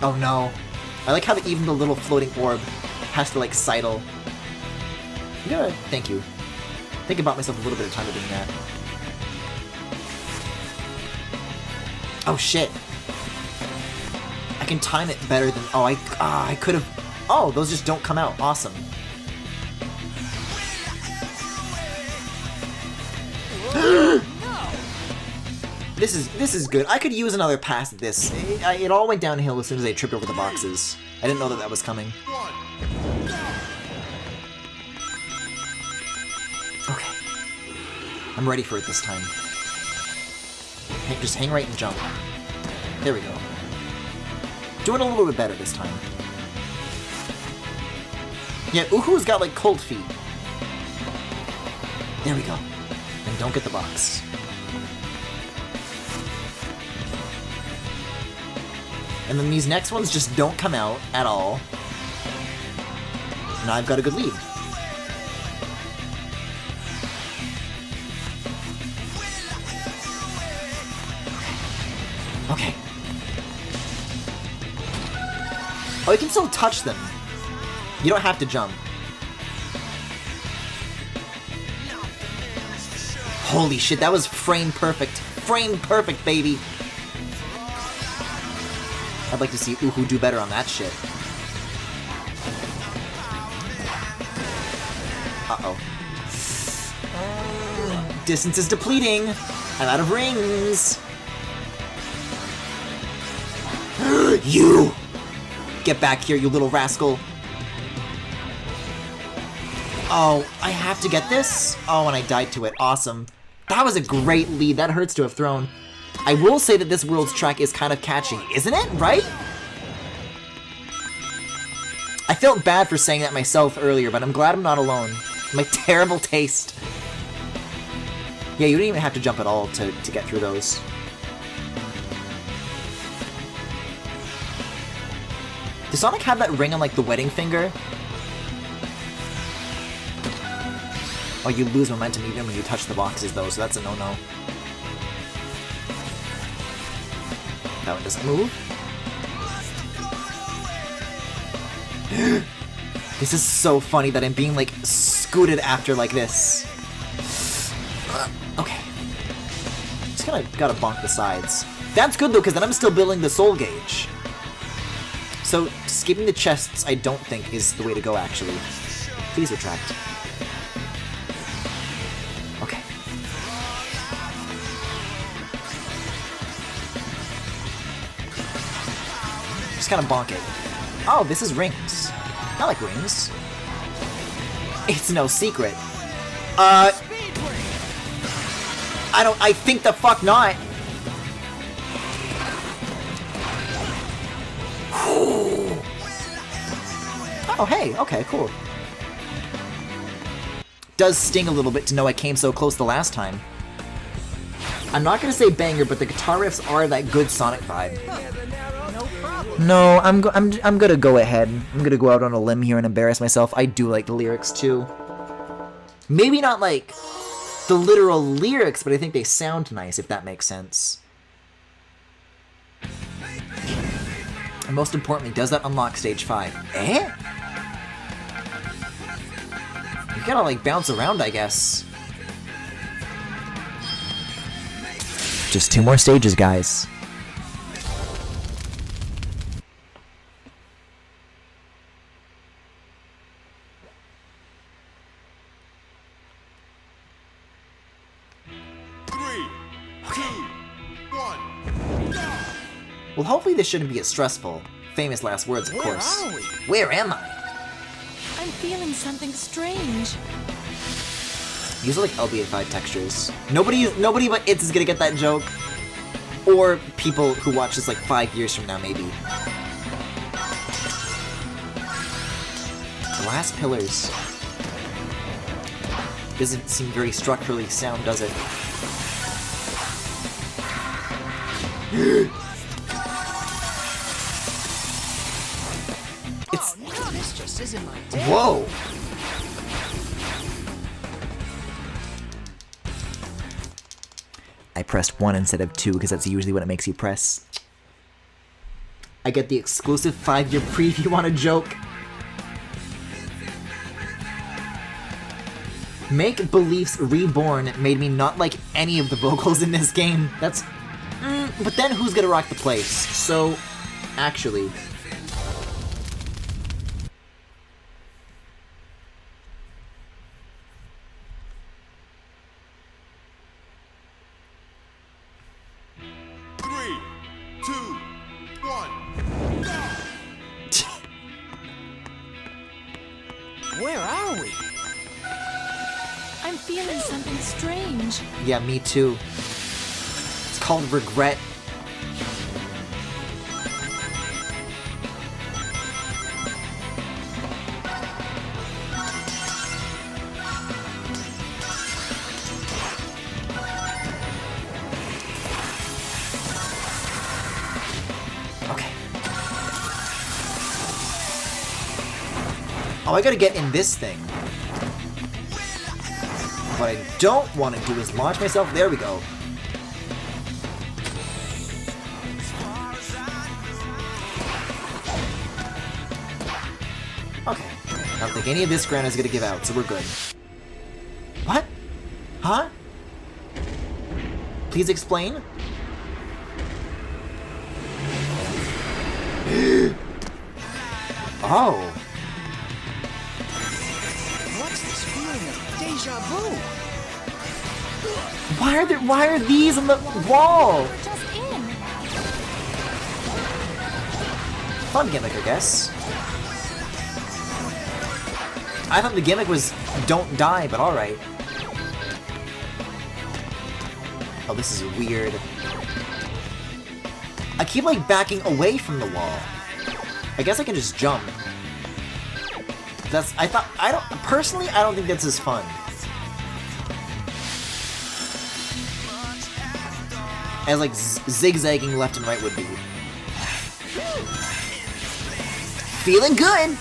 Oh no. I like how even the little floating orb has to like sidle. Good. Thank you. I think I bought myself a little bit of time to doing that. Oh shit. I can time it better than... Oh, I could have... Oh, those just don't come out. Awesome. This is good. I could use another pass at this. It all went downhill as soon as I tripped over the boxes. I didn't know that was coming. 1. Okay. I'm ready for it this time. Hey, just hang right and jump. There we go. Doing a little bit better this time. Yeah, Uhu's got like cold feet. There we go. And don't get the box. And then these next ones just don't come out at all. And I've got a good lead. Okay. Oh, you can still touch them. You don't have to jump. Holy shit, that was frame perfect. Frame perfect, baby. I'd like to see Uhu do better on that shit. Uh-oh. Distance is depleting. I'm out of rings. You! Get back here, you little rascal. Oh, I have to get this? Oh, and I died to it. Awesome. That was a great lead. That hurts to have thrown. I will say that this world's track is kind of catchy, isn't it? Right? I felt bad for saying that myself earlier, but I'm glad I'm not alone. My terrible taste. Yeah, you don't even have to jump at all to get through those. Does Sonic have that ring on, like, the wedding finger? Oh, you lose momentum even when you touch the boxes, though, so that's a no-no. That one doesn't move. This is so funny that I'm being, like, scooted after like this. kind of gotta bonk the sides. That's good though, because then I'm still building the soul gauge. So skipping the chests, I don't think is the way to go. Actually, please retract. Okay. Just kind of bonk it. Oh, this is rings. I like rings. It's no secret. I think the fuck not. Oh, hey, okay, cool. Does sting a little bit to know I came so close the last time. I'm not gonna say banger, but the guitar riffs are that good Sonic vibe. No, I'm gonna go ahead. I'm gonna go out on a limb here and embarrass myself. I do like the lyrics too. Maybe not like the literal lyrics, but I think they sound nice, if that makes sense. And most importantly, does that unlock stage 5? Eh? You gotta like bounce around, I guess. Just 2 more stages, guys. Well, hopefully this shouldn't be as stressful. Famous last words, of course. Where are we? Where am I? I'm feeling something strange. These are like LBA5 textures. Nobody but Itz is gonna get that joke. Or people who watch this like 5 years from now, maybe. Glass pillars. Doesn't seem very structurally sound, does it? Oh no, this just isn't my day. Whoa! I pressed 1 instead of 2 because that's usually what it makes you press. I get the exclusive 5-year preview on a joke. Make Beliefs Reborn made me not like any of the vocals in this game. That's... but then who's gonna rock the place? So, actually... Where are we? I'm feeling something strange. Yeah, me too. It's called regret. Okay. Oh, I gotta get in this thing. What I don't want to do is launch myself. There we go. Okay. I don't think any of this ground is going to give out, so we're good. What? Huh? Please explain? Oh. What's this feeling of deja vu? Why are these on the wall? We're just in. Fun gimmick, I guess. I thought the gimmick was don't die, but alright. Oh, this is weird. I keep like backing away from the wall. I guess I can just jump. Personally, I don't think that's as fun. As like zigzagging left and right would be. Feeling good!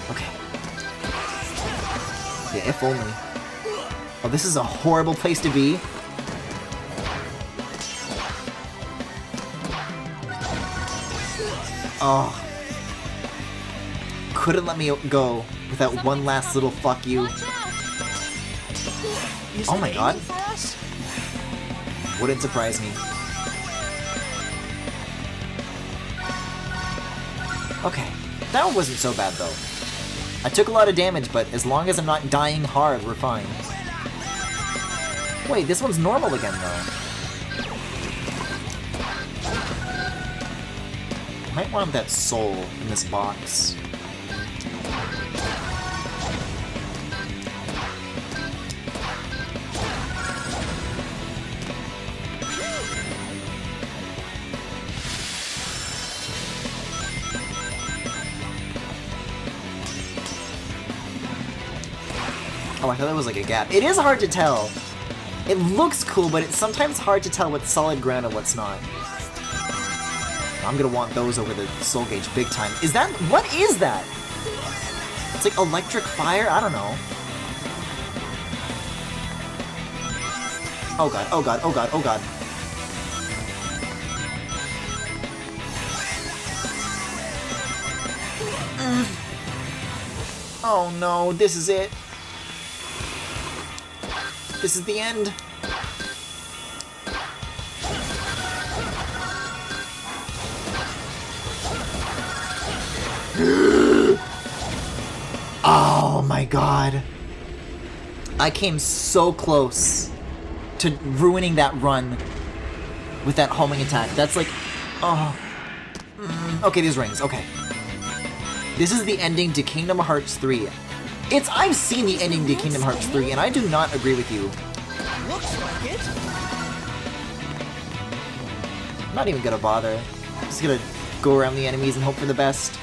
Okay. Yeah, if only. Oh, this is a horrible place to be. Oh. Couldn't let me go without one last little fuck you. Is Oh it my god. aiming for us? Wouldn't surprise me. Okay, that one wasn't so bad though. I took a lot of damage, but as long as I'm not dying hard, we're fine. Wait, this one's normal again though. Might want that soul in this box. Oh, I thought that was like a gap. It is hard to tell. It looks cool, but it's sometimes hard to tell what's solid ground and what's not. I'm gonna want those over the soul gauge big time. Is that... what is that? It's like electric fire? I don't know. Oh god, oh god, oh god, oh god. Oh no, this is it. This is the end. Oh my god. I came so close to ruining that run with that homing attack. That's like... oh. Okay, these rings. Okay. This is the ending to Kingdom Hearts 3. I've seen the ending to Kingdom Hearts 3, and I do not agree with you. Looks like it. I'm not even gonna bother. I'm just gonna go around the enemies and hope for the best.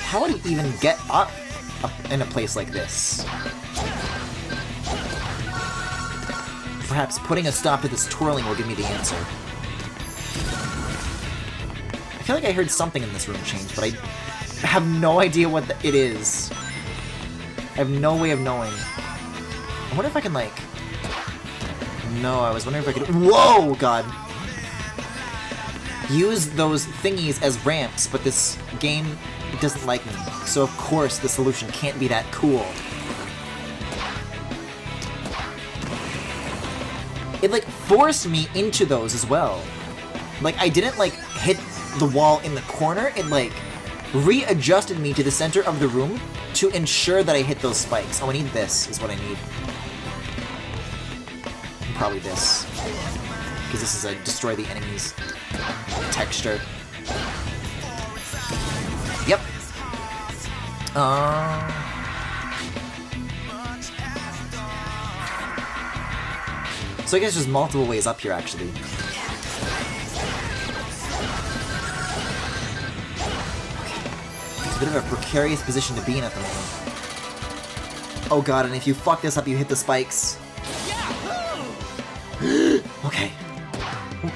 How would he even get up in a place like this? Perhaps putting a stop to this twirling will give me the answer. I feel like I heard something in this room change, but I have no idea what it is. I have no way of knowing. I wonder if I can, like... no, I was wondering if I could... whoa, God! Use those thingies as ramps, but this game doesn't like me. So, of course, the solution can't be that cool. It, like, forced me into those as well. Like, I didn't, like, hit the wall in the corner. It, like, readjusted me to the center of the room to ensure that I hit those spikes. Oh, I need this, is what I need. Probably this. Because this is a destroy the enemies texture. Yep. So I guess there's multiple ways up here, actually. It's a bit of a precarious position to be in at the moment. Oh god, and if you fuck this up, you hit the spikes. Okay.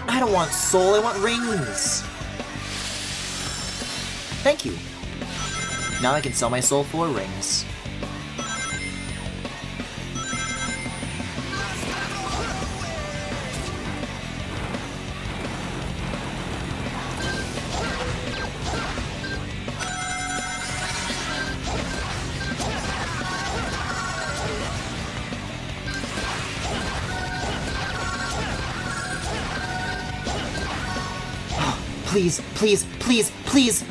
I don't want soul, I want rings! Thank you. Now I can sell my soul for rings. Please, please, please, please!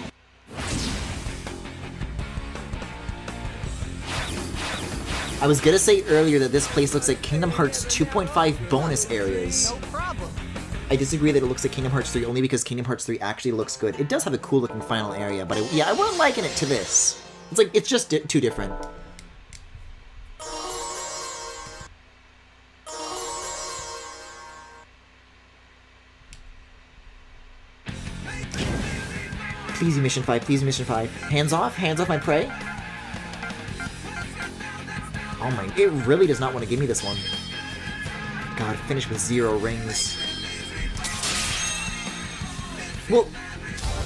I was gonna say earlier that this place looks like Kingdom Hearts 2.5 bonus areas. No problem. I disagree that it looks like Kingdom Hearts 3 only because Kingdom Hearts 3 actually looks good. It does have a cool looking final area, but yeah, I wouldn't liken it to this. It's like, it's just too different. Please, Mission 5, please, Mission 5. Hands off my prey. Oh my, it really does not want to give me this one. God, finish with 0 rings. Well,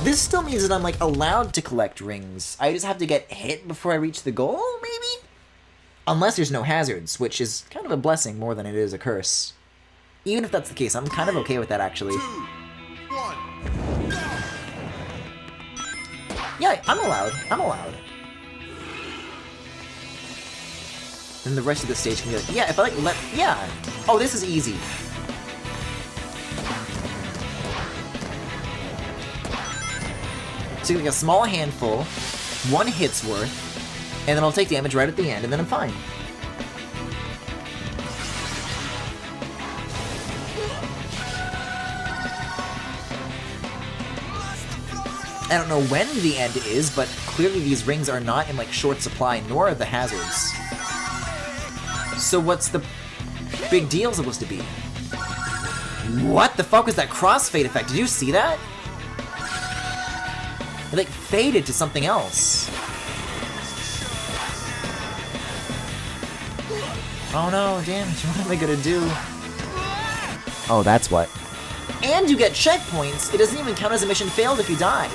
this still means that I'm, like, allowed to collect rings. I just have to get hit before I reach the goal, maybe? Unless there's no hazards, which is kind of a blessing more than it is a curse. Even if that's the case, I'm kind of okay with that, actually. 2, 1, go! Yeah, I'm allowed. I'm allowed. then the rest of the stage can be like, yeah, if I like let, yeah. Oh, this is easy. So like a small handful, 1 hit's worth, and then I'll take damage right at the end, and then I'm fine. I don't know when the end is, but clearly these rings are not in like short supply, nor are the hazards. So what's the big deal supposed to be? What the fuck was that crossfade effect? Did you see that? It like faded to something else. Oh no, damage, what am I gonna do? Oh, that's what. And you get checkpoints! It doesn't even count as a mission failed if you died.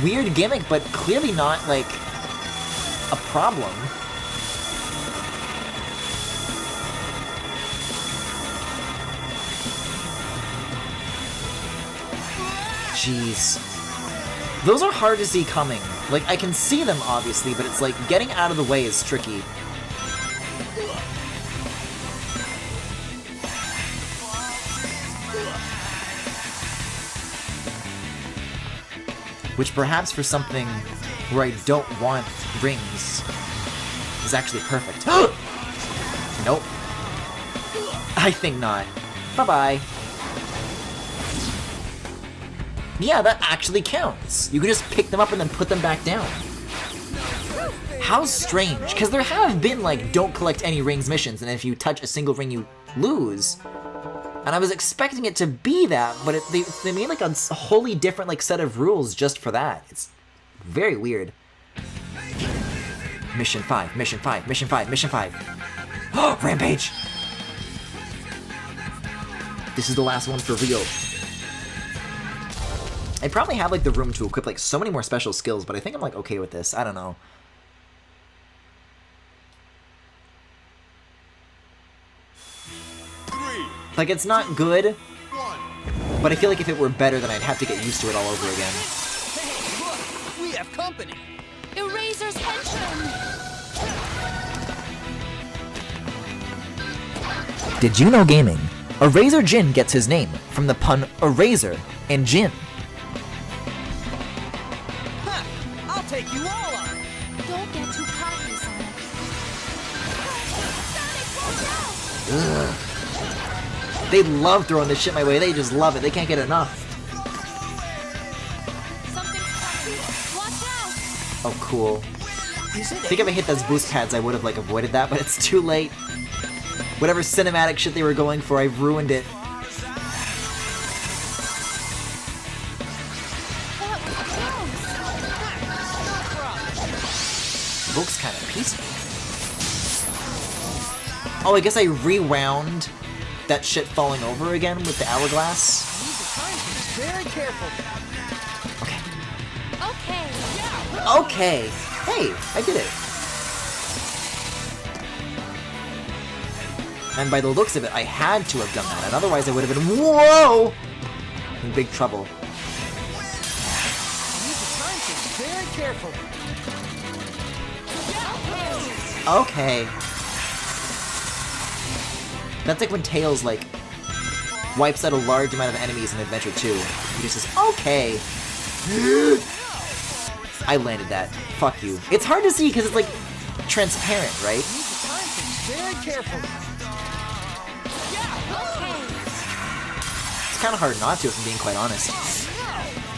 Weird gimmick, but clearly not, like, a problem. Jeez. Those are hard to see coming. Like, I can see them, obviously, but it's like, getting out of the way is tricky. Which perhaps for something where I don't want rings is actually perfect. Nope. I think not. Bye-bye. Yeah, that actually counts. You can just pick them up and then put them back down. How strange, because there have been, like, don't collect any rings missions, and if you touch a single ring, you lose. And I was expecting it to be that, but they made, like, a wholly different, like, set of rules just for that. It's very weird. Mission 5, Mission 5, Mission 5, Mission 5. Oh, Rampage! This is the last one for real. I probably have, like, the room to equip, like, so many more special skills, but I think I'm, like, okay with this. I don't know. Like, it's not good, but I feel like if it were better, then I'd have to get used to it all over again. Hey, look! We have company! Eraser's henchman! Did you know gaming? Eraser Jin gets his name from the pun eraser and Jin. Ha! I'll take you all on! Don't get too cocky, Sonic. Sonic, watch out! Ugh. They love throwing this shit my way. They just love it. They can't get enough. Something's coming. Watch out! Oh, cool. I think if I hit those boost pads, I would have, like, avoided that, but it's too late. Whatever cinematic shit they were going for, I've ruined it. That was close. Looks kind of peaceful. Oh, I guess I rewound that shit falling over again with the hourglass. Very careful. Okay. Okay. Hey, I did it. And by the looks of it, I had to have done that, and otherwise I would have been, whoa, in big trouble. Very careful. Okay. That's like when Tails, like, wipes out a large amount of enemies in Adventure 2. He just says, okay. I landed that. Fuck you. It's hard to see because it's, like, transparent, right? Very careful. It's kind of hard not to, if I'm being quite honest.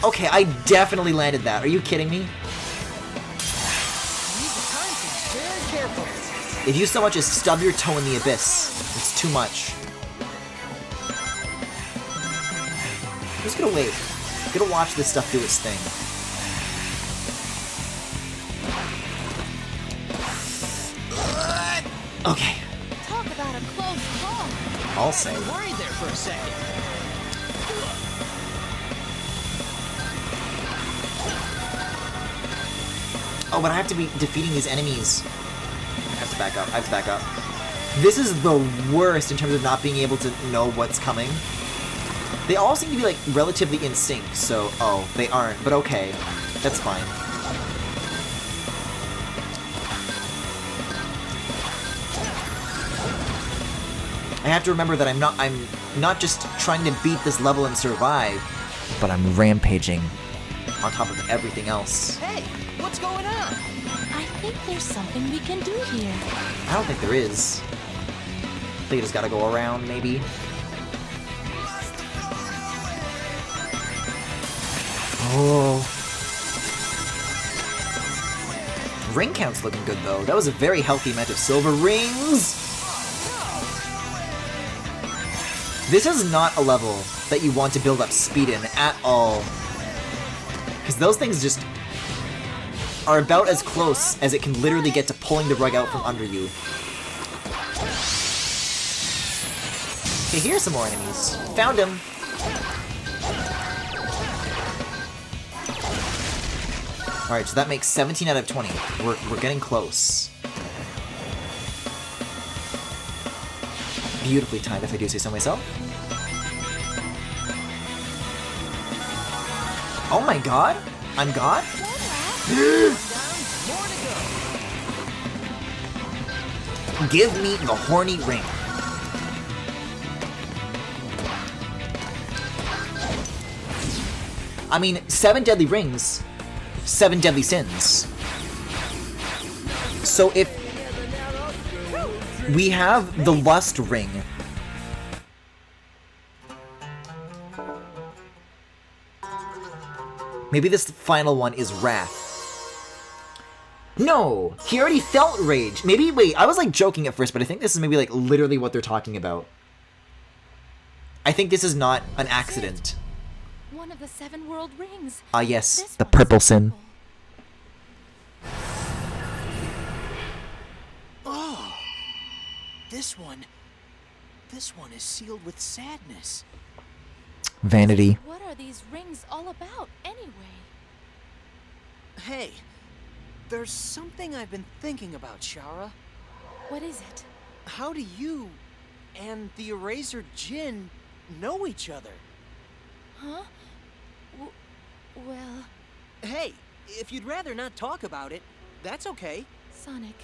Okay, I definitely landed that. Are you kidding me? Very careful. If you so much as stub your toe in the abyss, it's too much. I'm just gonna wait. I'm gonna watch this stuff do its thing. Okay. Talk about a close call. I'll say. Worried there for a second. Oh, but I have to be defeating these enemies. I have to back up. I have to back up. This is the worst in terms of not being able to know what's coming. They all seem to be, like, relatively in sync, so... Oh, they aren't, but okay. That's fine. I have to remember that I'm not just trying to beat this level and survive, but I'm rampaging on top of everything else. Hey, what's going on? I think there's something we can do here. I don't think there is. I think I just gotta go around, maybe. Oh. Ring count's looking good, though. That was a very healthy amount of silver rings! This is not a level that you want to build up speed in at all. Because those things just are about as close as it can literally get to pulling the rug out from under you. Okay, here's some more enemies. Found him. Alright, so that makes 17 out of 20. We're getting close. Beautifully timed, if I do say so myself. Oh my god! I'm God? Give me the horny ring. I mean, 7 deadly rings, 7 deadly sins. So if we have the lust ring, maybe this final one is wrath. No! He already felt rage! Maybe, wait, I was like joking at first, but I think this is maybe like literally what they're talking about. I think this is not an accident. One of the 7 world rings. Ah yes, This the one's purple sin. Oh, this one is sealed with sadness. Vanity. What are these rings all about, anyway? Hey, there's something I've been thinking about, Shara. What is it? How do you and the Eraser Djinn know each other? Huh? Well, Hey, if you'd rather not talk about it, that's okay. Sonic.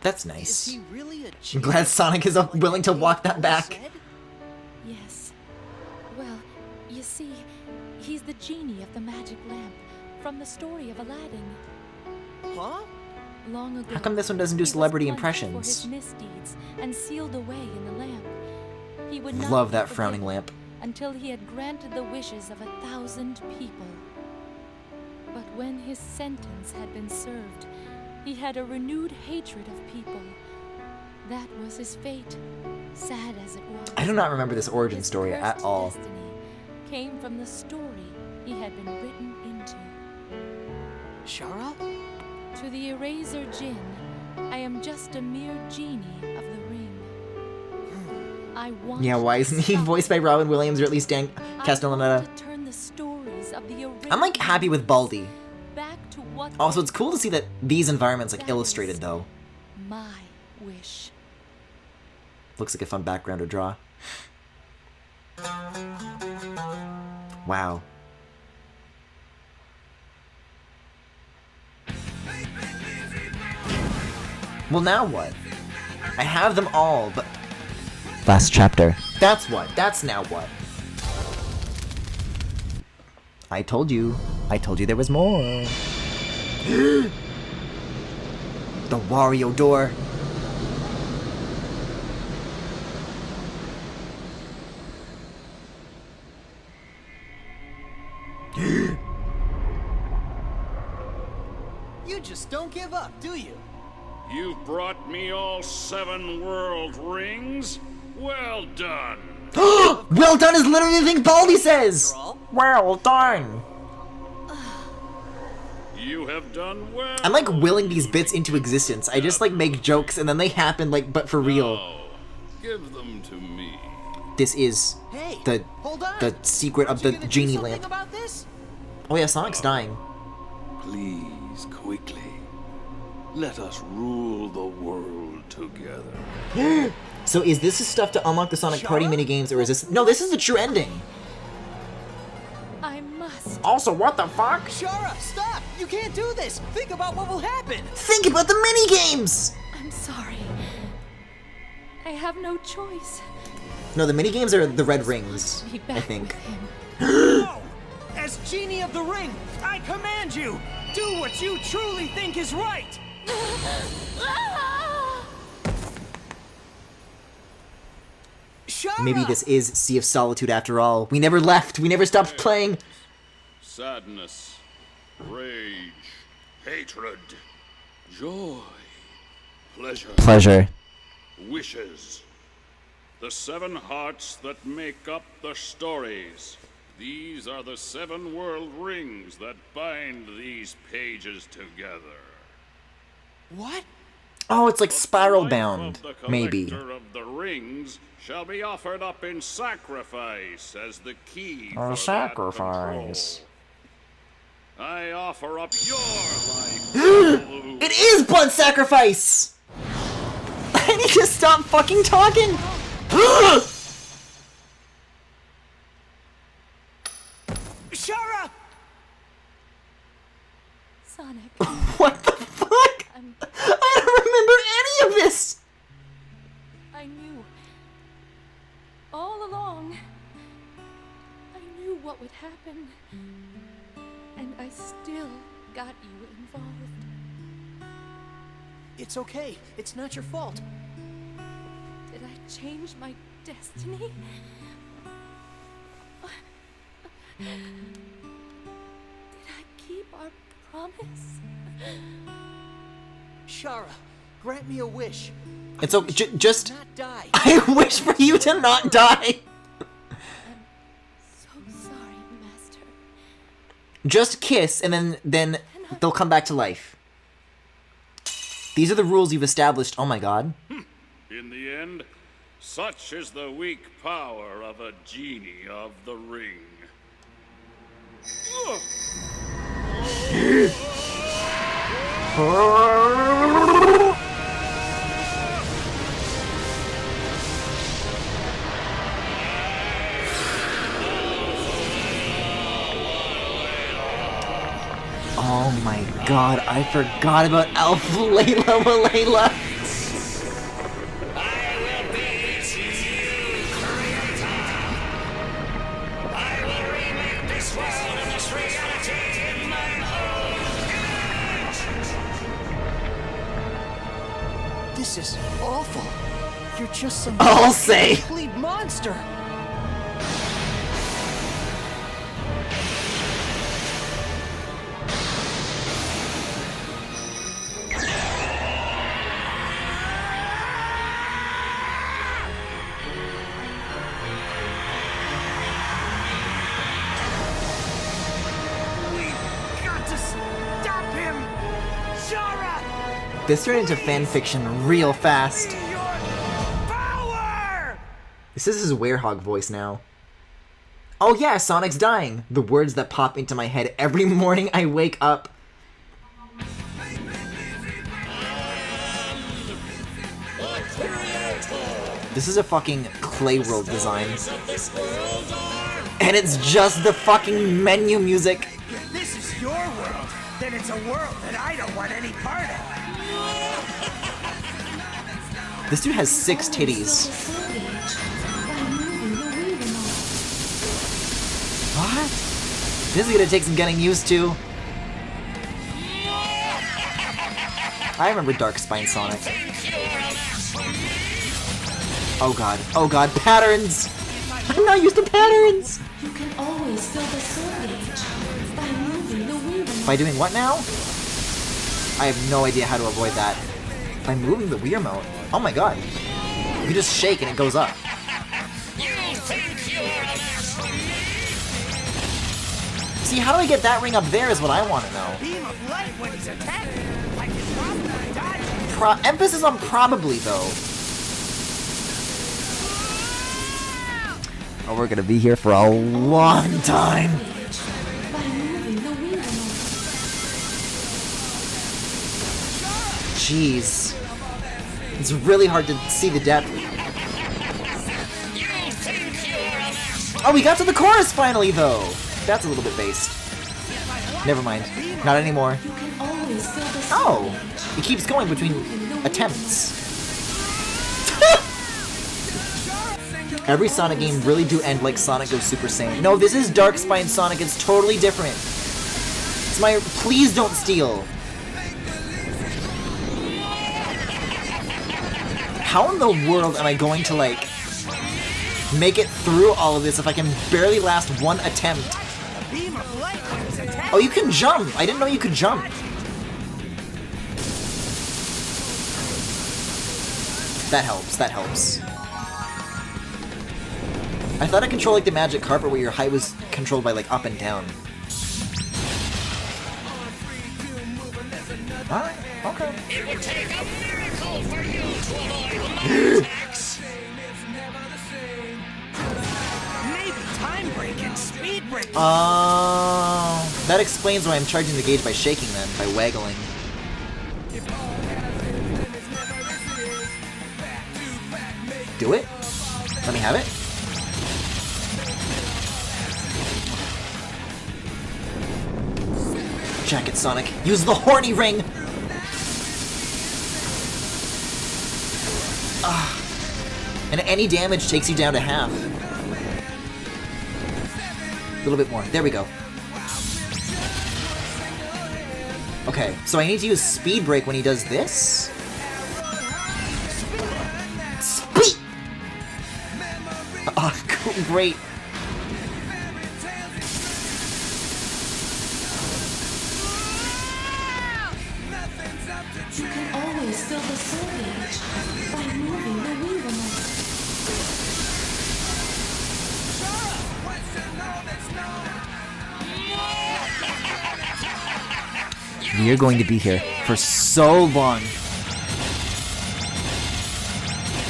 That's Is nice. he really a I'm Djinn? glad Sonic is Like willing to walk that back. said? Yes. Well, you see, he's the genie of the magic lamp from the story of Aladdin. Huh? Long ago, How come this one doesn't do he was celebrity punished impressions? For his misdeeds and sealed away in the lamp. He would not Love be that frowning forgiven lamp. until he had granted the wishes of 1,000 people. But when his sentence had been served, he had a renewed hatred of people. That was his fate, sad as it was. I do not remember this origin His story at cursed all. destiny came from the story he had been written into. Shara? To the Eraser Djinn, I am just a mere genie of the ring. I want Yeah, why to isn't he stop voiced by Robin Williams or at least Dan I want Castellaneta? to turn the stories of the I'm like happy with Baldi. back to what Also, they it's cool to see that these environments like That illustrated is though. my wish. Looks like a fun background to draw. Wow. Well, now what? I have them all, but... Last chapter. That's what. That's now what. I told you. I told you there was more. The Wario door. You just don't give up, do you? You've brought me all 7 world rings? Well done. Well done is literally the thing Baldi says! After all. Well done! You have done well. I'm like willing these bits into existence. I just like make jokes and then they happen like but for real. Oh, give them to me. This is Hey, the hold on. the secret of the Aren't you gonna do genie something lamp. about this? Oh yeah, Sonic's dying. Please, quickly. Let us rule the world together. So is this the stuff to unlock the Sonic Party Shara? minigames or is this no, this is the true ending. I must. Also, what the fuck? Shara, stop! You can't do this! Think about what will happen! Think about the minigames! I'm sorry. I have no choice. No, the minigames are the red rings, Be back I think. with him. No! As Genie of the Ring, I command you! Do what you truly think is right! Shara! Maybe this is Sea of Solitude after all. We never left. We never stopped playing. Sadness, rage, hatred, joy, Pleasure. wishes. The 7 hearts that make up the stories. These are the 7 world rings that bind these pages together. What? Oh, it's like The spiral life bound. of the Maybe. collector of the rings shall be offered up in sacrifice as the key A for sacrifice. that control. I offer up your life. It is blood sacrifice! I need to stop fucking talking! Shara! Sonic, What the fuck? I don't remember any of this! I knew. All along. I knew what would happen. And I still got you involved. It's okay. It's not your fault. Did I change my destiny? Did I keep our promise? Shara, grant me a wish. It's okay, just... Not die. I wish for you to not die! So sorry, Master. Just kiss, and then they'll come back to life. These are the rules you've established. Oh my god. In the end, such is the weak power of a genie of the ring. Oh my god, I forgot about Alpha Layla Walayla. This is awful. You're just some I'll say. complete monster. We've got to stop him! Shara! This turned into fanfiction real fast. Your power! This is his werehog voice now. Oh yeah, Sonic's dying. The words that pop into my head every morning I wake up. This is a fucking clay world design. And it's just the fucking menu music. If this is your world, then it's a world that I don't want any part of. This dude has 6 titties. What? This is gonna take some getting used to. I remember Dark Spine Sonic. Oh god, patterns! I'm not used to patterns! You can always fill the soul gauge by moving the Wii remote. By doing what now? I have no idea how to avoid that. By moving the Wii remote? Oh my god. You just shake and it goes up. See, how do I get that ring up there is what I want to know. Beam of light when he's attacking. I can probably dodge. Emphasis on probably, though. Oh, we're gonna be here for a long time. By moving the Wii remote. Jeez. It's really hard to see the depth. Oh, we got to the chorus finally, though. That's a little bit based. Never mind. Not anymore. You can always fill the soul Oh! It keeps going between attempts. Every Sonic game really do end like Sonic goes Super Saiyan. No, this is Dark Spine Sonic. It's totally different. It's my... Please don't steal. How in the world am I going to, like, make it through all of this if I can barely last one attempt? Oh, you can jump! I didn't know you could jump. That helps, that helps. I thought I controlled like the magic carpet where your height was controlled by like up and down. Alright, okay. It would take a miracle for you to avoid my attacks. Maybe time break and speed break. Oh, that explains why I'm charging the gauge by shaking then, by waggling. Do it? Let me have it? Jacket Sonic, use the horny ring! And any damage takes you down to half. A little bit more. There we go. Okay, so I need to use Speed Break when he does this? Speed! Oh, great. You can always fill the soul gauge by moving the Wii remote. We are going to be here for so long. If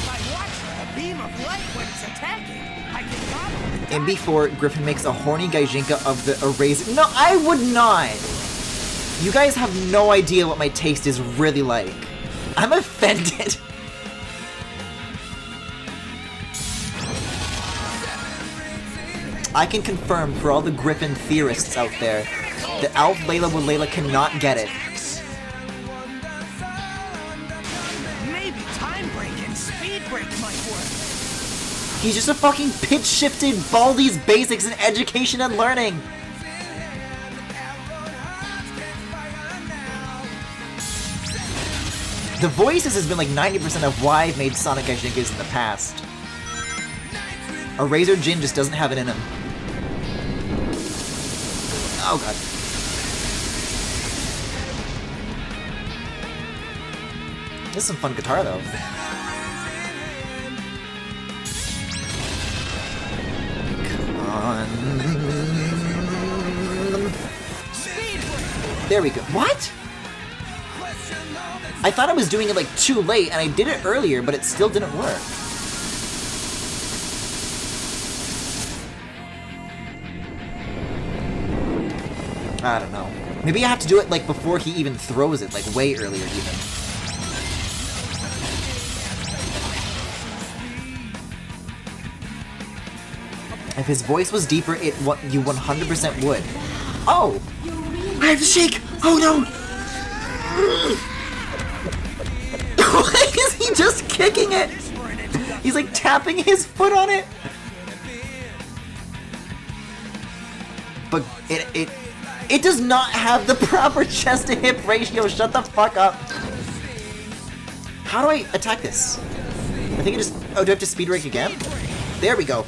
I watch a beam of light when it's attacking, I can probably... And before Griffin makes a horny Gaijinka of the eraser. No, I would not! You guys have no idea what my taste is really like. I'm offended. I can confirm for all the Griffin theorists out there that Alf Layla Layla cannot get it. Maybe time break and speed break might work. He's just a fucking pitch-shifted Baldi's basics in education and learning. The voices has been like 90% of why I've made Sonic Gaijinkas in the past. Eraser Jin just doesn't have it in him. Oh god. This is some fun guitar though. Come on. There we go. What? I thought I was doing it like too late, and I did it earlier, but it still didn't work. I don't know. Maybe I have to do it like before he even throws it, like way earlier even. If his voice was deeper, you 100% would. Oh! I have to shake! Oh no! Why is he just kicking it? He's like tapping his foot on it. But it does not have the proper chest to hip ratio. Shut the fuck up. How do I attack this? I think I just... Oh, do I have to speed break again? There we go.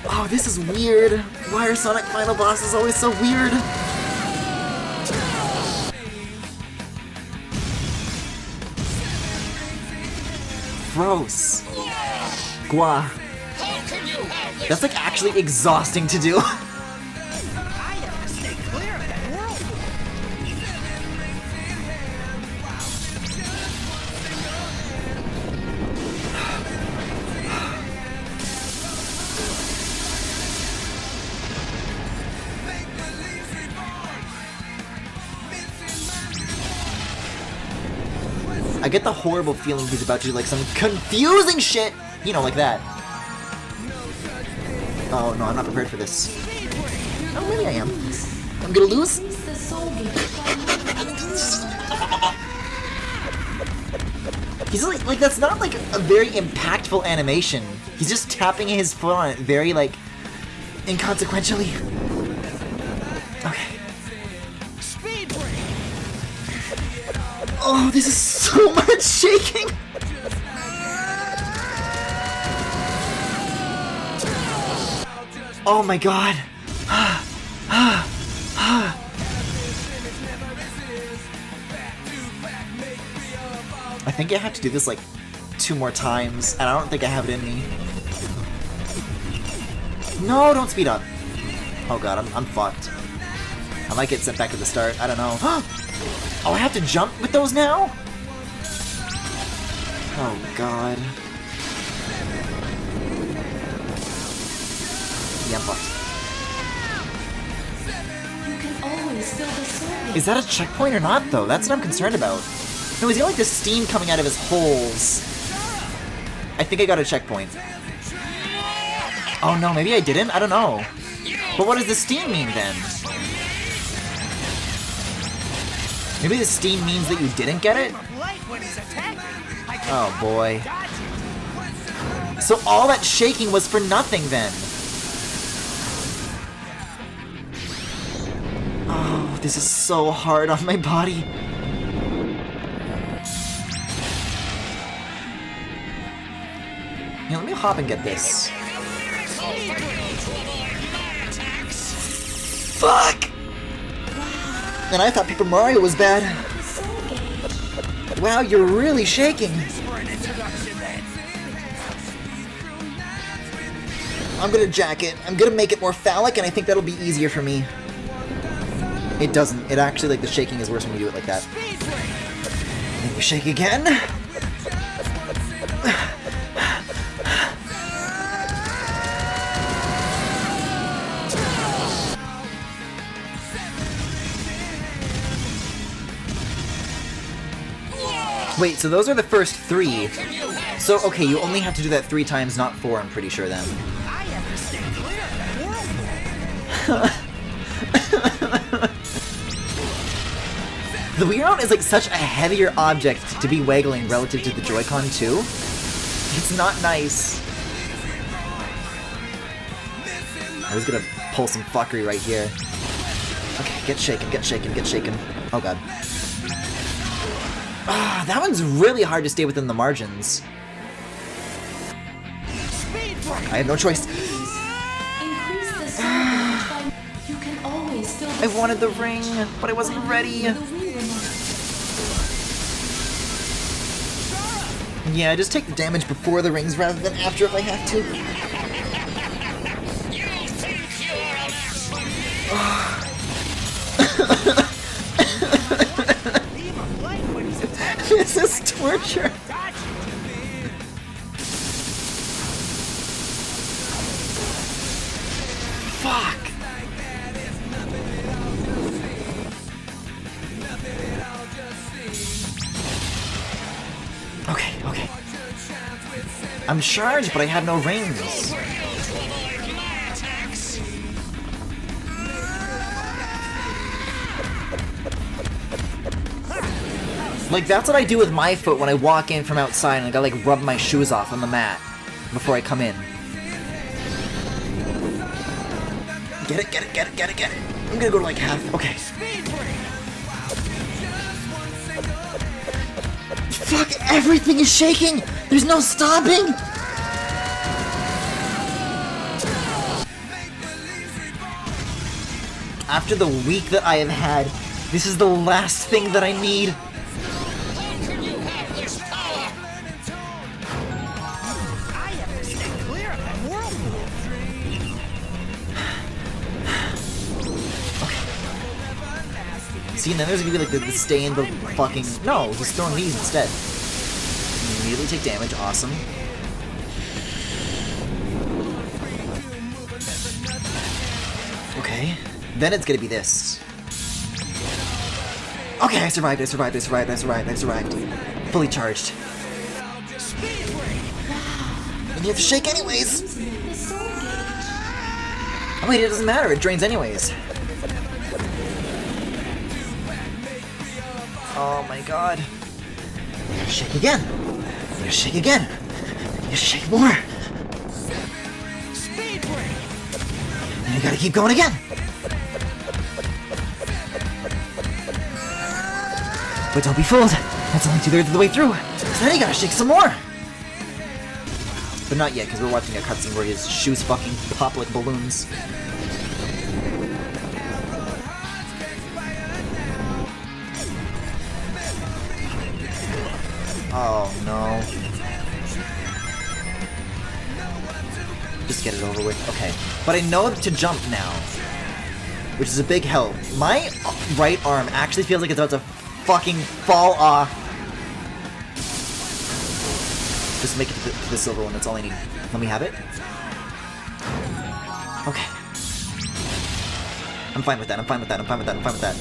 Oh, this is weird. Why are Sonic final bosses always so weird? Gross. Gua. That's like actually exhausting to do. I have to stay clear of that whirlpool. I get the horrible feeling he's about to do like some confusing shit. You know, like that. Oh no, I'm not prepared for this. Oh, maybe I am. I'm gonna lose? Release the soul gauge by moving the Wii remote. He's like that's not like a very impactful animation. He's just tapping his foot on it very like inconsequentially. Okay. Speed break. Oh, this is so much shaking. Oh my god. I think I have to do this like 2 more times, and I don't think I have it in me. No, don't speed up. Oh god, I'm fucked. I might get sent back to the start. I don't know. Oh, I have to jump with those now? Oh god. Yeah, I'm fucked. You can always fill the soul. Is that a checkpoint or not, though? That's what I'm concerned about. No, he's got like this steam coming out of his holes. I think I got a checkpoint. Oh no, maybe I didn't? I don't know. But what does the steam mean then? Maybe the steam means that you didn't get it? Oh boy. So all that shaking was for nothing then. Oh, this is so hard on my body. Here, let me hop and get this. Fuck! And I thought Paper Mario was bad. Wow, you're really shaking. I'm gonna jack it. I'm gonna make it more phallic, and I think that'll be easier for me. It doesn't. It actually, like, the shaking is worse when you do it like that. Then you shake again. Wait, so those are the first 3. So, okay, you only have to do that 3 times, not 4, I'm pretty sure then. The Wii Remote is like such a heavier object to be waggling relative to the Joy-Con too. It's not nice. I was gonna pull some fuckery right here. Okay, get shaken, get shaken, get shaken. Oh god. Ah, that one's really hard to stay within the margins. I have no choice. Increase the soul gauge by... You can always fill the I wanted the ring, but I wasn't ready. the Wii remote. Yeah, just take the damage before the rings rather than after if I have to. You think you are an This is torture. Fuck. Okay, okay. I'm charged, but I have no rings. Like, that's what I do with my foot when I walk in from outside and I gotta, like, rub my shoes off on the mat before I come in. Get it, get it, get it, get it, get it. I'm gonna go to, like, half. Okay. Fuck, everything is shaking! There's no stopping! After the week that I have had, this is the last thing that I need. See, and then there's gonna be like the stay in the fucking... No, just throwing these instead. Immediately take damage, awesome. Okay, then it's gonna be this. Okay, I survived, I survived, I survived, I survived, I survived. Fully charged. And you have to shake anyways! The soul gauge. Oh wait, it doesn't matter, it drains anyways. Oh my god. Shake again. You shake again. You shake more. Speed break! And you gotta keep going again. But don't be fooled. That's only 2/3 of the way through. So then you gotta shake some more. But not yet, because we're watching a cutscene where his shoes fucking pop like balloons. Oh no. Just get it over with. Okay. But I know to jump now, which is a big help. My right arm actually feels like it's about to fucking fall off. Just make it to the silver one, that's all I need. Let me have it. Okay. I'm fine with that, I'm fine with that, I'm fine with that, I'm fine with that.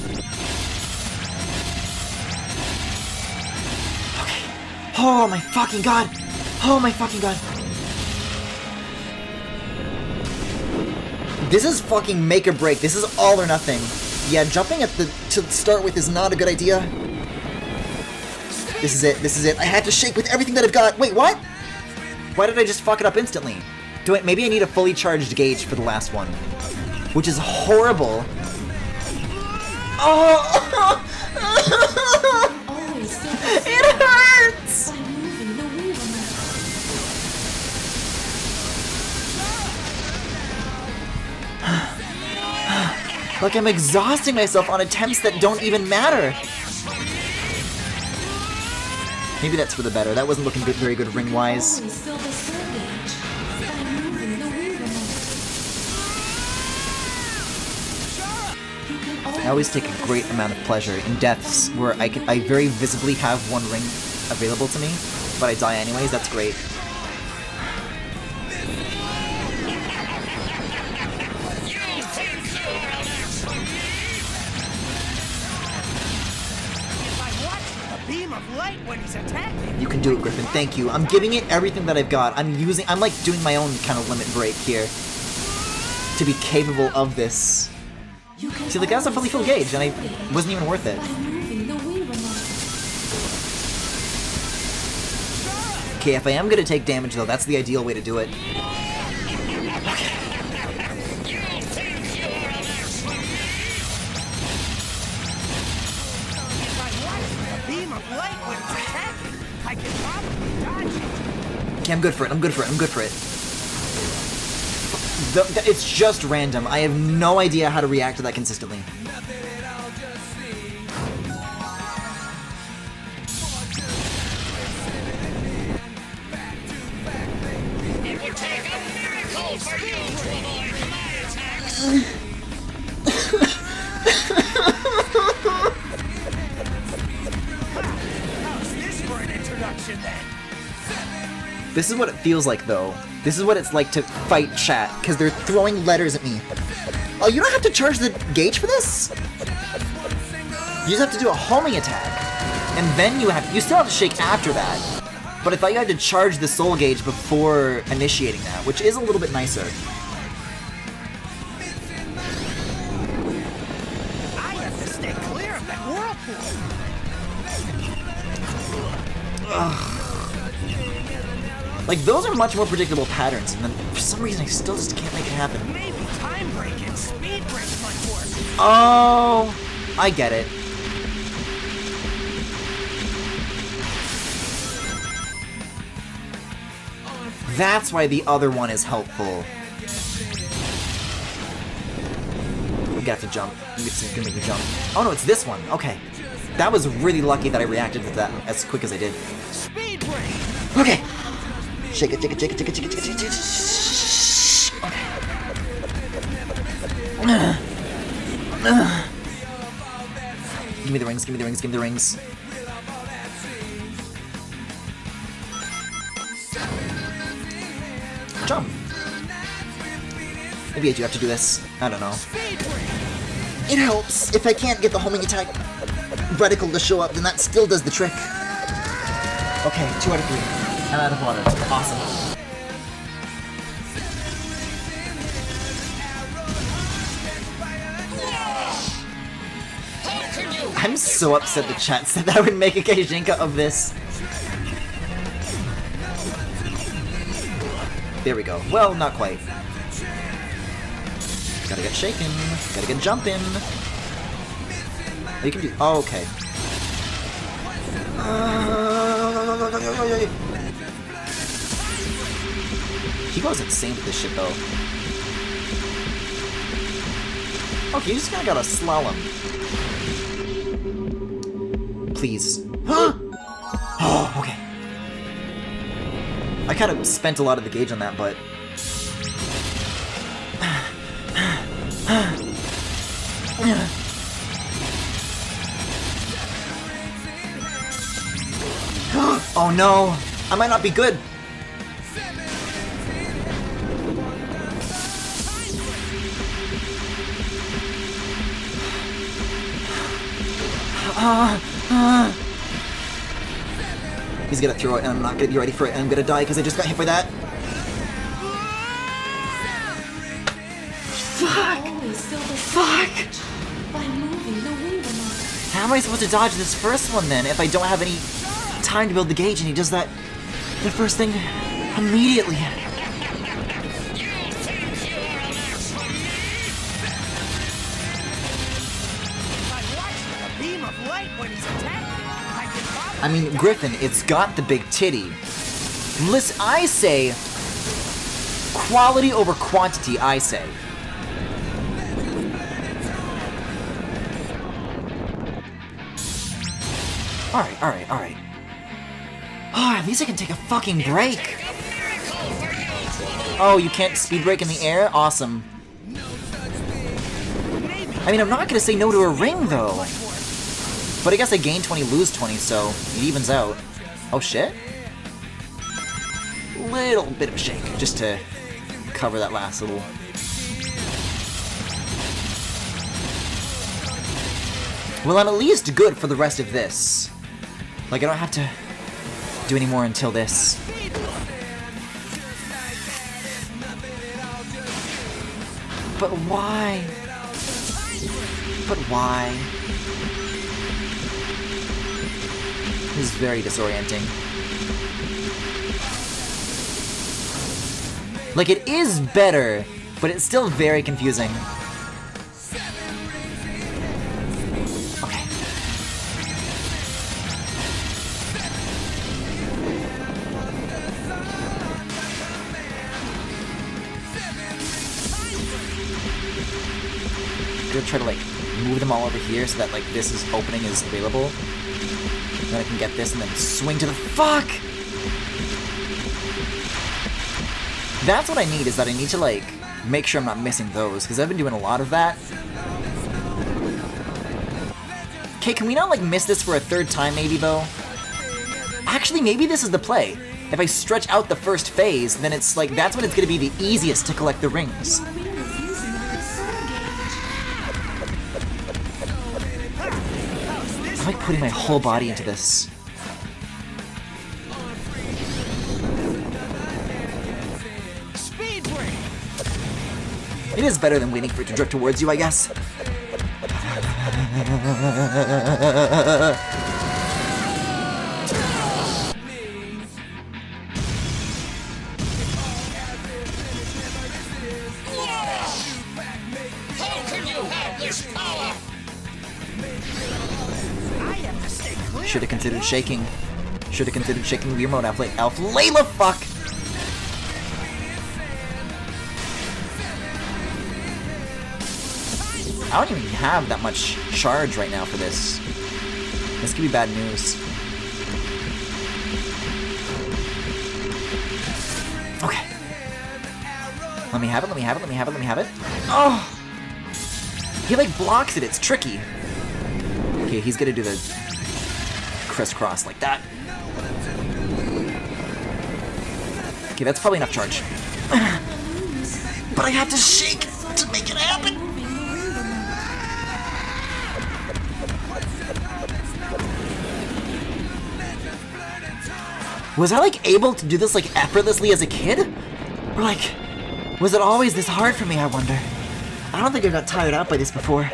Okay. Oh my fucking god! Oh my fucking god! This is fucking make or break. This is all or nothing. Yeah, jumping at the to start with is not a good idea. This is it. This is it. I had to shake with everything that I've got. Wait, what? Why did I just fuck it up instantly? Maybe I need a fully charged gauge for the last one, which is horrible. Oh! It hurts. By moving the wheel remote. Like I'm exhausting myself on attempts that don't even matter. Maybe that's for the better. That wasn't looking very good ring-wise. Always fill the soul gauge. By moving the wheel remote. You can I always take a great amount of pleasure in deaths where I very visibly have one ring available to me, but I die anyways. That's great. Beam of light when he's attacking. You can do it, Griffin. Thank you. I'm giving it everything that I've got. I'm like doing my own kind of limit break here to be capable of this. You can See, like that's a fully full gauge, and I wasn't even worth it. by moving the wheel remote. Okay, if I am gonna take damage though, that's the ideal way to do it. If I watch the beam of light when he's attacking, I can probably dodge it. Okay, I'm good for it. I'm good for it. I'm good for it. It's just random. I have no idea how to react to that consistently. It would take a miracle for you to avoid my attacks. How's this for an introduction then? This is what it feels like, though. This is what it's like to fight chat, because they're throwing letters at me. Oh, you don't have to charge the gauge for this? You just have to do a homing attack. And then you still have to shake after that. But I thought you had to charge the soul gauge before initiating that, which is a little bit nicer. I have to stay clear of that whirlpool. Like, those are much more predictable patterns, and then for some reason I still just can't make it happen. Maybe time break and speed break might work. Oh, I get it. That's why the other one is helpful. We got to jump. It's gonna make me jump. Oh no, it's this one. Okay. That was really lucky that I reacted to that as quick as I did. Speed break. Okay. Shake it, shake it, shake it, shake it, shake it, shake it, shake it. Okay. Give me the rings, give me the rings, give me the rings. Jump. Maybe I do have to do this. I don't know. It helps. If I can't get the homing attack reticle to show up, then that still does the trick. Okay, 2 out of 3. I'm out of water. Awesome. I'm so upset the chat said that I would make a Keijinka of this. There we go. Well, not quite. Gotta get shaken. Gotta get jumping. Oh, you can do... Oh, okay. He goes insane with this shit, though. Okay, you just kinda gotta slalom. Please. Oh, okay. I kind of spent a lot of the gauge on that, but... Oh no! I might not be good! He's gonna throw it and I'm not gonna be ready for it and I'm gonna die because I just got hit by that. Fuck! Fuck! By moving the wing remote. How am I supposed to dodge this first one then if I don't have any time to build the gauge and he does that the first thing immediately? You think you are a match for me? My watch with a beam of light when he's attacking. I can probably... I mean, Griffin, it's got the big titty. Listen, I say quality over quantity, I say. Alright, alright, alright. Oh, at least I can take a fucking break. Take a miracle for you, trouble. Oh, you can't speed break in the air? Awesome. I mean, I'm not gonna say no to a ring, though. But I guess I gain 20, lose 20, so it evens out. Oh, shit? Little bit of a shake, just to cover that last little... Well, I'm at least good for the rest of this. Like, I don't have to do any more until this. But why? But why? This is very disorienting. Like, it is better, but it's still very confusing. Okay. I'm gonna try to, like, move them all over here so that, like, this is opening is available. Then I can get this and then swing to the fuck! That's what I need, is that I need to, like, make sure I'm not missing those, because I've been doing a lot of that. Okay, can we not, like, miss this for a third time, maybe, though? Actually, maybe this is the play. If I stretch out the first phase, then it's, like, that's when it's gonna be the easiest to collect the rings. Your wheel is using up the soul gauge. I'm, like, putting my whole body into this. Speed break! It is better than waiting for it to drift towards you, I guess. How can you have this power? I have to stay clear. Should have considered shaking. Should have considered shaking the remote. Alf Layla, fuck! I don't even have that much charge right now for this. This could be bad news. Okay. Let me have it, let me have it, let me have it, let me have it. Oh! He, like, blocks it. It's tricky. Okay, he's gonna do the crisscross like that. Okay, that's probably enough charge. But I have to shake to make it happen. Was I, like, able to do this, like, effortlessly as a kid? Or, like, was it always this hard for me, I wonder? I don't think I got tired out by this before.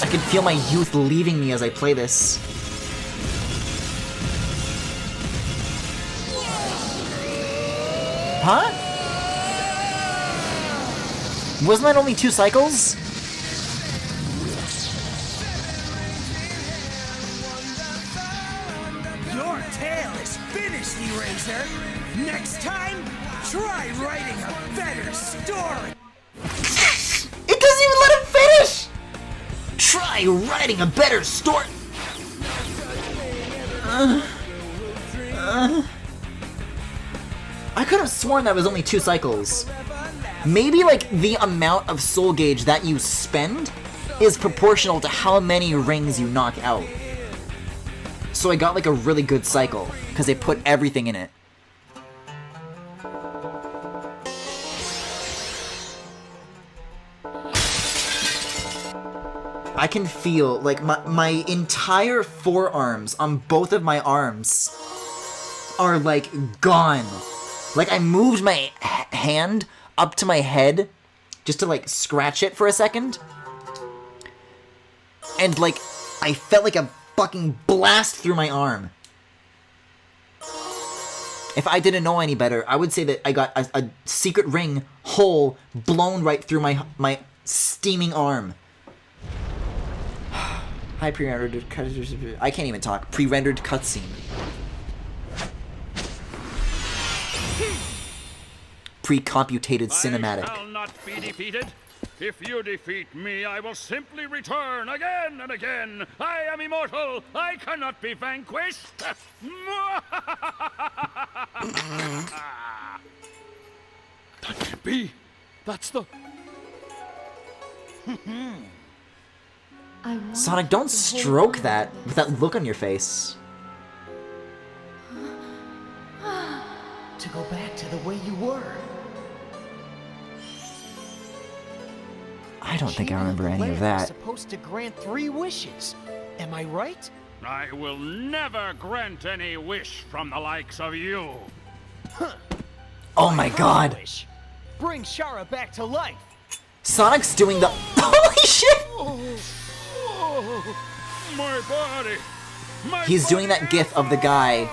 I can feel my youth leaving me as I play this. Huh? Wasn't that only 2 cycles? Your tale is finished, Eraser! Next time, try writing a better story! It doesn't even let him finish! Try writing a better story! I could have sworn that was only 2 cycles. Maybe, like, the amount of soul gauge that you spend is proportional to how many rings you knock out. So I got, like, a really good cycle, because they put everything in it. I can feel, like, my entire forearms on both of my arms are, like, gone. Like, I moved my hand up to my head just to, like, scratch it for a second. And, like, I felt like a fucking blast through my arm. If I didn't know any better, I would say that I got a secret ring hole blown right through my steaming arm. Hi, pre-rendered I can't even talk. Pre-rendered cutscene. Pre-computated cinematic. I shall not be defeated. If you defeat me, I will simply return again and again. I am immortal. I cannot be vanquished. That can't be. That's the... Sonic, don't stroke that with that look on your face. To go back to the way you were. I don't think I remember any of Lair that. was supposed to grant 3 wishes. Am I right? I will never grant any wish from the likes of you. Oh my god. Wish. Bring Shara back to life. Sonic's doing the... Holy shit! My body. He's doing that gif of the guy,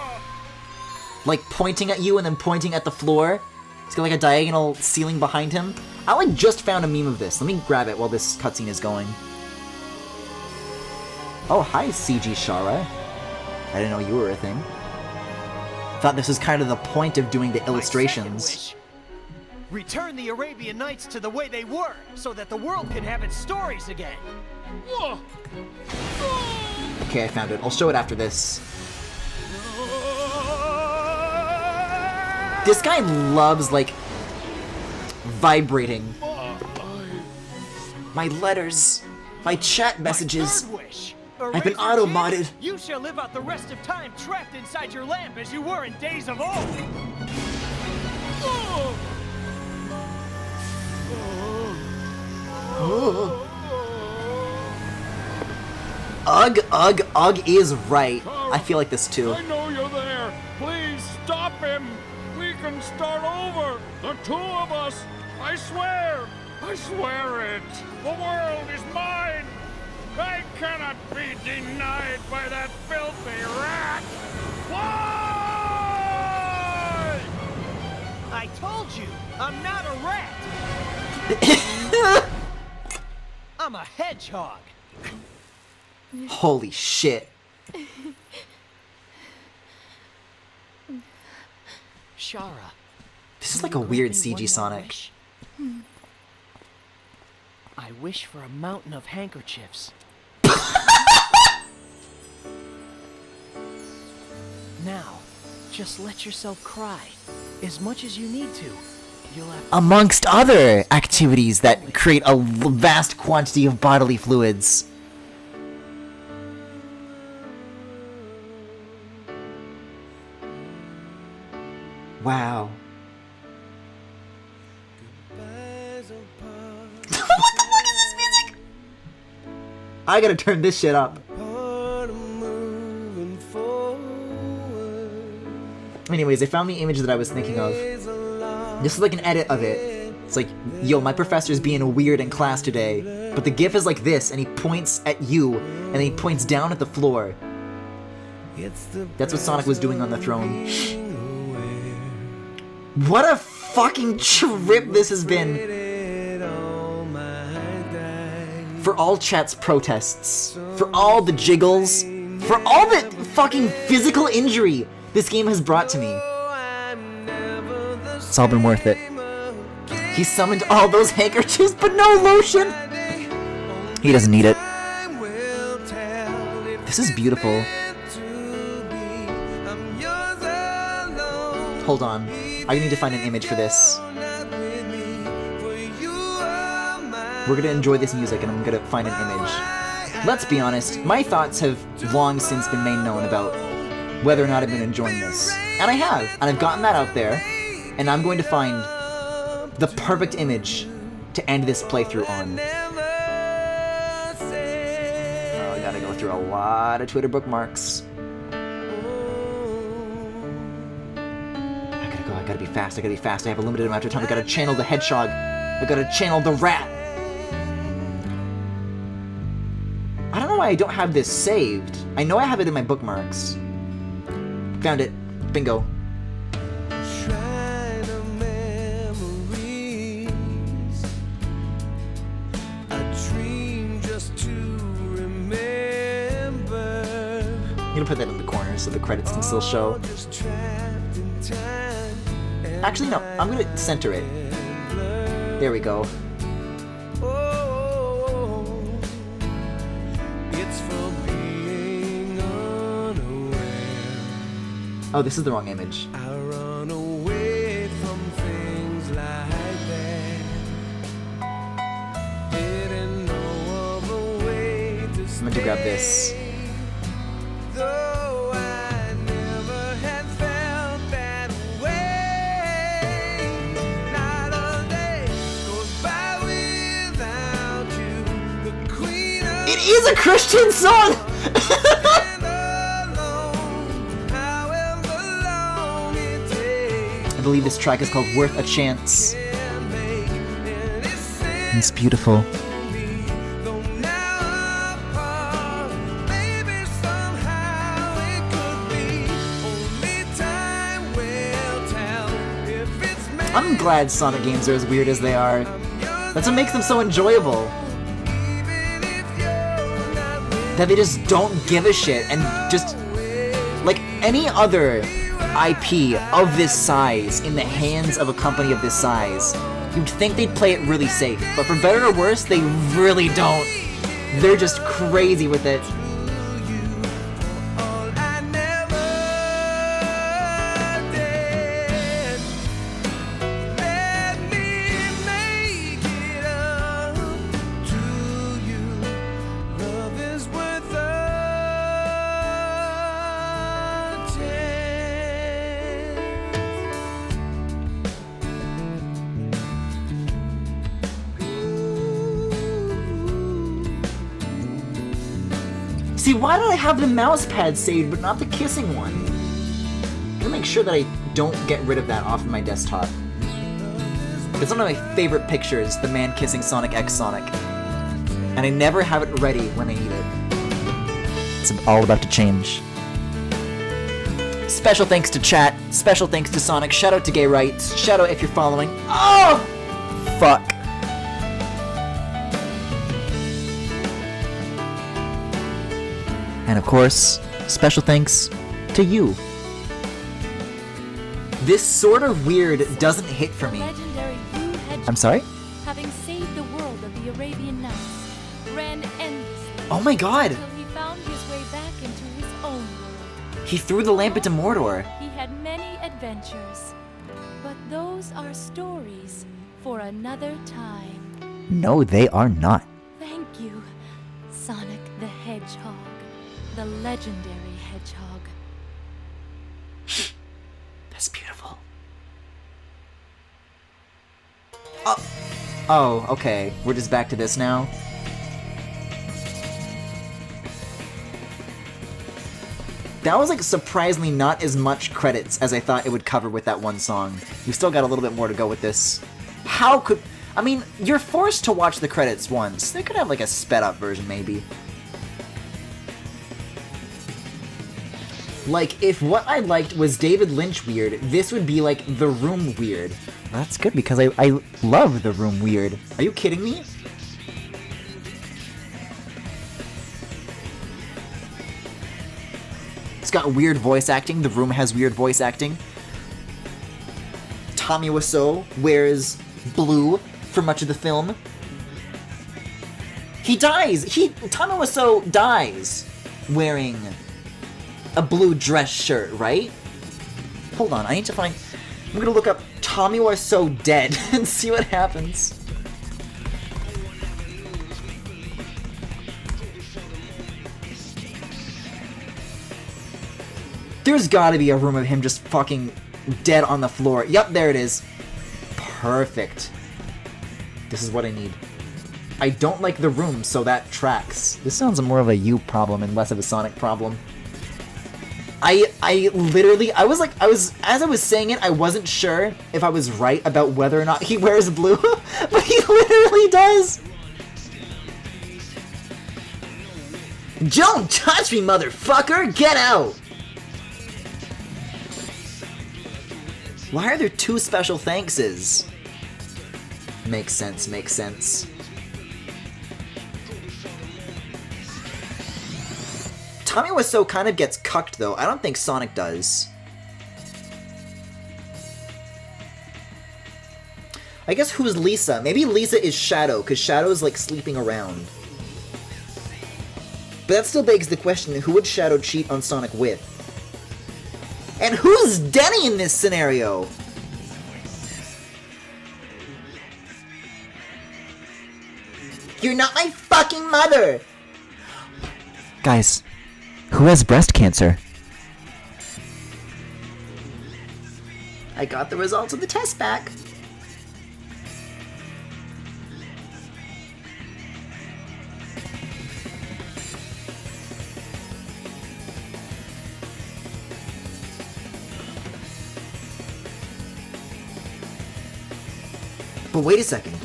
like, pointing at you and then pointing at the floor. He's got, like, a diagonal ceiling behind him. I, like, just found a meme of this. Let me grab it while this cutscene is going. Oh, hi, CG Shara. I didn't know you were a thing. Thought this was kind of the point of doing the illustrations. Return the Arabian Nights to the way they were, so that the world can have its stories again. Okay, I found it. I'll show it after this. This guy loves, like, vibrating. My letters, my chat messages. Third wish. I've been Eraser auto-modded. Kid, you shall live out the rest of time trapped inside your lamp as you were in days of old. Ugg is right. I feel like this too. I know you're there. Please stop him. We can start over. The 2 of us. I swear. I swear it. The world is mine. I cannot be denied by that filthy rat. Why? I told you, I'm not a rat. I'm a hedgehog. Holy shit. Shara. This is like a weird CG Sonic. I wish for a mountain of handkerchiefs. Now, just let yourself cry. As much as you need to. You'll have to... Amongst other activities that create a vast quantity of bodily fluids. Wow. What the fuck is this music? I gotta turn this shit up. Anyways, I found the image that I was thinking of. This is like an edit of it. It's like, yo, my professor's being weird in class today. But the gif is like this, and he points at you, and then he points down at the floor. That's what Sonic was doing on the throne. What a fucking trip this has been. For all chat's protests, for all the jiggles, for all the fucking physical injury this game has brought to me. It's all been worth it. He summoned all those handkerchiefs, but no lotion! He doesn't need it. This is beautiful. Hold on. I need to find an image for this. We're gonna enjoy this music and I'm gonna find an image. Let's be honest, my thoughts have long since been made known about whether or not I've been enjoying this. And I have, and I've gotten that out there, and I'm going to find the perfect image to end this playthrough on. Oh, I gotta go through a lot of Twitter bookmarks. I gotta be fast, I gotta be fast, I have a limited amount of time, I gotta channel the hedgehog, I gotta channel the rat. I don't know why I don't have this saved. I know I have it in my bookmarks. Found it. Bingo. I'm gonna put that in the corner so the credits can still show. Actually, no. I'm gonna center it. There we go. Oh, this is the wrong image. I run away from things like that. Didn't know of a way to I'm going to grab this. Though I never had felt that way. Not a day goes by without you, the queen of It is a Christian song! I believe this track is called Worth a Chance. And it's beautiful. I'm glad Sonic games are as weird as they are. That's what makes them so enjoyable. That they just don't give a shit and just... like any other IP of this size in the hands of a company of this size, you'd think they'd play it really safe, but for better or worse, they really don't. They're just crazy with it. See, why do I have the mouse pad saved but not the kissing one? I'm gonna make sure that I don't get rid of that off of my desktop. It's one of my favorite pictures, the man kissing Sonic X Sonic. And I never have it ready when I need it. It's all about to change. Special thanks to chat, special thanks to Sonic, shout out to Gay Rights, shout out if you're following. Oh! Fuck. And of course, special thanks to you. This sort of weird doesn't hit for me. I'm sorry? Having saved the world of the Arabian Nights, ran endlessly. Oh my god! Until he found his way back into his own world. He threw the lamp into Mordor. He had many adventures, but those are stories for another time. No, they are not. Thank you, Sonic the Hedgehog, the legendary hedgehog. That's beautiful. Oh, okay. We're just back to this now. That was like surprisingly not as much credits as I thought it would cover with that one song. You've still got a little bit more to go with this. How could... I mean, you're forced to watch the credits once. They could have like a sped up version maybe. Like, if what I liked was David Lynch weird, this would be like The Room weird. That's good because I love The Room weird. Are you kidding me? It's got weird voice acting. The Room has weird voice acting. Tommy Wiseau wears blue for much of the film. He dies! Tommy Wiseau dies wearing a blue dress shirt, right? Hold on, I need to find... I'm gonna look up Tommy Wiseau dead and see what happens. There's gotta be a room of him just fucking dead on the floor. Yep, there it is. Perfect. This is what I need. I don't like The Room, so that tracks. This sounds more of a you problem and less of a Sonic problem. I literally, as I was saying it, I wasn't sure if I was right about whether or not he wears blue, but he literally does. Don't touch me, motherfucker! Get out! Why are there two special thankses? Makes sense, makes sense. Tommy Wiseau kind of gets cucked, though. I don't think Sonic does. I guess who's Lisa? Maybe Lisa is Shadow, because Shadow's, like, sleeping around. But that still begs the question, who would Shadow cheat on Sonic with? And who's Denny in this scenario? You're not my fucking mother! Guys, who has breast cancer? I got the results of the test back. But wait a second.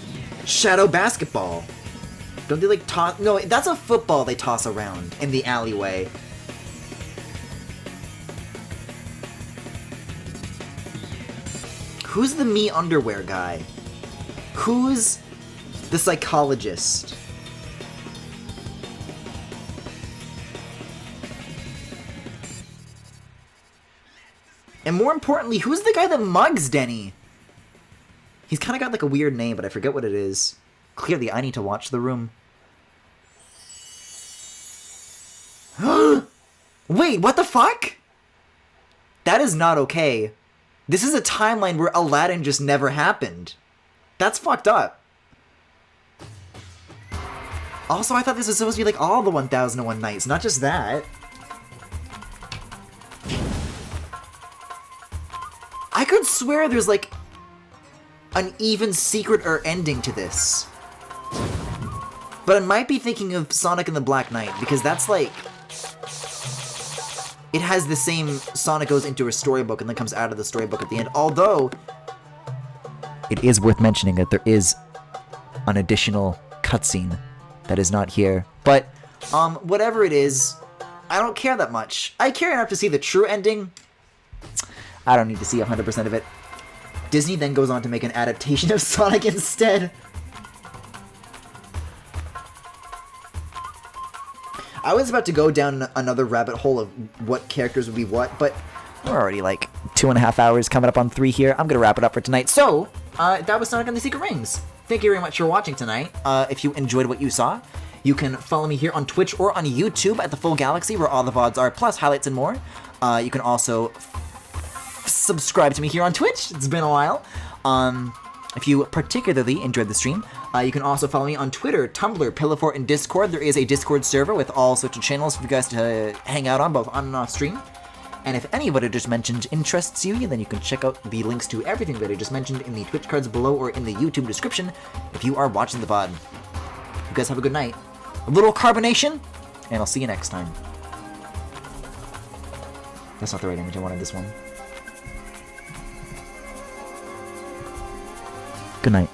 Shadow basketball. Don't they like toss? No, that's a football they toss around in the alleyway. Who's the me underwear guy? Who's the psychologist? And more importantly, who's the guy that mugs Denny? He's kind of got like a weird name, but I forget what it is. Clearly, I need to watch The Room. Wait, what the fuck? That is not okay. This is a timeline where Aladdin just never happened. That's fucked up. Also, I thought this was supposed to be like all the 1001 Nights, not just that. I could swear there's like an even secret or ending to this. But I might be thinking of Sonic and the Black Knight, because that's like... It has the same Sonic goes into a storybook and then comes out of the storybook at the end. Although, it is worth mentioning that there is an additional cutscene that is not here. But, whatever it is, I don't care that much. I care enough to see the true ending. I don't need to see 100% of it. Disney then goes on to make an adaptation of Sonic instead. I was about to go down another rabbit hole of what characters would be what, but we're already like 2.5 hours coming up on 3 here. I'm going to wrap it up for tonight. So, that was Sonic and the Secret Rings. Thank you very much for watching tonight. If you enjoyed what you saw, you can follow me here on Twitch or on YouTube at The Full Galaxy, where all the VODs are, plus highlights and more. You can also subscribe to me here on Twitch. It's been a while. If you particularly enjoyed the stream, you can also follow me on Twitter, Tumblr, Pillowfort, and Discord. There is a Discord server with all sorts of channels for you guys to hang out on, both on and off stream. And if any of what I just mentioned interests you, then you can check out the links to everything that I just mentioned in the Twitch cards below or in the YouTube description if you are watching the VOD. You guys have a good night. A little carbonation, and I'll see you next time. That's not the right image. I wanted this one. Good night.